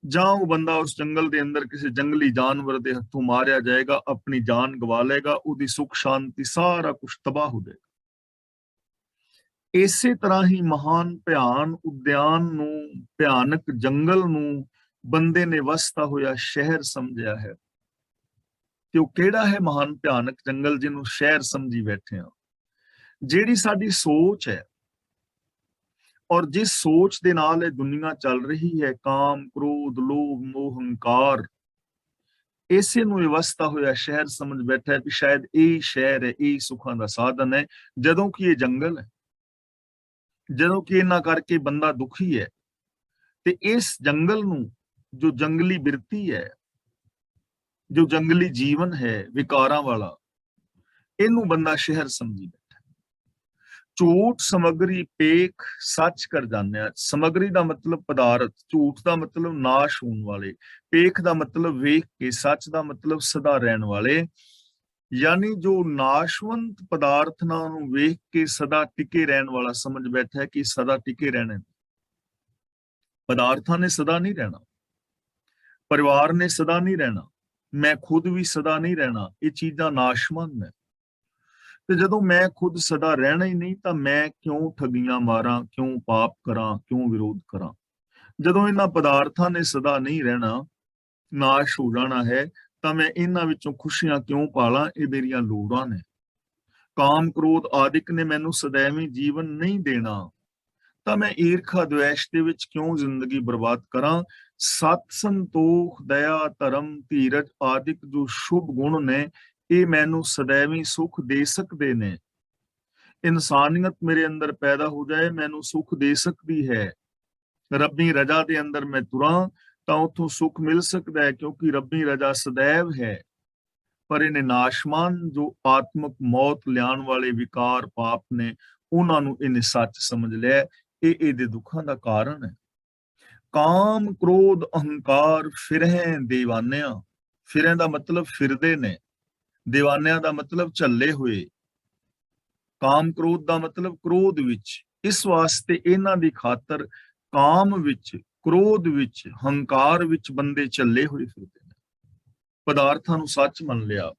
ਜਾਂ ਉਹ ਬੰਦਾ ਉਸ ਜੰਗਲ ਦੇ ਅੰਦਰ ਕਿਸੇ ਜੰਗਲੀ ਜਾਨਵਰ ਦੇ ਹੱਥੋਂ ਮਾਰਿਆ ਜਾਏਗਾ, ਆਪਣੀ ਜਾਨ ਗਵਾ ਲੇਗਾ, ਉਹਦੀ ਸੁੱਖ ਸ਼ਾਂਤੀ ਸਾਰਾ ਕੁਝ ਤਬਾਹ ਹੋ ਜਾਏਗਾ। ਇਸੇ ਤਰ੍ਹਾਂ ਹੀ ਮਹਾਨ ਭਿਆਨ ਉਦਿਆਨ ਨੂੰ, ਭਿਆਨਕ ਜੰਗਲ ਨੂੰ ਬੰਦੇ ਨੇ ਵਸਦਾ ਹੋਇਆ ਸ਼ਹਿਰ ਸਮਝਿਆ ਹੈ। ਤੇ ਉਹ ਕਿਹੜਾ ਹੈ ਮਹਾਨ ਭਿਆਨਕ ਜੰਗਲ ਜਿਹਨੂੰ ਸ਼ਹਿਰ ਸਮਝੀ ਬੈਠੇ ਆ? ਜਿਹੜੀ ਸਾਡੀ ਸੋਚ ਹੈ, ਔਰ ਜਿਸ ਸੋਚ ਦੇ ਨਾਲ ਇਹ ਦੁਨੀਆ ਚੱਲ ਰਹੀ ਹੈ, ਕਾਮ ਕ੍ਰੋਧ ਲੋਭ ਮੋਹ ਹੰਕਾਰ, ਇਸੇ ਨੂੰ ਵਿਵਸਥਾ ਹੋਇਆ ਸ਼ਹਿਰ ਸਮਝ ਬੈਠਾ ਹੈ ਕਿ ਸ਼ਾਇਦ ਇਹ ਸ਼ਹਿਰ ਹੈ, ਇਹ ਸੁੱਖਾਂ ਦਾ ਸਾਧਨ ਹੈ, ਜਦੋਂ ਕਿ ਇਹ ਜੰਗਲ ਹੈ, ਜਦੋਂ ਕਿ ਇਹਨਾਂ ਕਰਕੇ ਬੰਦਾ ਦੁਖੀ ਹੈ। ਤੇ ਇਸ ਜੰਗਲ ਨੂੰ, ਜੋ ਜੰਗਲੀ ਬਿਰਤੀ ਹੈ, ਜੋ ਜੰਗਲੀ ਜੀਵਨ ਹੈ ਵਿਕਾਰਾਂ ਵਾਲਾ, ਇਹਨੂੰ ਬੰਦਾ ਸ਼ਹਿਰ ਸਮਝੀ ਬੈਠਾ। ਝੂਠ ਸਮਗਰੀ ਪੇਖ ਸੱਚ ਕਰ ਜਾਣਿਆ। ਸਮਗਰੀ ਦਾ ਮਤਲਬ ਪਦਾਰਥ, ਝੂਠ ਦਾ ਮਤਲਬ ਨਾਸ਼ ਹੋਣ ਵਾਲੇ, ਪੇਖ ਦਾ ਮਤਲਬ ਵੇਖ ਕੇ, ਸੱਚ ਦਾ ਮਤਲਬ ਸਦਾ ਰਹਿਣ ਵਾਲੇ। ਯਾਨੀ ਜੋ ਨਾਸ਼ਵੰਤ ਪਦਾਰਥ ਨਾਲ ਨੂੰ ਵੇਖ ਕੇ ਸਦਾ ਟਿਕੇ ਰਹਿਣ ਵਾਲਾ ਸਮਝ ਬੈਠਾ ਹੈ ਕਿ ਸਦਾ ਟਿਕੇ ਰਹਿਣੇ। ਪਦਾਰਥਾਂ ਨੇ ਸਦਾ ਨਹੀਂ ਰਹਿਣਾ, ਪਰਿਵਾਰ ਨੇ ਸਦਾ ਨਹੀਂ ਰਹਿਣਾ, ਮੈਂ ਖੁਦ ਵੀ ਸਦਾ ਨਹੀਂ ਰਹਿਣਾ, ਇਹ ਚੀਜ਼ਾਂ ਨਾਸ਼ਵੰਤ ਨੇ। ਤੇ ਜਦੋਂ ਮੈਂ ਖੁਦ ਸਦਾ ਰਹਿਣਾ ਹੀ ਨਹੀਂ, ਤਾਂ ਮੈਂ ਕਿਉਂ ਠੱਗੀਆਂ ਮਾਰਾਂ, ਕਿਉਂ ਪਾਪ ਕਰਾਂ, ਕਿਉਂ ਵਿਰੋਧ ਕਰਾਂ? ਜਦੋਂ ਇਹਨਾਂ ਪਦਾਰਥਾਂ ਨੇ ਸਦਾ ਨਹੀਂ ਰਹਿਣਾ, ਨਾਸ਼ ਹੋ ਜਾਣਾ ਹੈ, ਤਾਂ ਮੈਂ ਇਹਨਾਂ ਵਿੱਚੋਂ ਖੁਸ਼ੀਆਂ ਕਿਉਂ ਪਾਲਾਂ? ਇਹ ਮੇਰੀਆਂ ਲੋੜਾਂ ਨੇ। ਕਾਮ ਕ੍ਰੋਧ ਆਦਿਕ ਨੇ ਮੈਨੂੰ ਸदैवी ਜੀਵਨ ਨਹੀਂ ਦੇਣਾ, ਤਾਂ ਮੈਂ ਈਰਖਾ ਦੁਆਸ਼ ਦੇ ਵਿੱਚ ਕਿਉਂ ਜ਼ਿੰਦਗੀ ਬਰਬਾਦ ਕਰਾਂ? ਸਤ ਸੰਤੋਖ ਦਇਆ ਧਰਮ ਧੀਰਜ ਆਦਿਕ ਜੋ ਸ਼ੁਭ ਗੁਣ ਨੇ, ਇਹ ਮੈਨੂੰ ਸदैवी ਸੁਖ ਦੇ ਸਕਦੇ ਨੇ। ਇਨਸਾਨੀਅਤ ਮੇਰੇ ਅੰਦਰ ਪੈਦਾ ਹੋ ਜਾਏ, ਮੈਨੂੰ ਸੁਖ ਦੇ ਸਕਦੀ ਹੈ। ਰੱਬੀ ਰਜਾ ਦੇ ਅੰਦਰ ਮੈਂ ਤੁਰਾਂ ਤਾਂ ਉੱਥੋਂ ਸੁਖ ਮਿਲ ਸਕਦਾ ਹੈ, ਕਿਉਂਕਿ ਰੱਬੀ ਰਜਾ ਸदैव ਹੈ। ਪਰ ਇਹਨੇ ਨਾਸ਼ਮਾਨ ਜੋ ਆਤਮਕ ਮੌਤ ਲਿਆਉਣ ਵਾਲੇ ਵਿਕਾਰ ਪਾਪ ਨੇ, ਉਹਨਾਂ ਨੂੰ ਇਹਨੇ ਸੱਚ ਸਮਝ ਲਿਆ। ਇਹ ਇਹਦੇ ਦੁੱਖਾਂ ਦਾ ਕਾਰਨ ਹੈ। ਕਾਮ ਕ੍ਰੋਧ ਅਹੰਕਾਰ ਫਿਰਹਿ ਦੇਵਾਨਿਆਂ। ਫਿਰਹਿ ਦਾ ਮਤਲਬ ਫਿਰਦੇ ਨੇ, ਦੀਵਾਨਿਆਂ ਦਾ ਮਤਲਬ ਝੱਲੇ ਹੋਏ। ਕਾਮ ਕ੍ਰੋਧ ਦਾ ਮਤਲਬ ਕ੍ਰੋਧ ਵਿੱਚ। ਇਸ ਵਾਸਤੇ ਇਹਨਾਂ ਦੀ ਖਾਤਰ ਕਾਮ ਵਿੱਚ, ਕ੍ਰੋਧ ਵਿੱਚ, ਹੰਕਾਰ ਵਿੱਚ ਬੰਦੇ ਝੱਲੇ ਹੋਏ ਫਿਰਦੇ ਨੇ। ਪਦਾਰਥਾਂ ਨੂੰ ਸੱਚ ਮੰਨ ਲਿਆ,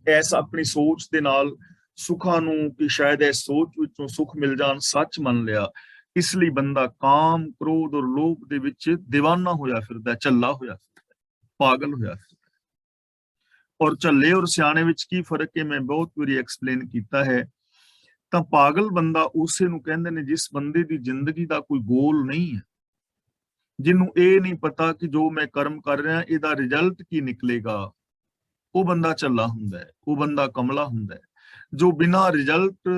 ਐਸਾ ਆਪਣੀ ਸੋਚ ਦੇ ਨਾਲ ਸੁੱਖਾਂ ਨੂੰ ਕਿ ਸ਼ਾਇਦ ਇਸ ਸੋਚ ਵਿੱਚੋਂ ਸੁੱਖ ਮਿਲ ਜਾਣ, ਸੱਚ ਮੰਨ ਲਿਆ। ਇਸ ਲਈ ਬੰਦਾ ਕਾਮ ਕ੍ਰੋਧ ਔਰ ਲੋਭ ਦੇ ਵਿੱਚ دیਵਾਨਾ ਹੋਇਆ ਫਿਰਦਾ, ਝੱਲਾ ਹੋਇਆ ਫਿਰਦਾ, ਪਾਗਲ ਹੋਇਆ ਫਿਰਦਾ। ਔਰ ਝੱਲੇ ਔਰ ਸਿਆਣੇ ਵਿੱਚ ਕੀ ਫਰਕ ਹੈ, ਮੈਂ ਬਹੁਤ ਵਾਰੀ ਐਕਸਪਲੇਨ ਕੀਤਾ ਹੈ। ਤਾਂ ਪਾਗਲ ਬੰਦਾ ਉਸੇ ਨੂੰ ਕਹਿੰਦੇ ਨੇ ਜਿਸ ਬੰਦੇ ਦੀ ਜ਼ਿੰਦਗੀ ਦਾ ਕੋਈ ਗੋਲ ਨਹੀਂ ਹੈ, ਜਿਹਨੂੰ ਇਹ ਨਹੀਂ ਪਤਾ ਕਿ ਜੋ ਮੈਂ ਕਰਮ ਕਰ ਰਿਹਾ ਇਹਦਾ ਰਿਜ਼ਲਟ ਕੀ ਨਿਕਲੇਗਾ। ਉਹ ਬੰਦਾ ਝੱਲਾ ਹੁੰਦਾ ਹੈ, ਉਹ ਬੰਦਾ ਕਮਲਾ ਹੁੰਦਾ ਹੈ, ਜੋ ਬਿਨਾਂ ਰਿਜ਼ਲਟ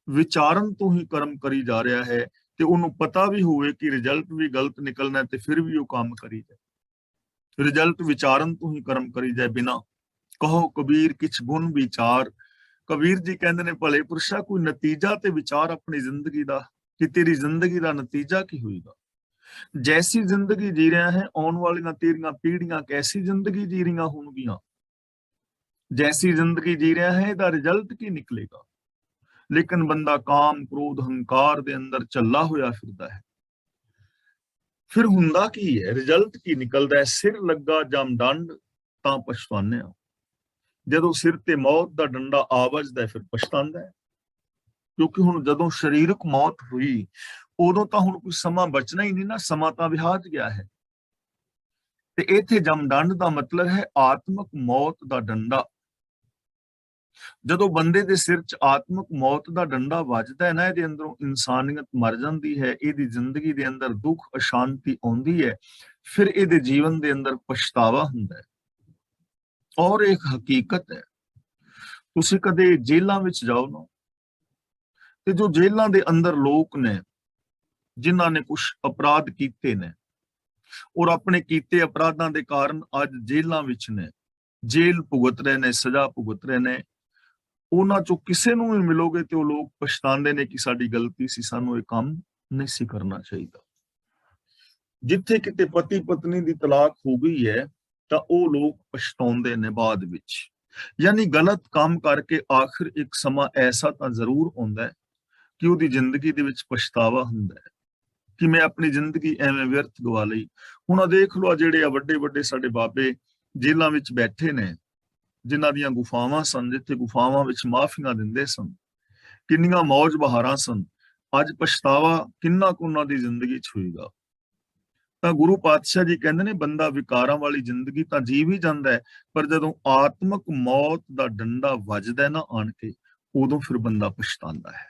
ਵਿਚਾਰਨ ਤੋਂ ਹੀ ਕਰਮ ਕਰੀ ਜਾ ਰਿਹਾ ਹੈ, ਤੇ ਉਹਨੂੰ ਪਤਾ ਵੀ ਹੋਵੇ ਕਿ ਰਿਜ਼ਲਟ ਵੀ ਗਲਤ ਨਿਕਲਣਾ, ਤੇ ਫਿਰ ਵੀ ਉਹ ਕੰਮ ਕਰੀ ਜਾਏ। ਰਿਜ਼ਲਟ ਵਿਚਾਰਨ ਤੋਂ ਹੀ ਕਰਮ ਕਰੀ ਜਾਏ ਬਿਨਾਂ। ਕਹੋ ਕਬੀਰ ਕਿਛ ਗੁਣ ਵਿਚਾਰ। ਕਬੀਰ ਜੀ ਕਹਿੰਦੇ ਨੇ ਭਲੇ ਪੁਰਸ਼ਾ ਕੋਈ ਨਤੀਜਾ ਤੇ ਵਿਚਾਰ ਆਪਣੀ ਜ਼ਿੰਦਗੀ ਦਾ, ਕਿ ਤੇਰੀ ਜ਼ਿੰਦਗੀ ਦਾ ਨਤੀਜਾ ਕੀ ਹੋਏਗਾ। ਜੈਸੀ ਜ਼ਿੰਦਗੀ ਜੀ ਰਿਹਾ ਹੈ, ਆਉਣ ਵਾਲੀਆਂ ਤੇਰੀਆਂ ਪੀੜ੍ਹੀਆਂ ਕੈਸੀ ਜ਼ਿੰਦਗੀ ਜੀ ਰਹੀਆਂ ਹੋਣਗੀਆਂ। ਜੈਸੀ ਜ਼ਿੰਦਗੀ ਜੀ ਰਿਹਾ ਹੈ, ਇਹਦਾ ਰਿਜ਼ਲਟ ਕੀ ਨਿਕਲੇਗਾ। ਲੇਕਿਨ ਬੰਦਾ ਕਾਮ ਕ੍ਰੋਧ ਹੰਕਾਰ ਦੇ ਅੰਦਰ ਝੱਲਾ ਹੋਇਆ ਫਿਰਦਾ ਹੈ। ਫਿਰ ਹੁੰਦਾ ਕੀ ਹੈ, ਰਿਜ਼ਲਟ ਕੀ ਨਿਕਲਦਾ ਹੈ? ਸਿਰ ਲੱਗਾ ਜਮ ਡੰਡ ਤਾਂ ਪਛਤਾਨਿਆ। ਜਦੋਂ ਸਿਰ ਤੇ ਮੌਤ ਦਾ ਡੰਡਾ ਆ ਵੱਜਦਾ ਫਿਰ ਪਛਤਾਉਂਦਾ ਹੈ, ਕਿਉਂਕਿ ਹੁਣ ਜਦੋਂ ਸਰੀਰਕ ਮੌਤ ਹੋਈ ਉਦੋਂ ਤਾਂ ਹੁਣ ਕੋਈ ਸਮਾਂ ਬਚਣਾ ਹੀ ਨਹੀਂ ਨਾ, ਸਮਾਂ ਤਾਂ ਵਿਹਾਜ ਗਿਆ ਹੈ। ਤੇ ਇੱਥੇ ਜਮਦੰਡ ਦਾ ਮਤਲਬ ਹੈ ਆਤਮਿਕ ਮੌਤ ਦਾ ਡੰਡਾ। ਜਦੋਂ ਬੰਦੇ ਦੇ ਸਿਰ 'ਚ ਆਤਮਿਕ ਮੌਤ ਦਾ ਡੰਡਾ ਵੱਜਦਾ ਹੈ ਨਾ, ਇਹਦੇ ਅੰਦਰੋਂ ਇਨਸਾਨੀਅਤ ਮਰ ਜਾਂਦੀ ਹੈ, ਇਹਦੀ ਜ਼ਿੰਦਗੀ ਦੇ ਅੰਦਰ ਦੁੱਖ ਅਸ਼ਾਂਤੀ ਆਉਂਦੀ ਹੈ, ਫਿਰ ਇਹਦੇ ਜੀਵਨ ਦੇ ਅੰਦਰ ਪਛਤਾਵਾ ਹੁੰਦਾ ਹੈ। ਔਰ ਇੱਕ ਹਕੀਕਤ ਹੈ, ਤੁਸੀਂ ਕਦੇ ਜੇਲ੍ਹਾਂ ਵਿੱਚ ਜਾਓ ਨਾ, ਤੇ ਜੋ ਜੇਲ੍ਹਾਂ ਦੇ ਅੰਦਰ ਲੋਕ ਨੇ ਜਿਨ੍ਹਾਂ ਨੇ ਕੁਝ ਅਪਰਾਧ ਕੀਤੇ ਨੇ ਔਰ ਆਪਣੇ ਕੀਤੇ ਅਪਰਾਧਾਂ ਦੇ ਕਾਰਨ ਅੱਜ ਜੇਲ੍ਹਾਂ ਵਿੱਚ ਨੇ, ਜੇਲ੍ਹ ਭੁਗਤ ਰਹੇ ਨੇ, ਸਜ਼ਾ ਭੁਗਤ ਰਹੇ ਨੇ, ਉਹਨਾਂ ਚੋਂ ਕਿਸੇ ਨੂੰ ਵੀ ਮਿਲੋਗੇ ਤੇ ਉਹ ਲੋਕ ਪਛਤਾਉਂਦੇ ਨੇ ਕਿ ਸਾਡੀ ਗਲਤੀ ਸੀ, ਸਾਨੂੰ ਇਹ ਕੰਮ ਨਹੀਂ ਸੀ ਕਰਨਾ ਚਾਹੀਦਾ। ਜਿੱਥੇ ਕਿਤੇ ਪਤੀ ਪਤਨੀ ਦੀ ਤਲਾਕ ਹੋ ਗਈ ਹੈ ਤਾਂ ਉਹ ਲੋਕ ਪਛਤਾਉਂਦੇ ਨੇ ਬਾਅਦ ਵਿੱਚ। ਯਾਨੀ ਗਲਤ ਕੰਮ ਕਰਕੇ ਆਖਿਰ ਇੱਕ ਸਮਾਂ ਐਸਾ ਤਾਂ ਜ਼ਰੂਰ ਆਉਂਦਾ ਹੈ ਕਿ ਉਹਦੀ ਜ਼ਿੰਦਗੀ ਦੇ ਵਿੱਚ ਪਛਤਾਵਾ ਹੁੰਦਾ ਹੈ ਕਿ ਮੈਂ ਆਪਣੀ ਜ਼ਿੰਦਗੀ ਐਵੇਂ ਵਿਅਰਥ ਗਵਾ ਲਈ। ਹੁਣ ਆ ਦੇਖ ਲਓ, ਜਿਹੜੇ ਆ ਵੱਡੇ ਵੱਡੇ ਸਾਡੇ ਬਾਬੇ ਜੇਲ੍ਹਾਂ ਵਿੱਚ ਬੈਠੇ ਨੇ, ਜਿਨ੍ਹਾਂ ਦੀਆਂ ਗੁਫਾਵਾਂ ਸਨ, ਜਿੱਥੇ ਗੁਫਾਵਾਂ ਵਿੱਚ ਮਾਫੀਆਂ ਦਿੰਦੇ ਸਨ, ਕਿੰਨੀਆਂ ਮੌਜ ਬਹਾਰਾਂ ਸਨ, ਅੱਜ ਪਛਤਾਵਾ ਕਿੰਨਾ ਕੁ ਉਹਨਾਂ ਦੀ ਜ਼ਿੰਦਗੀ 'ਚ ਹੋਏਗਾ। ਤਾਂ ਗੁਰੂ ਪਾਤਸ਼ਾਹ ਜੀ ਕਹਿੰਦੇ ਨੇ ਬੰਦਾ ਵਿਕਾਰਾਂ ਵਾਲੀ ਜ਼ਿੰਦਗੀ ਤਾਂ ਜੀ ਵੀ ਜਾਂਦਾ ਹੈ, ਪਰ ਜਦੋਂ ਆਤਮਿਕ ਮੌਤ ਦਾ ਡੰਡਾ ਵੱਜਦਾ ਨਾ ਆਣ ਕੇ, ਉਦੋਂ ਫਿਰ ਬੰਦਾ ਪਛਤਾਉਂਦਾ ਹੈ।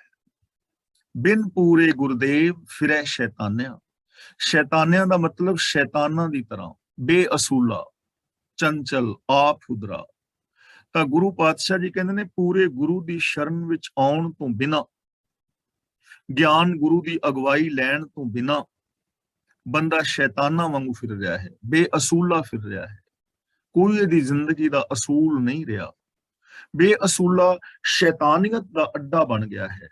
ਬਿਨ ਪੂਰੇ ਗੁਰਦੇਵ ਫਿਰੈ ਸ਼ੈਤਾਨਿਆ। ਸ਼ੈਤਾਨਿਆਂ ਦਾ ਮਤਲਬ ਸ਼ੈਤਾਨਾਂ ਦੀ ਤਰ੍ਹਾਂ, ਬੇਅਸੂਲਾ, ਚੰਚਲ, ਆਪ ਹੁਦਰਾ। ਤਾਂ ਗੁਰੂ ਪਾਤਸ਼ਾਹ ਜੀ ਕਹਿੰਦੇ ਨੇ ਪੂਰੇ ਗੁਰੂ ਦੀ ਸ਼ਰਨ ਵਿੱਚ ਆਉਣ ਤੋਂ ਬਿਨਾਂ, ਗਿਆਨ ਗੁਰੂ ਦੀ ਅਗਵਾਈ ਲੈਣ ਤੋਂ ਬਿਨਾਂ ਬੰਦਾ ਸ਼ੈਤਾਨਾਂ ਵਾਂਗੂ ਫਿਰ ਰਿਹਾ ਹੈ, ਬੇਅਸੂਲਾ ਫਿਰ ਰਿਹਾ ਹੈ। ਕੋਈ ਇਹਦੀ ਜ਼ਿੰਦਗੀ ਦਾ ਅਸੂਲ ਨਹੀਂ ਰਿਹਾ। ਬੇਅਸੂਲਾ ਸ਼ੈਤਾਨੀਅਤ ਦਾ ਅੱਡਾ ਬਣ ਗਿਆ ਹੈ,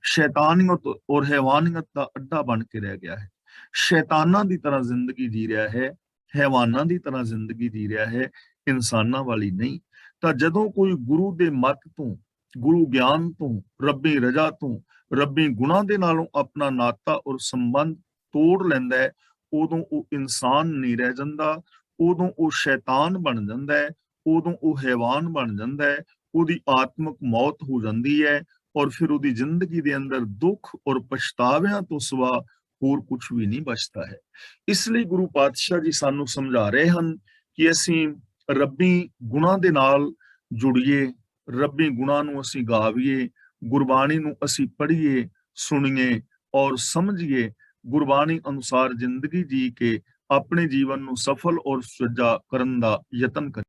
ਸ਼ੈਤਾਨੀਅਤ ਔਰ ਹੈਵਾਨੀਅਤ ਦਾ ਅੱਡਾ ਬਣ ਕੇ ਰਹਿ ਗਿਆ ਹੈ। ਸ਼ੈਤਾਨਾਂ ਦੀ ਤਰ੍ਹਾਂ ਜ਼ਿੰਦਗੀ ਜੀ ਰਿਹਾ ਹੈ, ਹੈਵਾਨਾਂ ਦੀ ਤਰ੍ਹਾਂ ਜ਼ਿੰਦਗੀ ਜੀ ਰਿਹਾ ਹੈ, ਇਨਸਾਨਾਂ ਵਾਲੀ ਨਹੀਂ। ਤਾਂ ਜਦੋਂ ਕੋਈ ਗੁਰੂ ਦੇ ਮੱਤ ਤੋਂ, ਗੁਰੂ ਗਿਆਨ ਤੋਂ, ਰੱਬੀ ਰਜ਼ਾ ਤੋਂ, ਰੱਬੀ ਗੁਣਾਂ ਦੇ ਨਾਲੋਂ ਆਪਣਾ ਨਾਤਾ ਔਰ ਸੰਬੰਧ ਤੋੜ ਲੈਂਦਾ ਹੈ, ਉਦੋਂ ਉਹ ਇਨਸਾਨ ਨਹੀਂ ਰਹਿ ਜਾਂਦਾ, ਉਦੋਂ ਉਹ ਸ਼ੈਤਾਨ ਬਣ ਜਾਂਦਾ ਹੈ, ਉਦੋਂ ਉਹ ਹੈਵਾਨ ਬਣ ਜਾਂਦਾ ਹੈ, ਉਹਦੀ ਆਤਮਿਕ ਮੌਤ ਹੋ ਜਾਂਦੀ ਹੈ ਔਰ ਫਿਰ ਉਹਦੀ ਜ਼ਿੰਦਗੀ ਦੇ ਅੰਦਰ ਦੁੱਖ ਔਰ ਪਛਤਾਵਿਆਂ ਤੋਂ ਸਿਵਾ ਹੋਰ ਕੁਝ ਵੀ ਨਹੀਂ ਬਚਦਾ ਹੈ। ਇਸ ਲਈ ਗੁਰੂ ਪਾਤਸ਼ਾਹ ਜੀ ਸਾਨੂੰ ਸਮਝਾ ਰਹੇ ਹਨ ਕਿ ਅਸੀਂ ਰੱਬੀ ਗੁਣਾਂ ਦੇ ਨਾਲ ਜੁੜੀਏ, ਰੱਬੀ ਗੁਣਾਂ ਨੂੰ ਅਸੀਂ ਗਾਵੀਏ, ਗੁਰਬਾਣੀ ਨੂੰ ਅਸੀਂ ਪੜ੍ਹੀਏ, ਸੁਣੀਏ ਔਰ ਸਮਝੀਏ, ਗੁਰਬਾਣੀ ਅਨੁਸਾਰ ਜ਼ਿੰਦਗੀ ਜੀ ਕੇ ਆਪਣੇ ਜੀਵਨ ਨੂੰ ਸਫਲ ਔਰ ਸੁਚੱਜਾ ਕਰਨ ਦਾ ਯਤਨ ਕਰੀਏ।